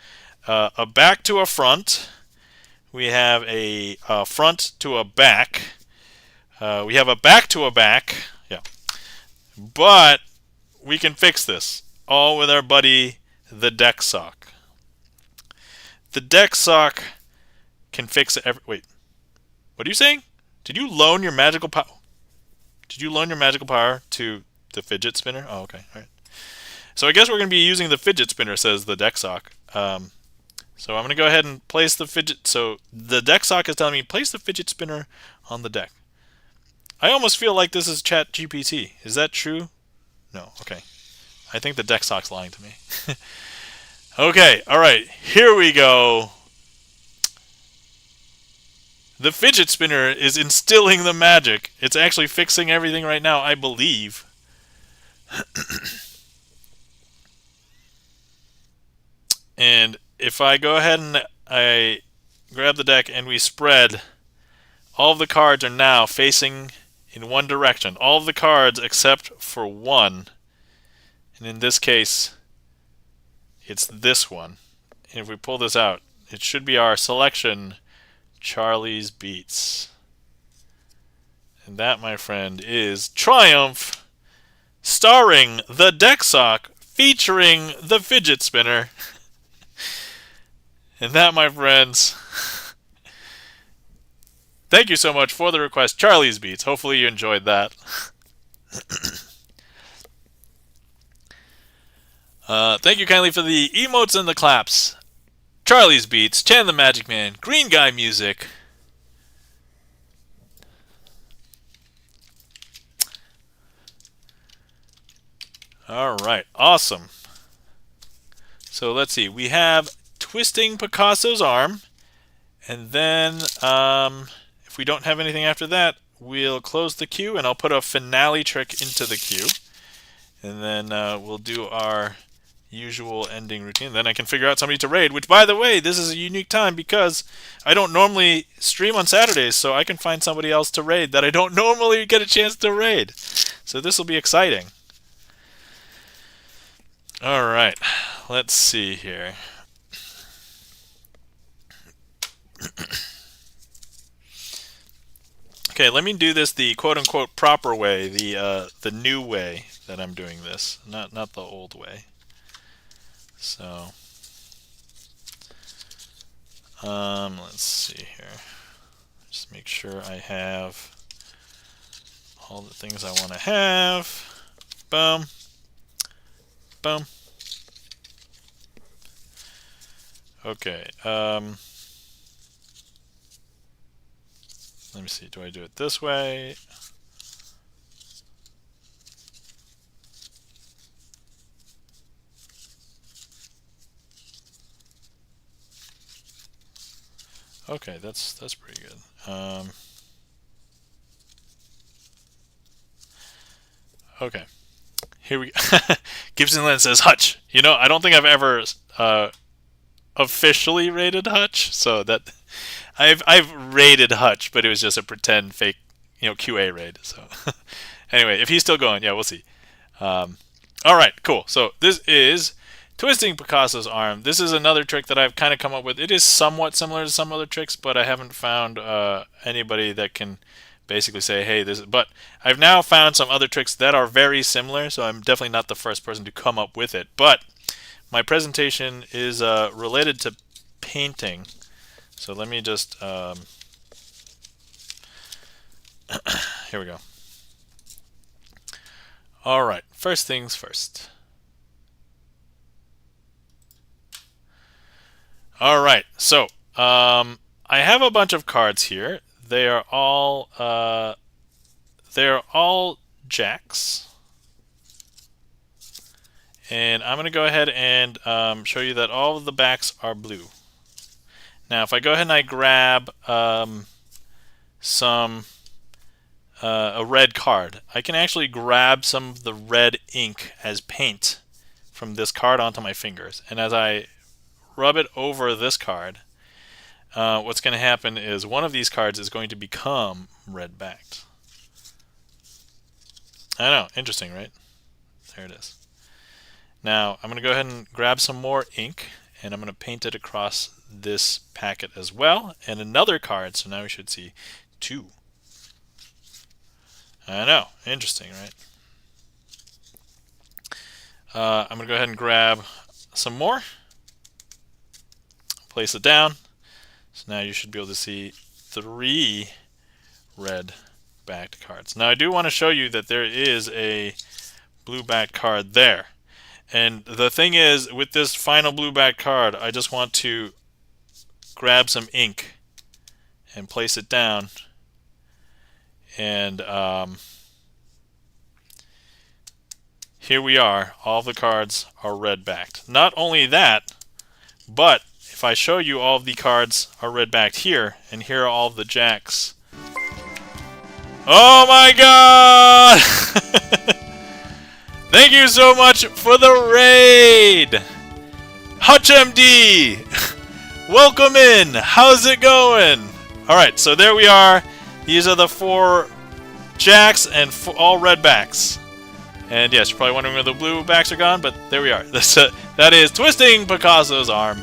a back to a front. We have a front to a back. We have a back to a back. Yeah. But we can fix this. All with our buddy, the deck sock. The deck sock can fix it wait. What are you saying? Did you loan your magical power? Did you loan your magical power to the fidget spinner? Oh, okay. All right. So I guess we're going to be using the fidget spinner, says the deck sock. So I'm going to go ahead and place the fidget. So the deck sock is telling me place the fidget spinner on the deck. I almost feel like this is Chat GPT. Is that true? No. Okay. I think the deck sock's lying to me. Okay. All right. Here we go. The fidget spinner is instilling the magic. It's actually fixing everything right now, I believe. And if I go ahead and I grab the deck and we spread, all of the cards are now facing in one direction. All of the cards except for one. And in this case, it's this one. And if we pull this out, it should be our selection, Charlie's Beats. And that, my friend, is Triumph, starring the deck sock, featuring the fidget spinner. And that, my friends, thank you so much for the request, Charlie's Beats. Hopefully you enjoyed that. Thank you kindly for the emotes and the claps. Charlie's Beats, Chan the Magic Man, Green Guy Music. Alright, awesome. So let's see, we have Twisting Picasso's Arm, And then if we don't have anything after that, we'll close the queue, and I'll put a finale trick into the queue. And then we'll do our usual ending routine. Then I can figure out somebody to raid, which, by the way, this is a unique time because I don't normally stream on Saturdays, so I can find somebody else to raid that I don't normally get a chance to raid. So this will be exciting. All right, let's see here. Okay, let me do this the quote-unquote proper way, the new way that I'm doing this, not the old way. So, let's see here. Just make sure I have all the things I want to have. Boom. Boom. Okay. Let me see. Do I do it this way? Okay, that's pretty good. Okay. Here we go. Gibson Lynn says Hutch. You know, I don't think I've ever officially rated Hutch, so that I've rated Hutch, but it was just a pretend fake, QA raid. So anyway, if he's still going, yeah, we'll see. All right, cool. So this is twisting Picasso's arm. This is another trick that I've kind of come up with. It is somewhat similar to some other tricks, but I haven't found anybody that can basically say, hey, this is... But I've now found some other tricks that are very similar, so I'm definitely not the first person to come up with it. But my presentation is related to painting. So let me just... here we go. All right, first things first. All right, so I have a bunch of cards here. They are all jacks, and I'm going to go ahead and show you that all of the backs are blue. Now, if I go ahead and I grab a red card, I can actually grab some of the red ink as paint from this card onto my fingers, and as I rub it over this card, what's going to happen is one of these cards is going to become red-backed. I know, interesting, right? There it is. Now, I'm going to go ahead and grab some more ink, and I'm going to paint it across this packet as well, and another card, so now we should see 2. I know, interesting, right? I'm going to go ahead and grab some more. Place it down. So now you should be able to see 3 red-backed cards. Now I do want to show you that there is a blue-backed card there. And the thing is, with this final blue-backed card, I just want to grab some ink and place it down. And here we are. All the cards are red-backed. Not only that, but if I show you all of the cards are red-backed here, and here are all of the jacks. Oh my god! Thank you so much for the raid! Hutch MD! Welcome in! How's it going? Alright, so there we are. These are the 4 jacks and all red backs. And yes, you're probably wondering where the blue backs are gone, but there we are. That is twisting Picasso's arm.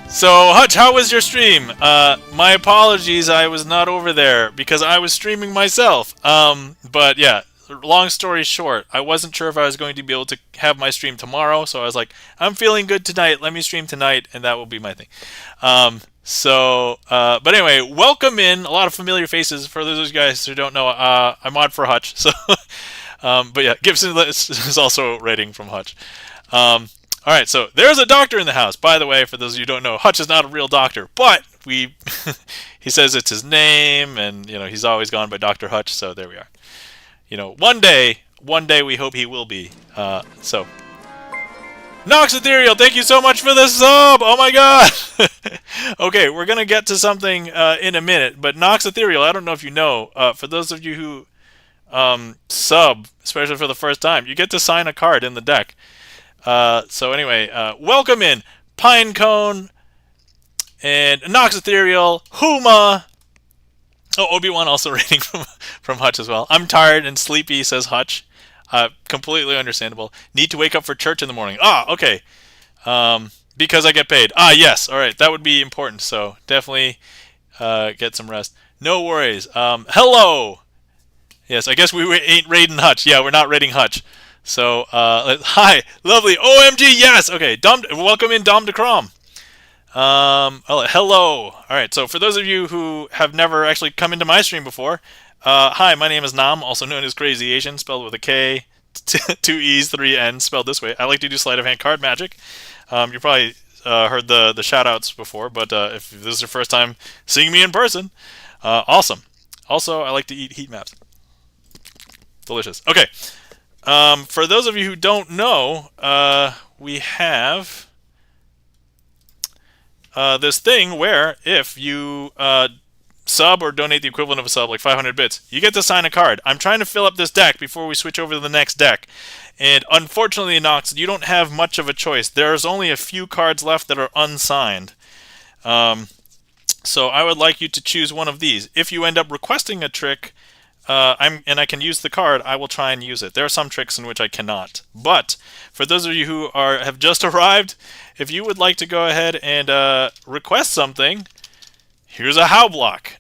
So, Hutch, how was your stream? My apologies, I was not over there because I was streaming myself. But yeah, long story short, I wasn't sure if I was going to be able to have my stream tomorrow, so I was like, I'm feeling good tonight, let me stream tonight, and that will be my thing. But anyway, welcome in, a lot of familiar faces for those of you guys who don't know. I'm on for Hutch, so... but yeah, Gibson is also rating from Hutch. Alright, so there's a doctor in the house. By the way, for those of you who don't know, Hutch is not a real doctor, but he says it's his name, and he's always gone by Dr. Hutch, so there we are. One day we hope he will be. So Nox Ethereal, thank you so much for the sub! Oh my god! Okay, we're gonna get to something in a minute, but Nox Ethereal, I don't know if you know, for those of you who sub, especially for the first time, you get to sign a card in the deck. So anyway, welcome in Pinecone and Nox Ethereal, Huma. Oh, Obi-Wan also rating from Hutch as well. I'm tired and sleepy, says Hutch. Completely understandable. Need to wake up for church in the morning. Ah, okay. Because I get paid. Ah, yes. All right, that would be important. So definitely get some rest. No worries. Hello. Yes, I guess we ain't raiding Hutch. Yeah, we're not raiding Hutch. So, hi, lovely. OMG, yes. Okay, welcome in Dom DeCrom. Hello. All right, so for those of you who have never actually come into my stream before, hi, my name is Nam, also known as Crazy Asian, spelled with a K, 2 E's, 3 N's, spelled this way. I like to do sleight of hand card magic. You probably heard the shout-outs before, but if this is your first time seeing me in person, awesome. Also, I like to eat heat maps. Delicious. Okay. For those of you who don't know, we have this thing where if you sub or donate the equivalent of a sub, like 500 bits, you get to sign a card. I'm trying to fill up this deck before we switch over to the next deck. And unfortunately, Nox, you don't have much of a choice. There's only a few cards left that are unsigned. So I would like you to choose one of these. If you end up requesting a trick, and I can use the card, I will try and use it. There are some tricks in which I cannot. But for those of you who have just arrived, if you would like to go ahead and request something, here's a how block.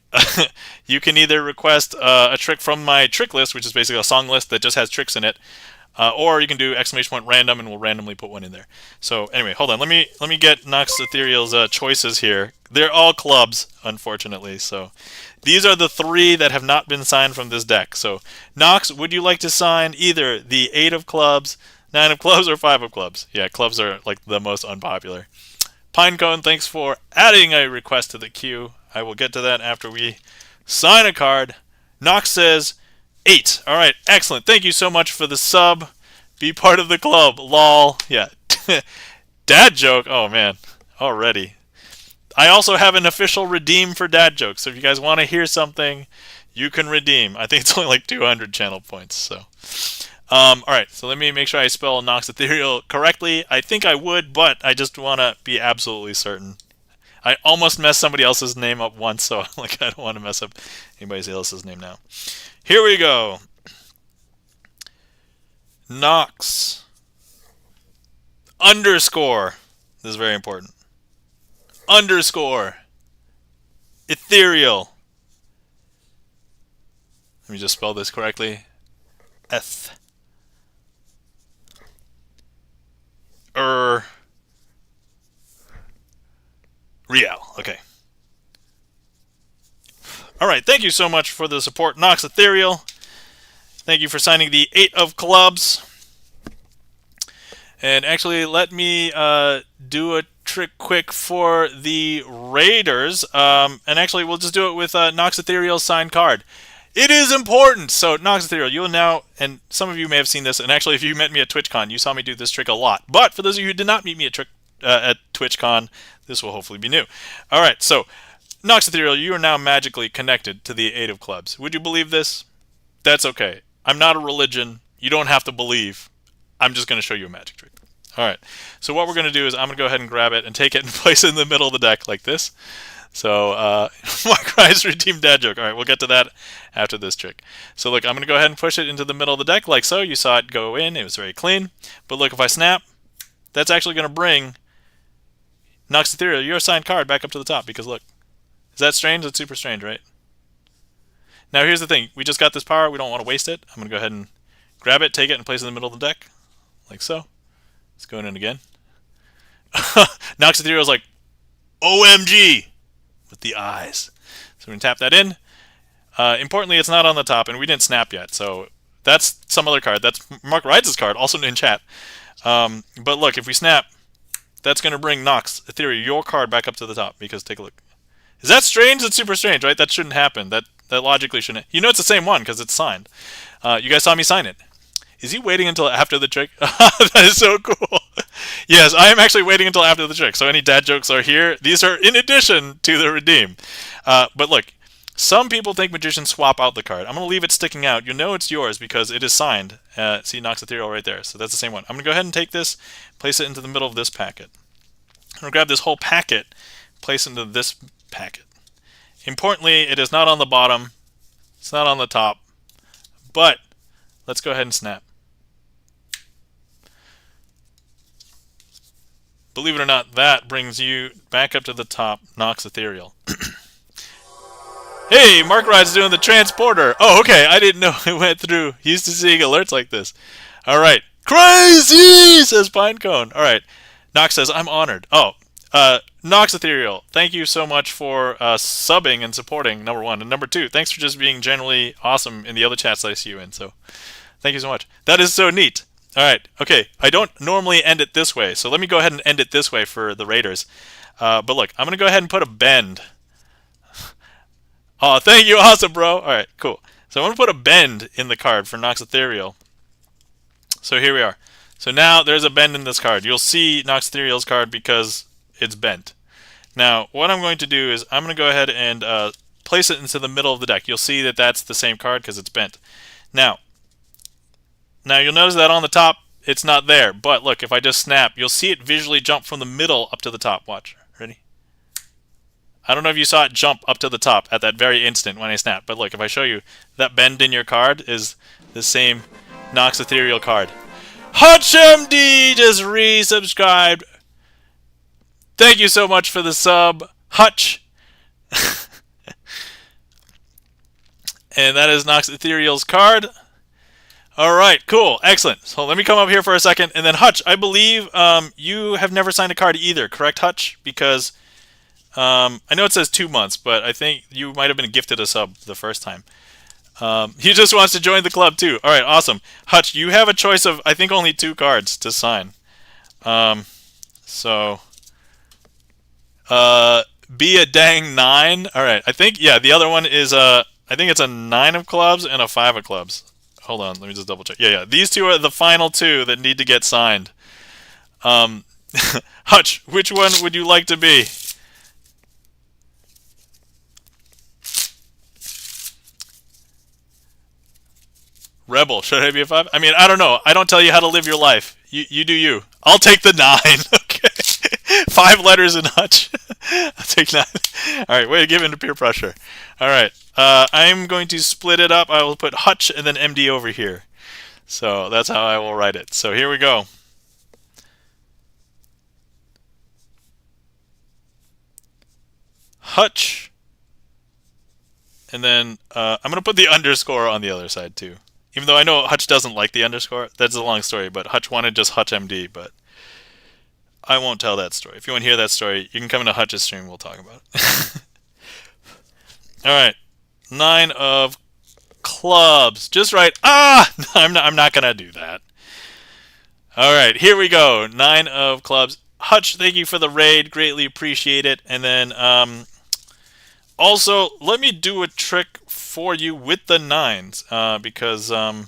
You can either request a trick from my trick list, which is basically a song list that just has tricks in it, or you can do !random and we'll randomly put one in there. So anyway, hold on. Let me get Nox Ethereal's choices here. They're all clubs, unfortunately. So these are the 3 that have not been signed from this deck. So Nox, would you like to sign either the 8 of clubs, 9 of clubs, or 5 of clubs? Yeah, clubs are like the most unpopular. Pinecone, thanks for adding a request to the queue. I will get to that after we sign a card. Nox says 8. All right, excellent. Thank you so much for the sub. Be part of the club. Lol. Yeah. Dad joke. Oh, man. Already. I also have an official redeem for dad jokes. So if you guys want to hear something, you can redeem. I think it's only like 200 channel points. So, all right. So let me make sure I spell Nox Ethereal correctly. I think I would, but I just want to be absolutely certain. I almost messed somebody else's name up once, so like I don't want to mess up anybody else's name now. Here we go. Nox underscore. This is very important. Underscore ethereal. Let me just spell this correctly. Eth. Real. Okay. All right. Thank you so much for the support, Nox Ethereal. Thank you for signing the 8 of clubs. And actually, let me do a trick quick for the Raiders. And actually, we'll just do it with Nox Ethereal's signed card. It is important. So, Nox Ethereal, you'll now, and some of you may have seen this, and actually, if you met me at TwitchCon, you saw me do this trick a lot. But for those of you who did not meet me at TwitchCon, this will hopefully be new. All right, so Nox Ethereal, you are now magically connected to the 8 of clubs. Would you believe this? That's okay. I'm not a religion. You don't have to believe. I'm just going to show you a magic trick. All right, so what we're going to do is I'm going to go ahead and grab it and take it and place it in the middle of the deck like this. So, Mark Rice redeemed dad joke. All right, we'll get to that after this trick. So look, I'm going to go ahead and push it into the middle of the deck like so. You saw it go in. It was very clean. But look, if I snap, that's actually going to bring Nox Ethereal, your assigned card, back up to the top. Because look, is that strange? That's super strange, right? Now here's the thing. We just got this power. We don't want to waste it. I'm going to go ahead and grab it, take it, and place it in the middle of the deck. Like so. It's going in again. Nox Ethereal is like, OMG! With the eyes. So we're going to tap that in. Importantly, it's not on the top, and we didn't snap yet. So that's some other card. That's Mark Rides' card, also in chat. But look, if we snap, that's going to bring Nox Ethereal, your card, back up to the top. Because take a look. Is that strange? That's super strange, right? That shouldn't happen. That logically shouldn't. You know it's the same one because it's signed. You guys saw me sign it. Is he waiting until after the trick? That is so cool. Yes, I am actually waiting until after the trick. So any dad jokes are here. These are in addition to the redeem. But look, some people think magicians swap out the card. I'm going to leave it sticking out. You know it's yours because it is signed. See, Nox Ethereal right there. So that's the same one. I'm going to go ahead and take this, place it into the middle of this packet. I'm going to grab this whole packet, place it into this packet. Importantly, it is not on the bottom. It's not on the top. But let's go ahead and snap. Believe it or not, that brings you back up to the top, Nox Ethereal. Hey, Mark Ride's doing the transporter. Oh, okay. I didn't know it went through. Used to seeing alerts like this. All right. Crazy, says Pinecone. All right. Nox says, I'm honored. Oh, Nox Ethereal, thank you so much for subbing and supporting, number one. And number two, thanks for just being generally awesome in the other chats that I see you in. So thank you so much. That is so neat. All right. Okay. I don't normally end it this way. So let me go ahead and end it this way for the Raiders. But look, I'm going to go ahead and put a bend. Oh, thank you. Awesome, bro. All right, cool. So I'm going to put a bend in the card for Nox Ethereal. So here we are. So now there's a bend in this card. You'll see Nox Ethereal's card because it's bent. Now, what I'm going to do is I'm going to go ahead and place it into the middle of the deck. You'll see that that's the same card because it's bent. Now you'll notice that on the top, it's not there. But look, if I just snap, you'll see it visually jump from the middle up to the top. Watch. Ready? I don't know if you saw it jump up to the top at that very instant when I snapped. But look, if I show you, that bend in your card is the same Nox Ethereal card. HutchMD just resubscribed. Thank you so much for the sub, Hutch. And that is Nox Ethereal's card. All right, cool, excellent. So let me come up here for a second. And then Hutch, I believe you have never signed a card either, correct, Hutch? Because I know it says 2 months, but I think you might have been gifted a sub the first time. He just wants to join the club too. All right, awesome. Hutch, you have a choice of, I think, only 2 cards to sign. Be a dang 9. All right, I think, yeah, the other one is, I think it's a 9 of clubs and a 5 of clubs. Hold on, let me just double check. Yeah, these 2 are the final 2 that need to get signed. Hutch, which one would you like to be? Rebel, should I be a 5? I mean, I don't know. I don't tell you how to live your life. You do you. I'll take the 9. Okay. 5 letters in Hutch. I'll take 9. All right, way to give in to peer pressure. All right. I'm going to split it up. I will put Hutch and then MD over here. So that's how I will write it. So here we go. Hutch. And then I'm going to put the underscore on the other side too. Even though I know Hutch doesn't like the underscore. That's a long story, but Hutch wanted just Hutch MD, but I won't tell that story. If you want to hear that story, you can come into Hutch's stream, we'll talk about it. Alright. 9 of clubs. Just right. Ah! I'm not gonna do that. Alright, here we go. 9 of clubs. Hutch, thank you for the raid. Greatly appreciate it. And then also, let me do a trick for you with the 9s, because I'm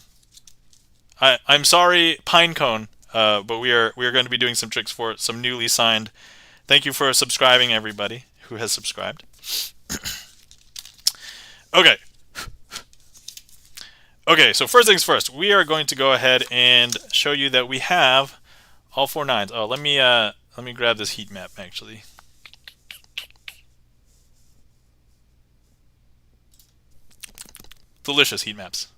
sorry, Pinecone, but we are going to be doing some tricks for some newly signed. Thank you for subscribing, everybody who has subscribed. Okay. Okay, so first things first, we are going to go ahead and show you that we have all 4 9s. Oh, let me grab this heat map actually. Delicious heat maps.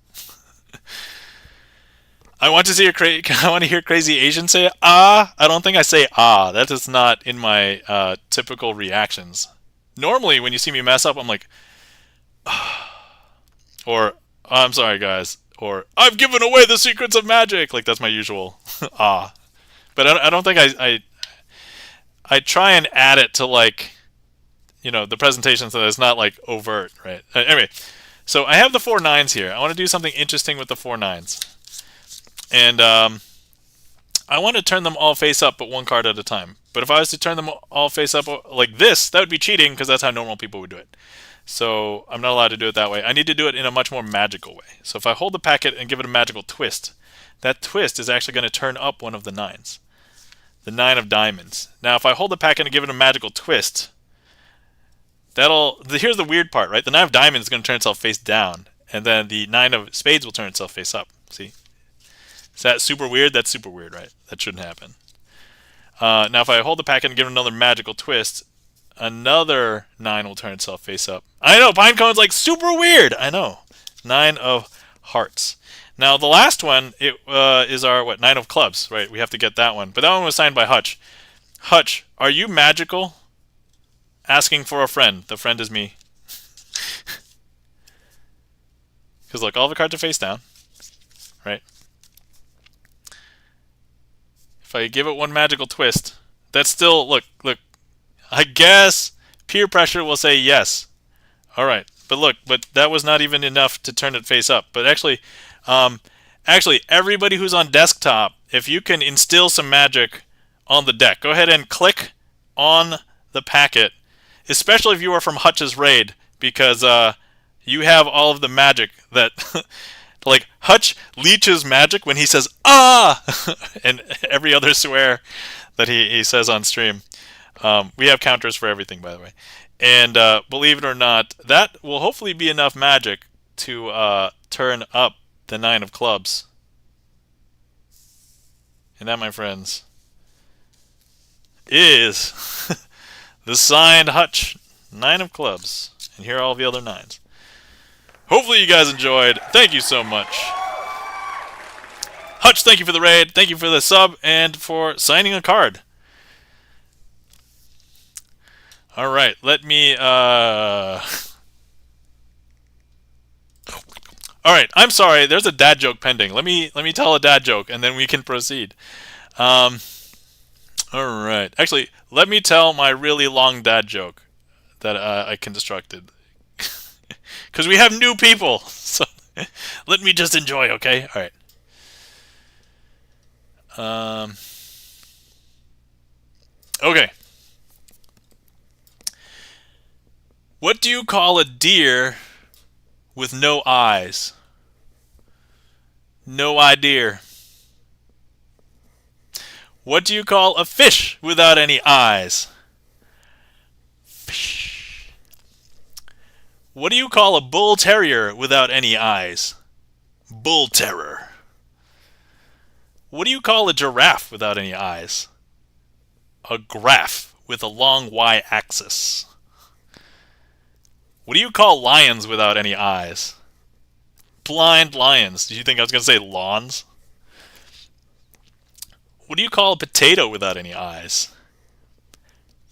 I want to see I want to hear crazy Asian say ah. I don't think I say ah. That is not in my typical reactions. Normally, when you see me mess up, I'm like, or I'm sorry, guys, or I've given away the secrets of magic. Like that's my usual ah. But I don't think I try and add it to like, you know, the presentation so that it's not like overt, right? Anyway. So I have the 4 9s here. I want to do something interesting with the 4 9s. And I want to turn them all face up, but 1 card at a time. But if I was to turn them all face up like this, that would be cheating because that's how normal people would do it. So I'm not allowed to do it that way. I need to do it in a much more magical way. So if I hold the packet and give it a magical twist, that twist is actually going to turn up one of the 9s. The 9 of diamonds. Now, if I hold the packet and give it a magical twist, here's the weird part, right? The 9 of diamonds is going to turn itself face down, and then the 9 of spades will turn itself face up. See? Is that super weird? That's super weird, right? That shouldn't happen. Now, if I hold the packet and give it another magical twist, another 9 will turn itself face up. I know, Pinecone's like super weird. I know. 9 of hearts. Now, the last one is our, 9 of clubs, right? We have to get that one. But that one was signed by Hutch. Hutch, are you magical? Asking for a friend. The friend is me. Because look, all the cards are face down, right? If I give it one magical twist, that's still, look. I guess peer pressure will say yes. All right, but that was not even enough to turn it face up. But actually, everybody who's on desktop, if you can instill some magic on the deck, go ahead and click on the packet, especially if you are from Hutch's raid, because you have all of the magic that, like, Hutch leeches magic when he says, ah, and every other swear that he says on stream. We have counters for everything, by the way. And believe it or not, that will hopefully be enough magic to turn up the 9 of clubs. And that, my friends, is the signed Hutch 9 of clubs. And here are all the other 9s. Hopefully you guys enjoyed. Thank you so much. Hutch, thank you for the raid. Thank you for the sub and for signing a card. All right, let me... All right, I'm sorry. There's a dad joke pending. Let me tell a dad joke, and then we can proceed. All right. Actually, let me tell my really long dad joke that I constructed. Because we have new people. So let me just enjoy, okay? All right. Okay. What do you call a deer with no eyes? No idea. What do you call a fish without any eyes? Fish. What do you call a bull terrier without any eyes? Bull terror. What do you call a giraffe without any eyes? A graph with a long y-axis. What do you call lions without any eyes? Blind lions. Did you think I was going to say lawns? What do you call a potato without any eyes?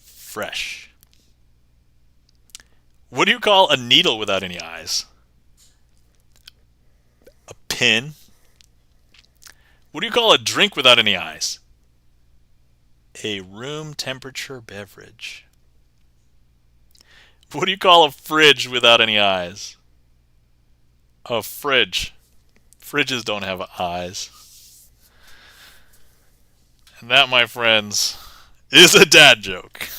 Fresh. What do you call a needle without any eyes? A pin. What do you call a drink without any eyes? A room temperature beverage. What do you call a fridge without any eyes? A fridge. Fridges don't have eyes. And that, my friends, is a dad joke.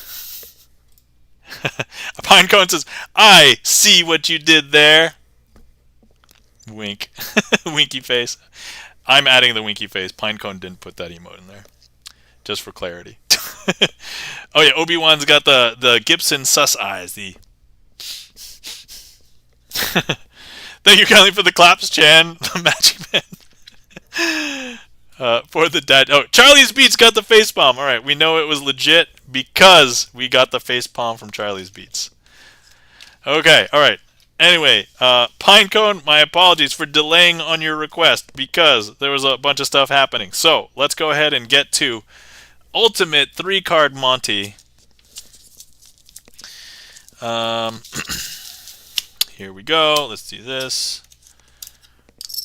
Pinecone says, I see what you did there. Wink. Winky face. I'm adding the winky face. Pinecone didn't put that emote in there. Just for clarity. Oh yeah, Obi-Wan's got the Gibson sus eyes. The Thank you kindly for the claps, Chan. The Magic Man. For the dad. Oh, Charlie's Beats got the face palm. All right, we know it was legit because we got the face palm from Charlie's Beats. Okay, all right. Anyway, Pinecone, my apologies for delaying on your request because there was a bunch of stuff happening. So let's go ahead and get to Ultimate 3-card Monty. Here we go. Let's do this.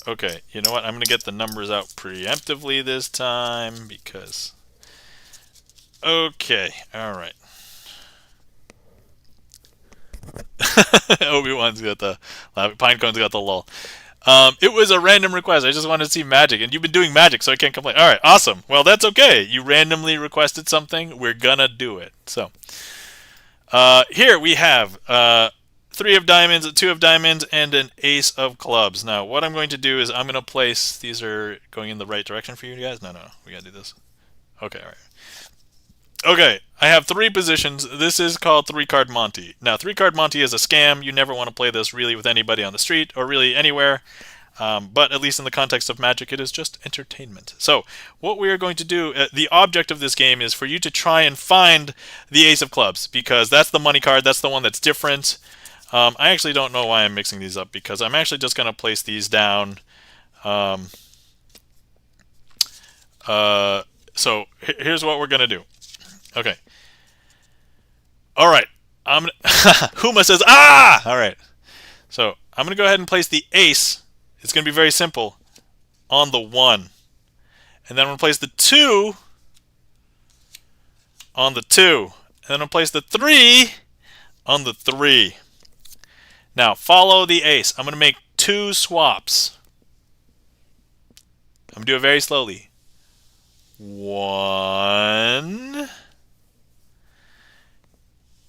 Okay, you know what? I'm going to get the numbers out preemptively this time because... Okay, alright. Obi-Wan's got the... Pinecone's got the lull. It was a random request. I just wanted to see magic, and you've been doing magic, so I can't complain. Alright, awesome. Well, that's okay. You randomly requested something. We're gonna do it. So, here we have 3 of diamonds, a 2 of diamonds, and an ace of clubs. Now, what I'm going to do is I'm going to place, these are going in the right direction for you guys? No, we got to do this. Okay, all right. Okay, I have 3 positions. This is called 3-card Monty. Now, 3-card Monty is a scam. You never want to play this really with anybody on the street or really anywhere. But at least in the context of Magic, it is just entertainment. So what we are going to do, the object of this game is for you to try and find the ace of clubs, because that's the money card. That's the one that's different. I actually don't know why I'm mixing these up, because I'm actually just going to place these down. So here's what we're going to do. Okay. All right. Huma says, ah! All right. So I'm going to go ahead and place the ace. It's going to be very simple. On the 1. And then I'm going to place the 2 on the 2. And then I'm going to place the 3 on the 3. Now, follow the ace. I'm going to make 2 swaps. I'm going to do it very slowly. 1,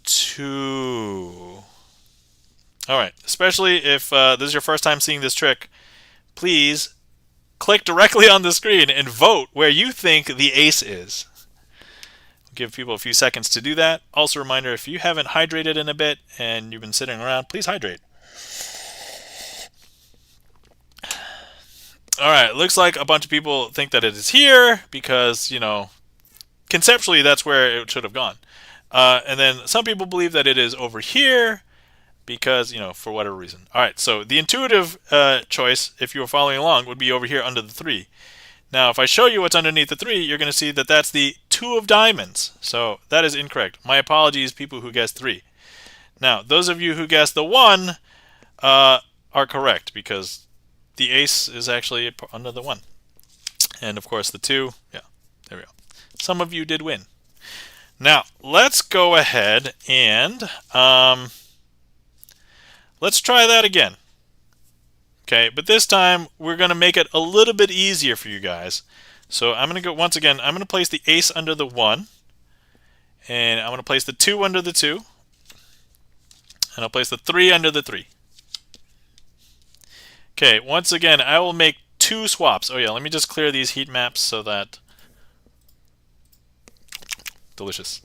2. All right. Especially if this is your first time seeing this trick, please click directly on the screen and vote where you think the ace is. I'll give people a few seconds to do that. Also a reminder, if you haven't hydrated in a bit and you've been sitting around, please hydrate. All right, looks like a bunch of people think that it is here because, you know, conceptually that's where it should have gone. And then some people believe that it is over here, because, you know, for whatever reason. All right, so the intuitive choice, if you were following along, would be over here under the 3. Now, if I show you what's underneath the 3, you're going to see that that's the 2 of diamonds. So that is incorrect. My apologies, people who guessed 3. Now, those of you who guessed the 1 are correct, because the ace is actually under the 1. And, of course, the 2, yeah, there we go. Some of you did win. Now, let's go ahead and... let's try that again. Okay, but this time we're going to make it a little bit easier for you guys. So I'm going to go, once again, I'm going to place the ace under the 1. And I'm going to place the 2 under the 2. And I'll place the 3 under the 3. Okay, once again, I will make 2 swaps. Oh yeah, let me just clear these heat maps so that... Delicious.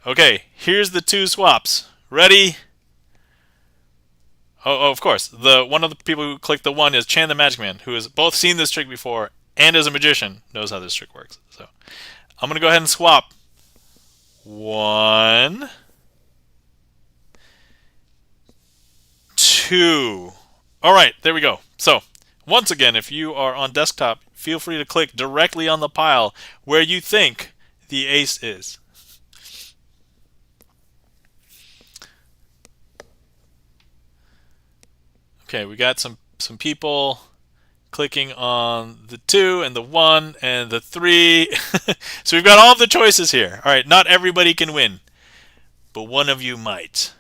Okay, here's the 2 swaps. Ready? Oh, of course. One of the people who clicked the 1 is Chan the Magic Man, who has both seen this trick before and as a magician knows how this trick works. So I'm going to go ahead and swap. 1, 2. All right, there we go. So once again, if you are on desktop, feel free to click directly on the pile where you think the ace is. Okay, we got some people clicking on the 2 and the 1 and the 3. So we've got all of the choices here. All right, not everybody can win, but one of you might.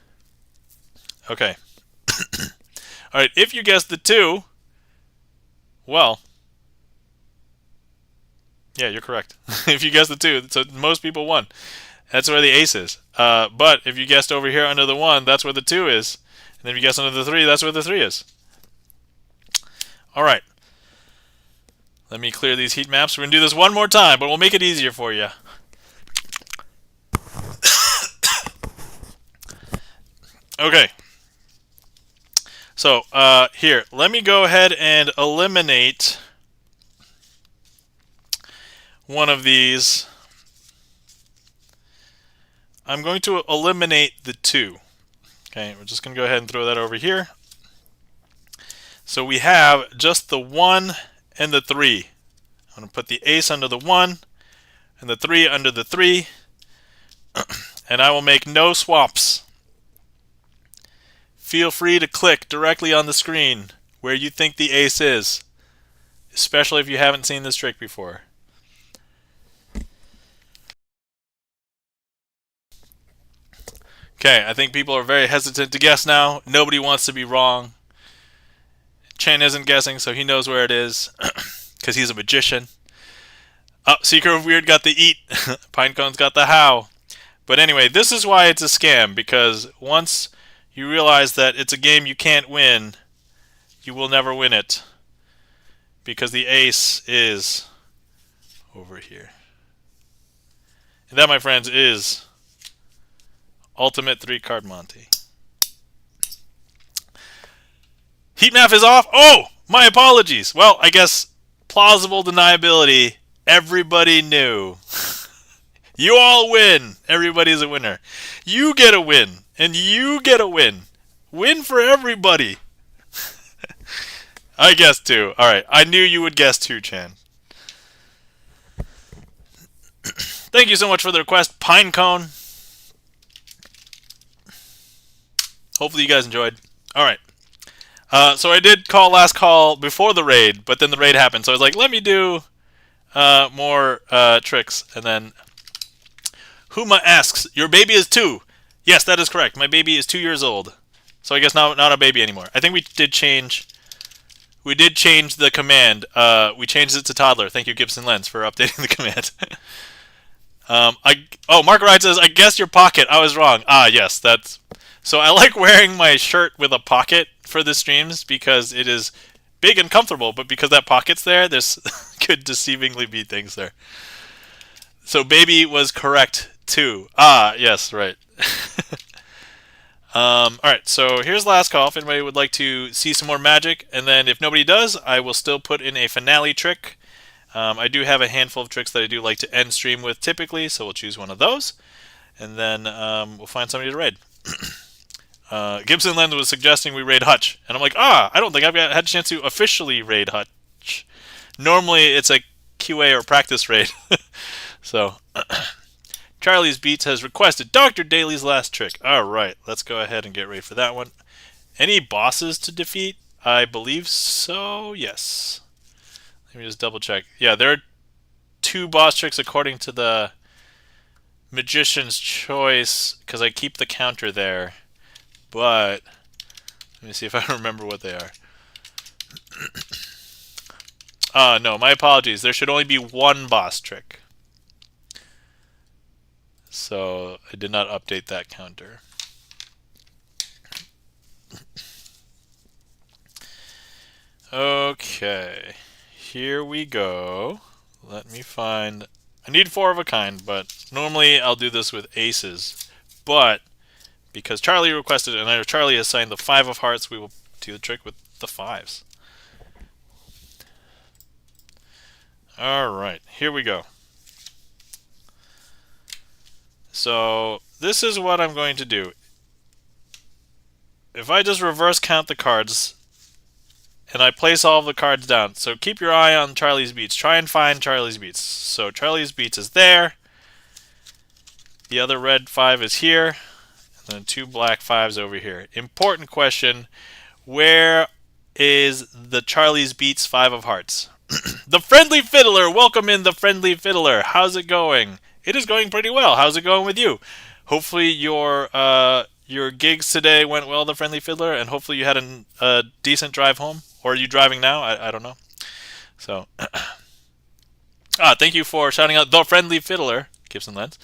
Okay. All right, if you guessed the 2, well, yeah, you're correct. If you guessed the 2, so most people won. That's where the ace is. But if you guessed over here under the 1, that's where the 2 is. And if you guess under the 3, that's where the 3 is. All right. Let me clear these heat maps. We're going to do this one more time, but we'll make it easier for you. Okay. So, here, let me go ahead and eliminate one of these. I'm going to eliminate the 2. Okay, we're just going to go ahead and throw that over here. So we have just the 1 and the 3. I'm going to put the ace under the 1 and the 3 under the 3. And I will make no swaps. Feel free to click directly on the screen where you think the ace is, especially if you haven't seen this trick before. Okay, I think people are very hesitant to guess now. Nobody wants to be wrong. Chan isn't guessing, so he knows where it is, because he's a magician. Oh, Seeker of Weird got the eat. Pinecone's got the how. But anyway, this is why it's a scam, because once you realize that it's a game you can't win. You will never win it. Because the ace is over here. And that, my friends, is Ultimate 3-card Monty. Heat map is off. Oh, my apologies. Well, I guess plausible deniability. Everybody knew. You all win. Everybody's a winner. You get a win. And you get a win. Win for everybody. I guessed 2. Alright, I knew you would guess 2, Chan. Thank you so much for the request, Pinecone. Hopefully you guys enjoyed. Alright. So I did call last call before the raid, but then the raid happened. So I was like, let me do more tricks. And then Huma asks, your baby is 2. Yes, that is correct. My baby is 2 years old. So I guess not a baby anymore. I think we did change the command. We changed it to toddler. Thank you, Gibson Lens, for updating the command. Mark Wright says, I guess your pocket. I was wrong. Ah, yes, that's... So I like wearing my shirt with a pocket for the streams because it is big and comfortable, but because that pocket's there, there's could deceivingly be things there. So baby was correct too. Ah, yes, right. Alright, so here's last call if anybody would like to see some more magic, and then if nobody does, I will still put in a finale trick. I do have a handful of tricks that I do like to end stream with typically, so we'll choose one of those, and then we'll find somebody to raid. Gibson Lens was suggesting we raid Hutch, and I'm like, I don't think I've had a chance to officially raid Hutch. Normally it's a QA or practice raid. So, Charlie's Beats has requested Dr. Daly's last trick. Alright, let's go ahead and get ready for that one. Any bosses to defeat? I believe so, yes. Let me just double check. Yeah, there are 2 boss tricks according to the Magician's Choice, because I keep the counter there. But, let me see if I remember what they are. No, my apologies. There should only be 1 boss trick. So, I did not update that counter. Okay. Here we go. Let me find... I need 4 of a kind, but normally I'll do this with aces. But... because Charlie requested it, and I know Charlie assigned the 5 of hearts, we will do the trick with the 5s. Alright, here we go. So, this is what I'm going to do. If I just reverse count the cards, and I place all of the cards down, so keep your eye on Charlie's Beats. Try and find Charlie's Beats. So, Charlie's Beats is there. The other red 5 is here. And then 2 black 5s over here. Important question. Where is the Charlie's Beats 5 of hearts? The Friendly Fiddler! Welcome in, the Friendly Fiddler! How's it going? It is going pretty well. How's it going with you? Hopefully your gigs today went well, the Friendly Fiddler, and hopefully you had a decent drive home. Or are you driving now? I don't know. So, thank you for shouting out the Friendly Fiddler, Gibson Lens.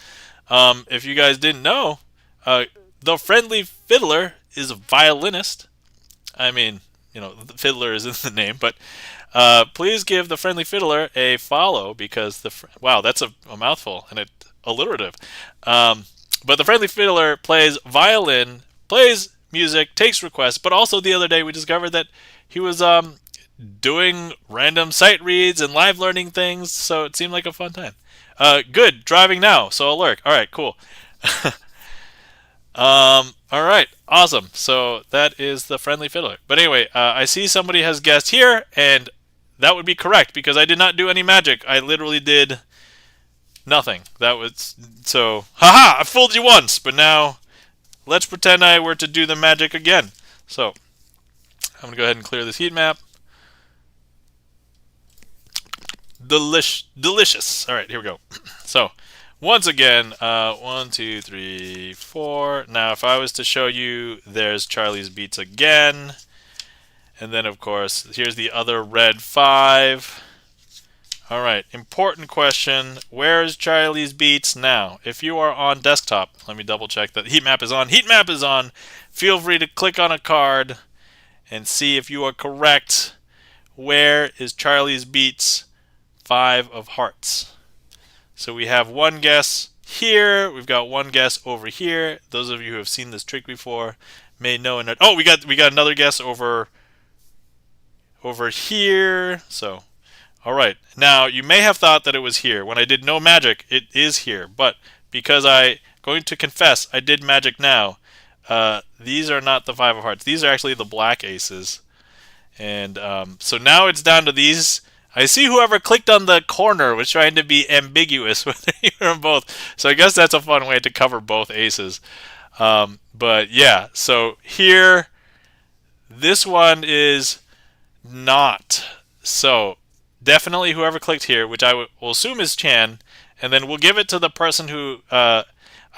If you guys didn't know, the Friendly Fiddler is a violinist. I mean, you know, the fiddler is in the name, but please give the Friendly Fiddler a follow because wow, that's a mouthful and it's alliterative. But the Friendly Fiddler plays violin, plays music, takes requests, but also the other day we discovered that he was doing random sight reads and live learning things, so it seemed like a fun time. Good, driving now, so alert. All right, cool. All right, awesome. So that is the Friendly Fiddler. But anyway, I see somebody has guessed here, and that would be correct because I did not do any magic. I literally did nothing. That was so. Haha! I fooled you once, but now let's pretend I were to do the magic again. So I'm gonna go ahead and clear this heat map. Delicious. All right, here we go. So. Once again, 1, 2, 3, 4. Now, if I was to show you, there's Charlie's Beats again. And then, of course, here's the other red 5. All right, important question. Where is Charlie's Beats now? If you are on desktop, let me double check that heat map is on. Heat map is on. Feel free to click on a card and see if you are correct. Where is Charlie's Beats 5 of hearts? So we have one guess here. We've got one guess over here. Those of you who have seen this trick before may know. Oh, we got another guess over here. So. All right, now you may have thought that it was here. When I did no magic, it is here. But because going to confess, I did magic now. These are not the 5 of hearts. These are actually the black aces. And so now it's down to these. I see whoever clicked on the corner was trying to be ambiguous whether you were on both. So I guess that's a fun way to cover both aces. But yeah, so here, this one is not. So definitely whoever clicked here, which I will assume is Chan, and then we'll give it to the person who, I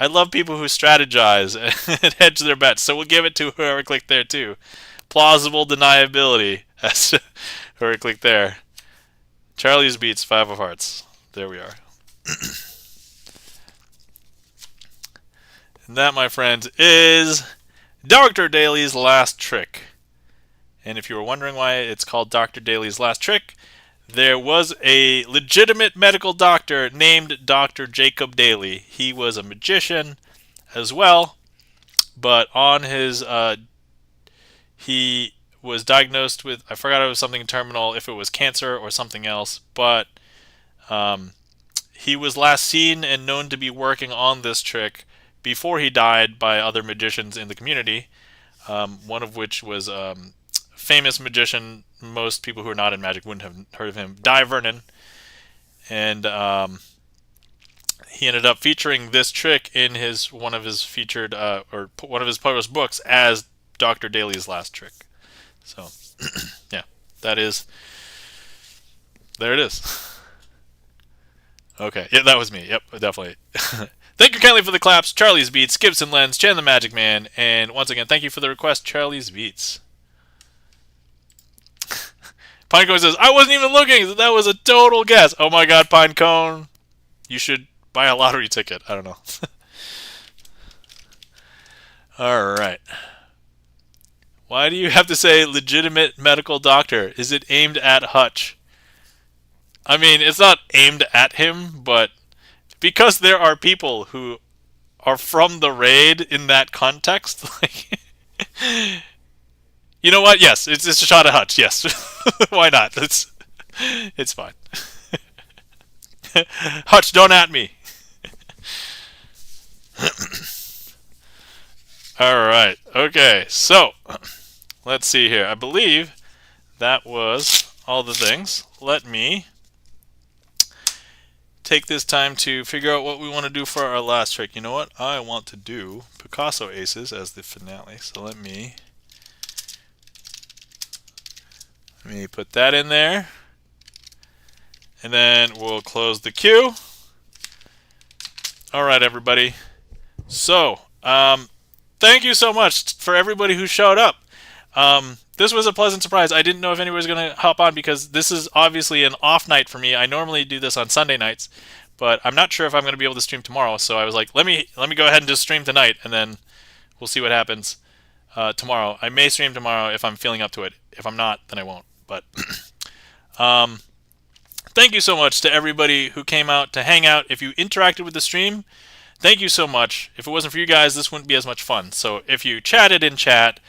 love people who strategize and hedge their bets, so we'll give it to whoever clicked there too. Plausible deniability, as whoever clicked there. Charlie's Beats, 5 of hearts. There we are. And that, my friends, is Dr. Daly's last trick. And if you were wondering why it's called Dr. Daly's last trick, there was a legitimate medical doctor named Dr. Jacob Daly. He was a magician as well, but on his, he was diagnosed with, I forgot it was something terminal, if it was cancer or something else, but he was last seen and known to be working on this trick before he died by other magicians in the community, one of which was famous magician. Most people who are not in magic wouldn't have heard of him, Di Vernon. And he ended up featuring this trick in one of his featured or one of his published books as Dr. Daly's last trick. So yeah, there it is. Okay, yeah, that was me. Yep, definitely. Thank you kindly for the claps, Charlie's Beats, Gibson Lens, Chan the Magic Man, and once again, thank you for the request, Charlie's Beats. Pinecone says, I wasn't even looking. That was a total guess. Oh my god, Pinecone. You should buy a lottery ticket. I don't know. Alright. Why do you have to say legitimate medical doctor? Is it aimed at Hutch? I mean, it's not aimed at him, but because there are people who are from the raid in that context, like... You know what? Yes, it's a shot at Hutch. Yes, why not? It's fine. Hutch, don't at me. All right. Okay. So let's see here. I believe that was all the things. Let me take this time to figure out what we want to do for our last trick. You know what? I want to do Picasso Aces as the finale. So let me put that in there, and then we'll close the queue. All right, everybody. So, thank you so much for everybody who showed up. This was a pleasant surprise. I didn't know if anybody was going to hop on because this is obviously an off night for me. I normally do this on Sunday nights, but I'm not sure if I'm going to be able to stream tomorrow. So I was like, let me go ahead and just stream tonight, and then we'll see what happens tomorrow. I may stream tomorrow if I'm feeling up to it. If I'm not, then I won't. But thank you so much to everybody who came out to hang out. If you interacted with the stream, thank you so much. If it wasn't for you guys, this wouldn't be as much fun. So if you chatted in chat,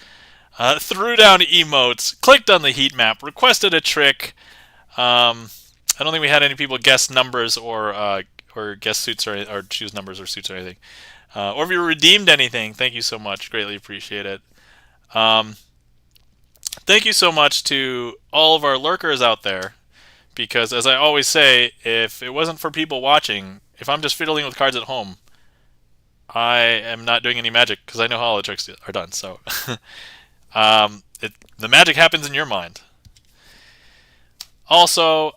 threw down emotes, clicked on the heat map, requested a trick, I don't think we had any people guess numbers or guess suits or choose numbers or suits or anything. Or if you redeemed anything, thank you so much. Greatly appreciate it. Thank you so much to all of our lurkers out there, because as I always say, if it wasn't for people watching, if I'm just fiddling with cards at home, I am not doing any magic because I know how all the tricks are done. So the magic happens in your mind. Also,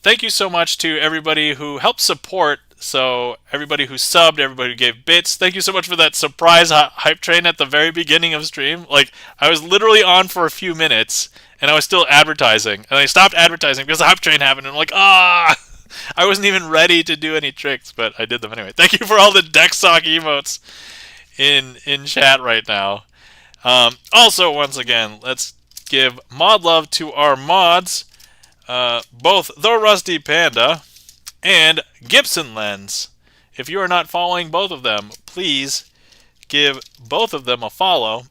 thank you so much to everybody who helped support. So everybody who subbed, everybody who gave bits, thank you so much for that surprise hype train at the very beginning of stream. Like, I was literally on for a few minutes, and I was still advertising. And I stopped advertising because the hype train happened, and I'm like, ah! I wasn't even ready to do any tricks, but I did them anyway. Thank you for all the deck sock emotes in chat right now. Also, once again, let's give mod love to our mods, both the Rusty Panda and Gibson Lens. If you are not following both of them, please give both of them a follow.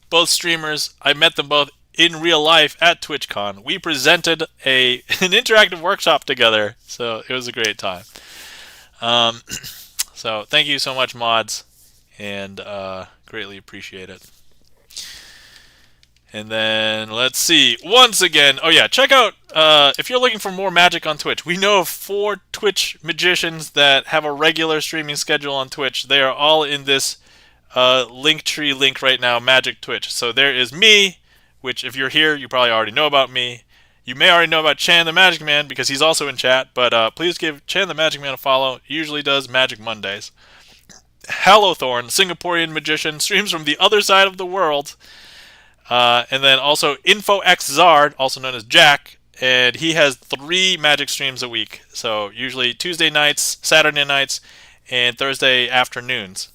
Both streamers, I met them both in real life at TwitchCon. We presented an interactive workshop together, so it was a great time. So thank you so much, mods, and greatly appreciate it. And then let's see. Once again, oh yeah, check out if you're looking for more magic on Twitch. We know of 4 Twitch magicians that have a regular streaming schedule on Twitch. They are all in this Linktree link right now, Magic Twitch. So there is me, which if you're here, you probably already know about me. You may already know about Chan the Magic Man because he's also in chat. But please give Chan the Magic Man a follow. He usually does Magic Mondays. Hallowthorn, Singaporean magician, streams from the other side of the world. And then also InfoXZard, also known as Jack, and he has 3 magic streams a week. So usually Tuesday nights, Saturday nights, and Thursday afternoons.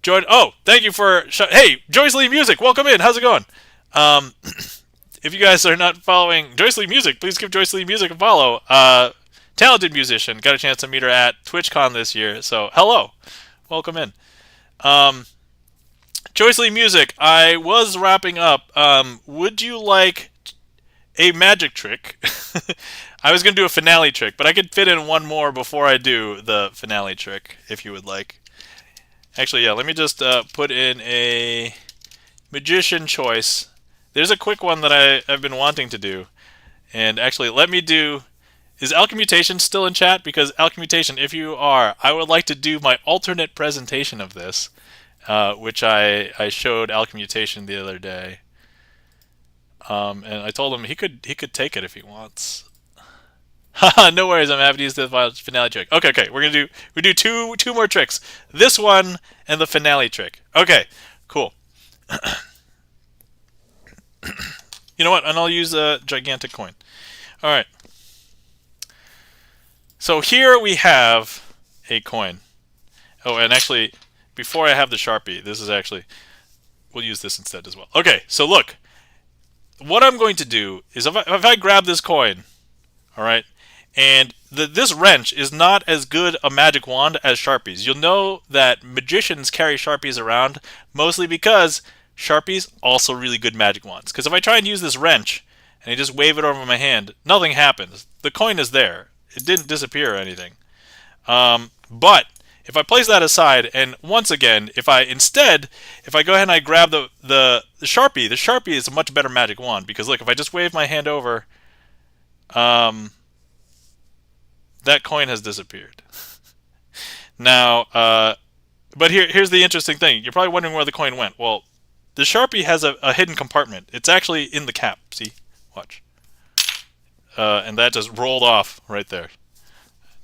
Oh, thank you for... Hey, Joyce Lee Music, welcome in. How's it going? If you guys are not following Joyce Lee Music, please give Joyce Lee Music a follow. Talented musician. Got a chance to meet her at TwitchCon this year. So, hello. Welcome in. Joyce Lee Music, I was wrapping up. Would you like a magic trick? I was going to do a finale trick, but I could fit in one more before I do the finale trick, if you would like. Actually, yeah, let me just put in a magician choice. There's a quick one that I've been wanting to do. And actually, let me do... Is Alchemmutation still in chat? Because Alchemmutation, if you are, I would like to do my alternate presentation of this, which I showed Alchemmutation the other day. And I told him he could take it if he wants. Haha, no worries, I'm happy to use the finale trick. Okay, we do two more tricks. This one and the finale trick. Okay, cool. You know what? And I'll use a gigantic coin. All right. So here we have a coin. Oh, and actually, before I have the Sharpie, this is actually... We'll use this instead as well. Okay, so look. What I'm going to do is if I grab this coin, all right, and this wrench is not as good a magic wand as Sharpies. You'll know that magicians carry Sharpies around mostly because Sharpies also really good magic wands. Because if I try and use this wrench and I just wave it over my hand, nothing happens. The coin is there. It didn't disappear or anything. But if I place that aside, and once again, if I go ahead and I grab the Sharpie is a much better magic wand. Because look, if I just wave my hand over, that coin has disappeared. Now, but here's the interesting thing. You're probably wondering where the coin went. Well, the Sharpie has a hidden compartment. It's actually in the cap. See? Watch. And that just rolled off right there.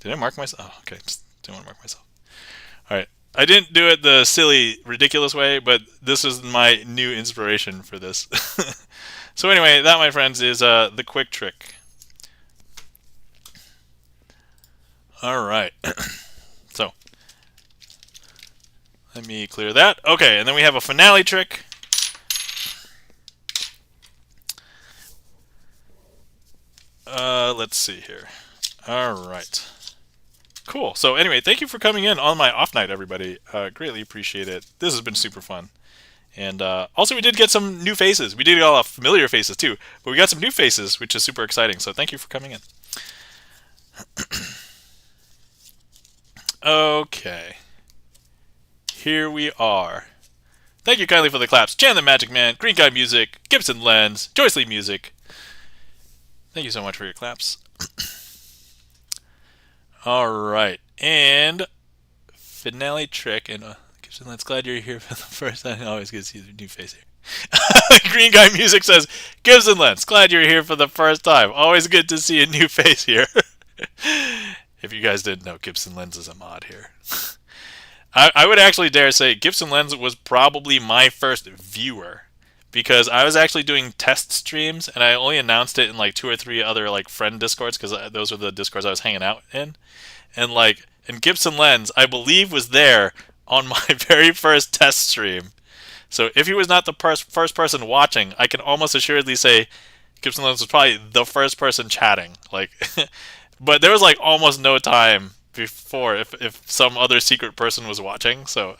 Did I mark myself? Oh, okay. Just didn't want to mark myself. All right. I didn't do it the silly, ridiculous way, but this is my new inspiration for this. So anyway, that, my friends, is the quick trick. All right. So let me clear that. Okay, and then we have a finale trick. Let's see here. All right. Cool. So anyway, thank you for coming in on my off night, everybody. Greatly appreciate it. This has been super fun. And also, we did get some new faces. We did get a lot of familiar faces, too. But we got some new faces, which is super exciting. So thank you for coming in. Okay. Here we are. Thank you kindly for the claps. Chan the Magic Man, Green Guy Music, Gibson Lens, Joyce Lee Music. Thank you so much for your claps. All right. And finale trick. And Gibson Lens, glad you're here for the first time. Always good to see the new face here. Green Guy Music says, Gibson Lens, glad you're here for the first time. Always good to see a new face here. If you guys didn't know, Gibson Lens is a mod here. I would actually dare say Gibson Lens was probably my first viewer. because I was actually doing test streams, and I only announced it in like 2 or 3 other like friend discords, because those were the discords I was hanging out in. And like, and Gibson Lens, I believe, was there on my very first test stream. So if he was not the first person watching, I can almost assuredly say Gibson Lens was probably the first person chatting. Like, but there was like almost no time before if some other secret person was watching. So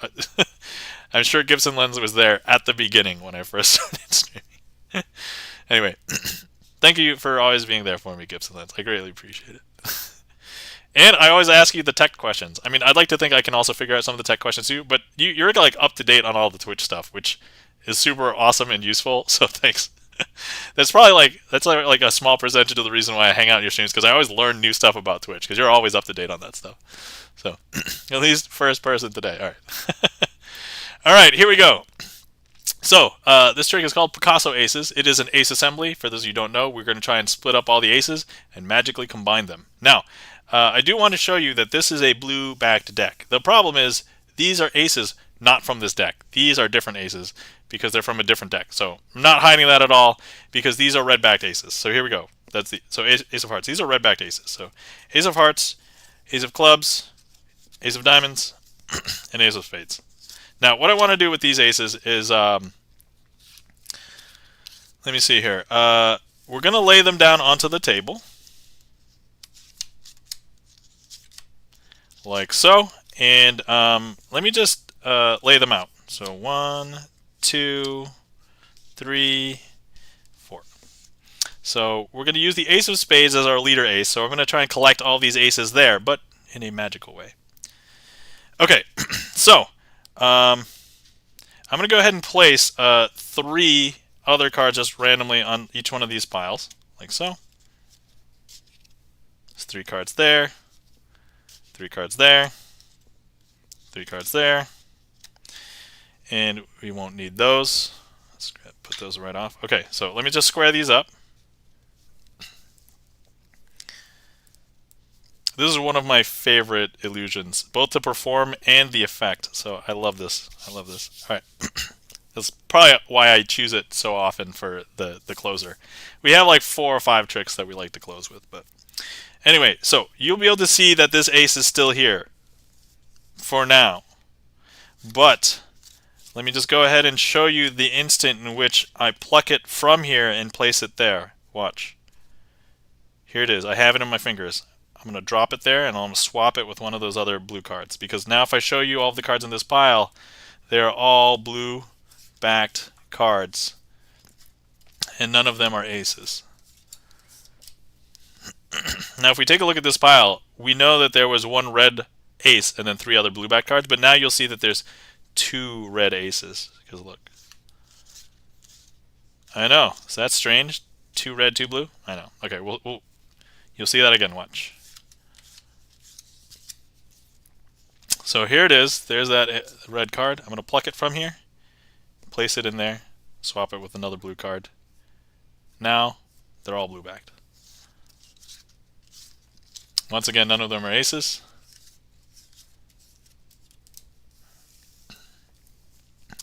I'm sure Gibson Lens was there at the beginning when I first started streaming. Anyway, thank you for always being there for me, Gibson Lens. I greatly appreciate it. And I always ask you the tech questions. I mean, I'd like to think I can also figure out some of the tech questions too, but you're like up to date on all the Twitch stuff, which is super awesome and useful. So thanks. That's probably like a small percentage of the reason why I hang out in your streams, because I always learn new stuff about Twitch, because you're always up to date on that stuff. So at least first person today. All right. All right, here we go. So this trick is called Picasso Aces. It is an ace assembly. For those of you who don't know, we're going to try and split up all the aces and magically combine them. Now, I do want to show you that this is a blue-backed deck. The problem is these are aces not from this deck. These are different aces because they're from a different deck. So I'm not hiding that at all, because these are red-backed aces. So here we go. So ace of hearts. These are red-backed aces. So ace of hearts, ace of clubs, ace of diamonds, and ace of spades. Now, what I want to do with these aces is, let me see here. We're going to lay them down onto the table, like so. And let me just lay them out. So 1, 2, 3, 4. So we're going to use the ace of spades as our leader ace. So I'm going to try and collect all these aces there, but in a magical way. Okay, so I'm going to go ahead and place 3 other cards just randomly on each one of these piles, like so. There's 3 cards there, 3 cards there, 3 cards there, and we won't need those. Let's put those right off. Okay, so let me just square these up. This is one of my favorite illusions, both to perform and the effect. So I love this. I love this. All right. That's probably why I choose it so often for the closer. We have like 4 or 5 tricks that we like to close with. But anyway, so you'll be able to see that this ace is still here for now. But let me just go ahead and show you the instant in which I pluck it from here and place it there. Watch. Here it is. I have it in my fingers. I'm going to drop it there, and I'm going to swap it with one of those other blue cards. Because now if I show you all of the cards in this pile, they're all blue-backed cards. And none of them are aces. Now if we take a look at this pile, we know that there was 1 red ace and then 3 other blue-backed cards. But now you'll see that there's 2 red aces. Because look. I know. So that's strange. 2 red, 2 blue? I know. Okay, you'll see that again. Watch. So here it is. There's that red card. I'm going to pluck it from here, place it in there, swap it with another blue card. Now they're all blue-backed. Once again, none of them are aces.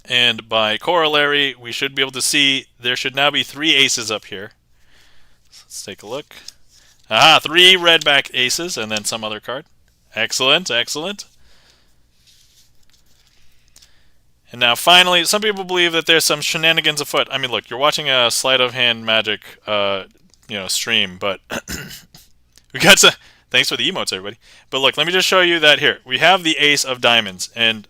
And by corollary, we should be able to see there should now be 3 aces up here. So let's take a look. Aha, 3 red-backed aces and then some other card. Excellent, excellent. And now finally, some people believe that there's some shenanigans afoot. I mean, look, you're watching a sleight of hand magic stream, but we got some. Thanks for the emotes, everybody. But look, let me just show you that here. We have the ace of diamonds, and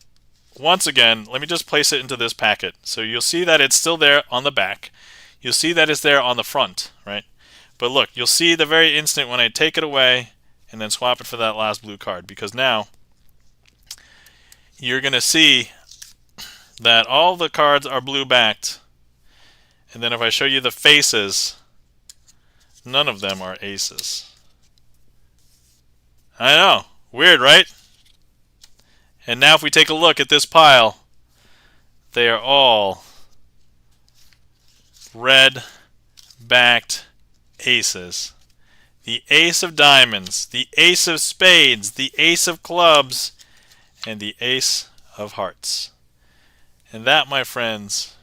once again, let me just place it into this packet. So you'll see that it's still there on the back. You'll see that it's there on the front, right? But look, you'll see the very instant when I take it away and then swap it for that last blue card, because now you're going to see that all the cards are blue-backed. And then if I show you the faces, none of them are aces. I know. Weird, right? And now if we take a look at this pile, they are all red-backed aces. The ace of diamonds, the ace of spades, the ace of clubs, and the ace of hearts. And that, my friends,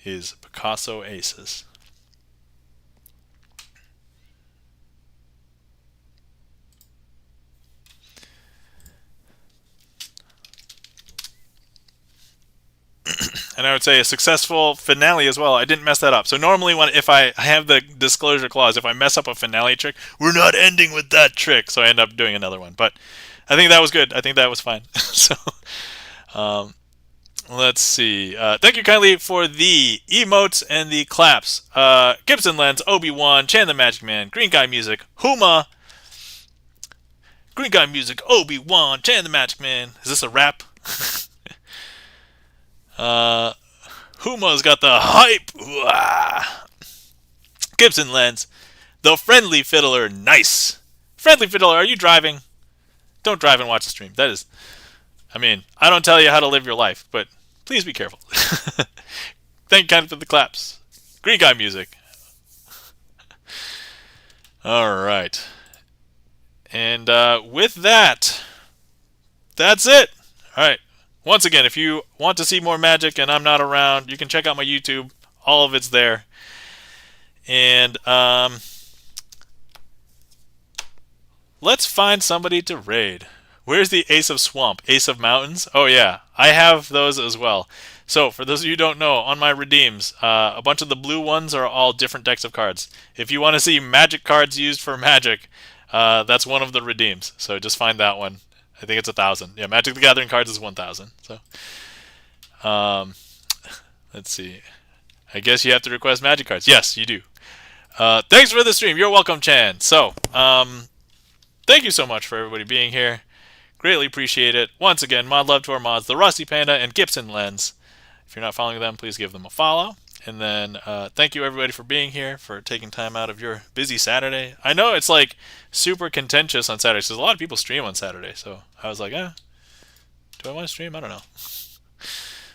his Picasso aces. And I would say a successful finale as well. I didn't mess that up. So normally if I have the disclosure clause, if I mess up a finale trick, we're not ending with that trick. So I end up doing another one. But I think that was good. I think that was fine. So let's see. Thank you kindly for the emotes and the claps. Gibson Lens, Obi-Wan, Chan the Magic Man, Green Guy Music, Huma, Green Guy Music, Obi-Wan, Chan the Magic Man. Is this a rap? Huma's got the hype. Ooh-ah. Gibson Lens, the Friendly Fiddler, nice. Friendly Fiddler, are you driving? Don't drive and watch the stream. That is, I mean, I don't tell you how to live your life, but please be careful. Thank you kindly for the claps. Green Guy Music. All right. And with that, that's it. All right. Once again, if you want to see more magic and I'm not around, you can check out my YouTube. All of it's there. And let's find somebody to raid. Where's the Ace of Swamp? Ace of Mountains? Oh yeah, I have those as well. So for those of you who don't know, on my redeems, a bunch of the blue ones are all different decks of cards. If you want to see magic cards used for magic, that's one of the redeems. So just find that one. I think it's 1,000. Yeah, Magic the Gathering cards is 1,000. So, let's see. I guess you have to request Magic cards. Yes, you do. Thanks for the stream. You're welcome, Chan. So, thank you so much for everybody being here. Greatly appreciate it. Once again, mod love to our mods, the Rusty Panda and Gibson Lens. If you're not following them, please give them a follow. And then thank you everybody for being here, for taking time out of your busy Saturday. I know it's like super contentious on Saturdays because a lot of people stream on Saturday. So I was like, do I want to stream? I don't know.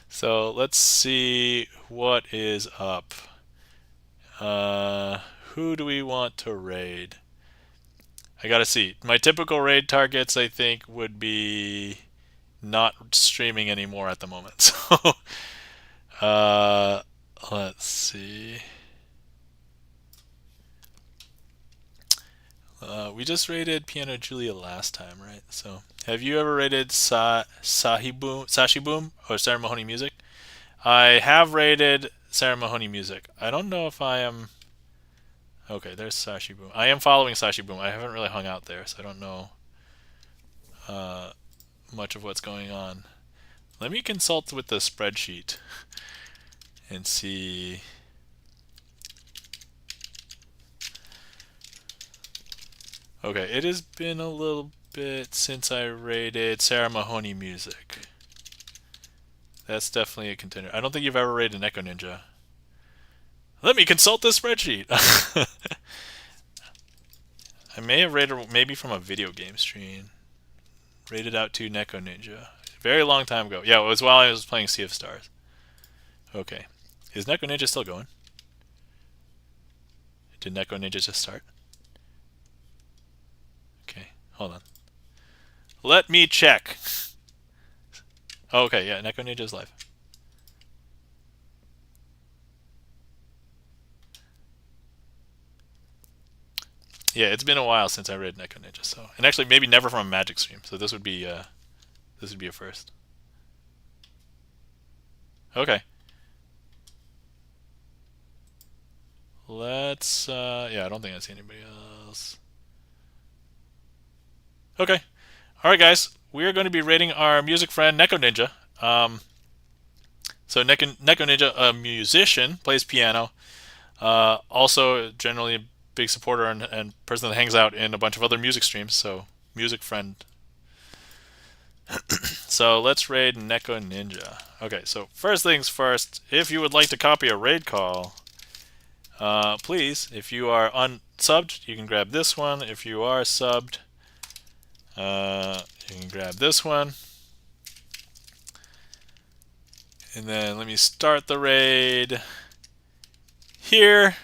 So let's see what is up. Who do we want to raid? I gotta see. My typical raid targets, I think, would be not streaming anymore at the moment. So let's see. We just raided Piano Julia last time, right? So, have you ever raided Sashiboom or Sarah Mahoney Music? I have raided Sarah Mahoney Music. I don't know if I am. Okay, there's Sashiboom. I am following Sashiboom. I haven't really hung out there, so I don't know much of what's going on. Let me consult with the spreadsheet and see. Okay, it has been a little bit since I raided Sarah Mahoney Music. That's definitely a contender. I don't think you've ever raided Echo Ninja. Let me consult this spreadsheet. I may have raided maybe from a video game stream. Raided out to Neko Ninja. Very long time ago. Yeah, it was while I was playing Sea of Stars. Okay. Is Neko Ninja still going? Did Neko Ninja just start? Okay, hold on. Let me check. Okay, yeah, Neko Ninja's live. Yeah, it's been a while since I read Neko Ninja, so and actually maybe never from a Magic stream, so this would be a first. Okay. Let's yeah, I don't think I see anybody else. Okay. Alright guys, we are going to be rating our music friend Neko Ninja. So Neko Ninja, a musician, plays piano. Also generally a big supporter and person that hangs out in a bunch of other music streams, so music friend. So let's raid Neko Ninja. Okay, so first things first, if you would like to copy a raid call, please, if you are unsubbed, you can grab this one. If you are subbed, you can grab this one. And then let me start the raid here.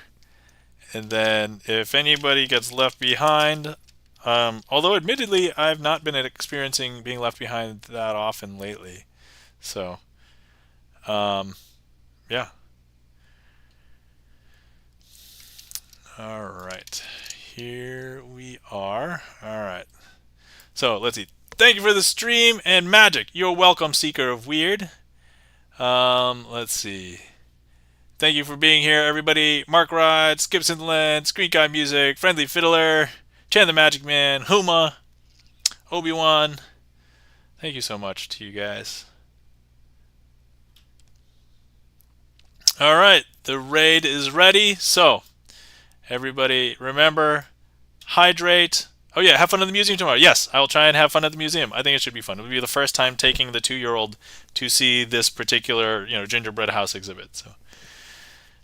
And then if anybody gets left behind, although admittedly I've not been experiencing being left behind that often lately. So, yeah. All right. Here we are. All right. So let's see. Thank you for the stream and magic. You're welcome, Seeker of Weird. Let's see. Thank you for being here, everybody. Mark Ride, Skip Synthland, Screen Guy Music, Friendly Fiddler, Chan the Magic Man, Huma, Obi-Wan. Thank you so much to you guys. All right, the raid is ready. So, everybody, remember, hydrate. Oh yeah, have fun at the museum tomorrow. Yes, I will try and have fun at the museum. I think it should be fun. It will be the first time taking the 2-year-old to see this particular, gingerbread house exhibit. So,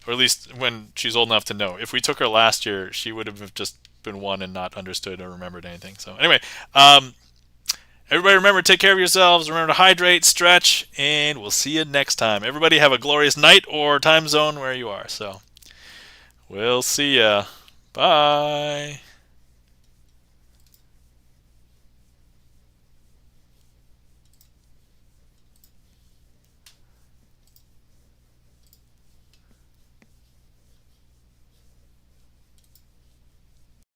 or at least when she's old enough to know. If we took her last year, she would have just been 1 and not understood or remembered anything. So anyway, everybody remember, take care of yourselves. Remember to hydrate, stretch, and we'll see you next time. Everybody have a glorious night or time zone where you are. So we'll see ya. Bye.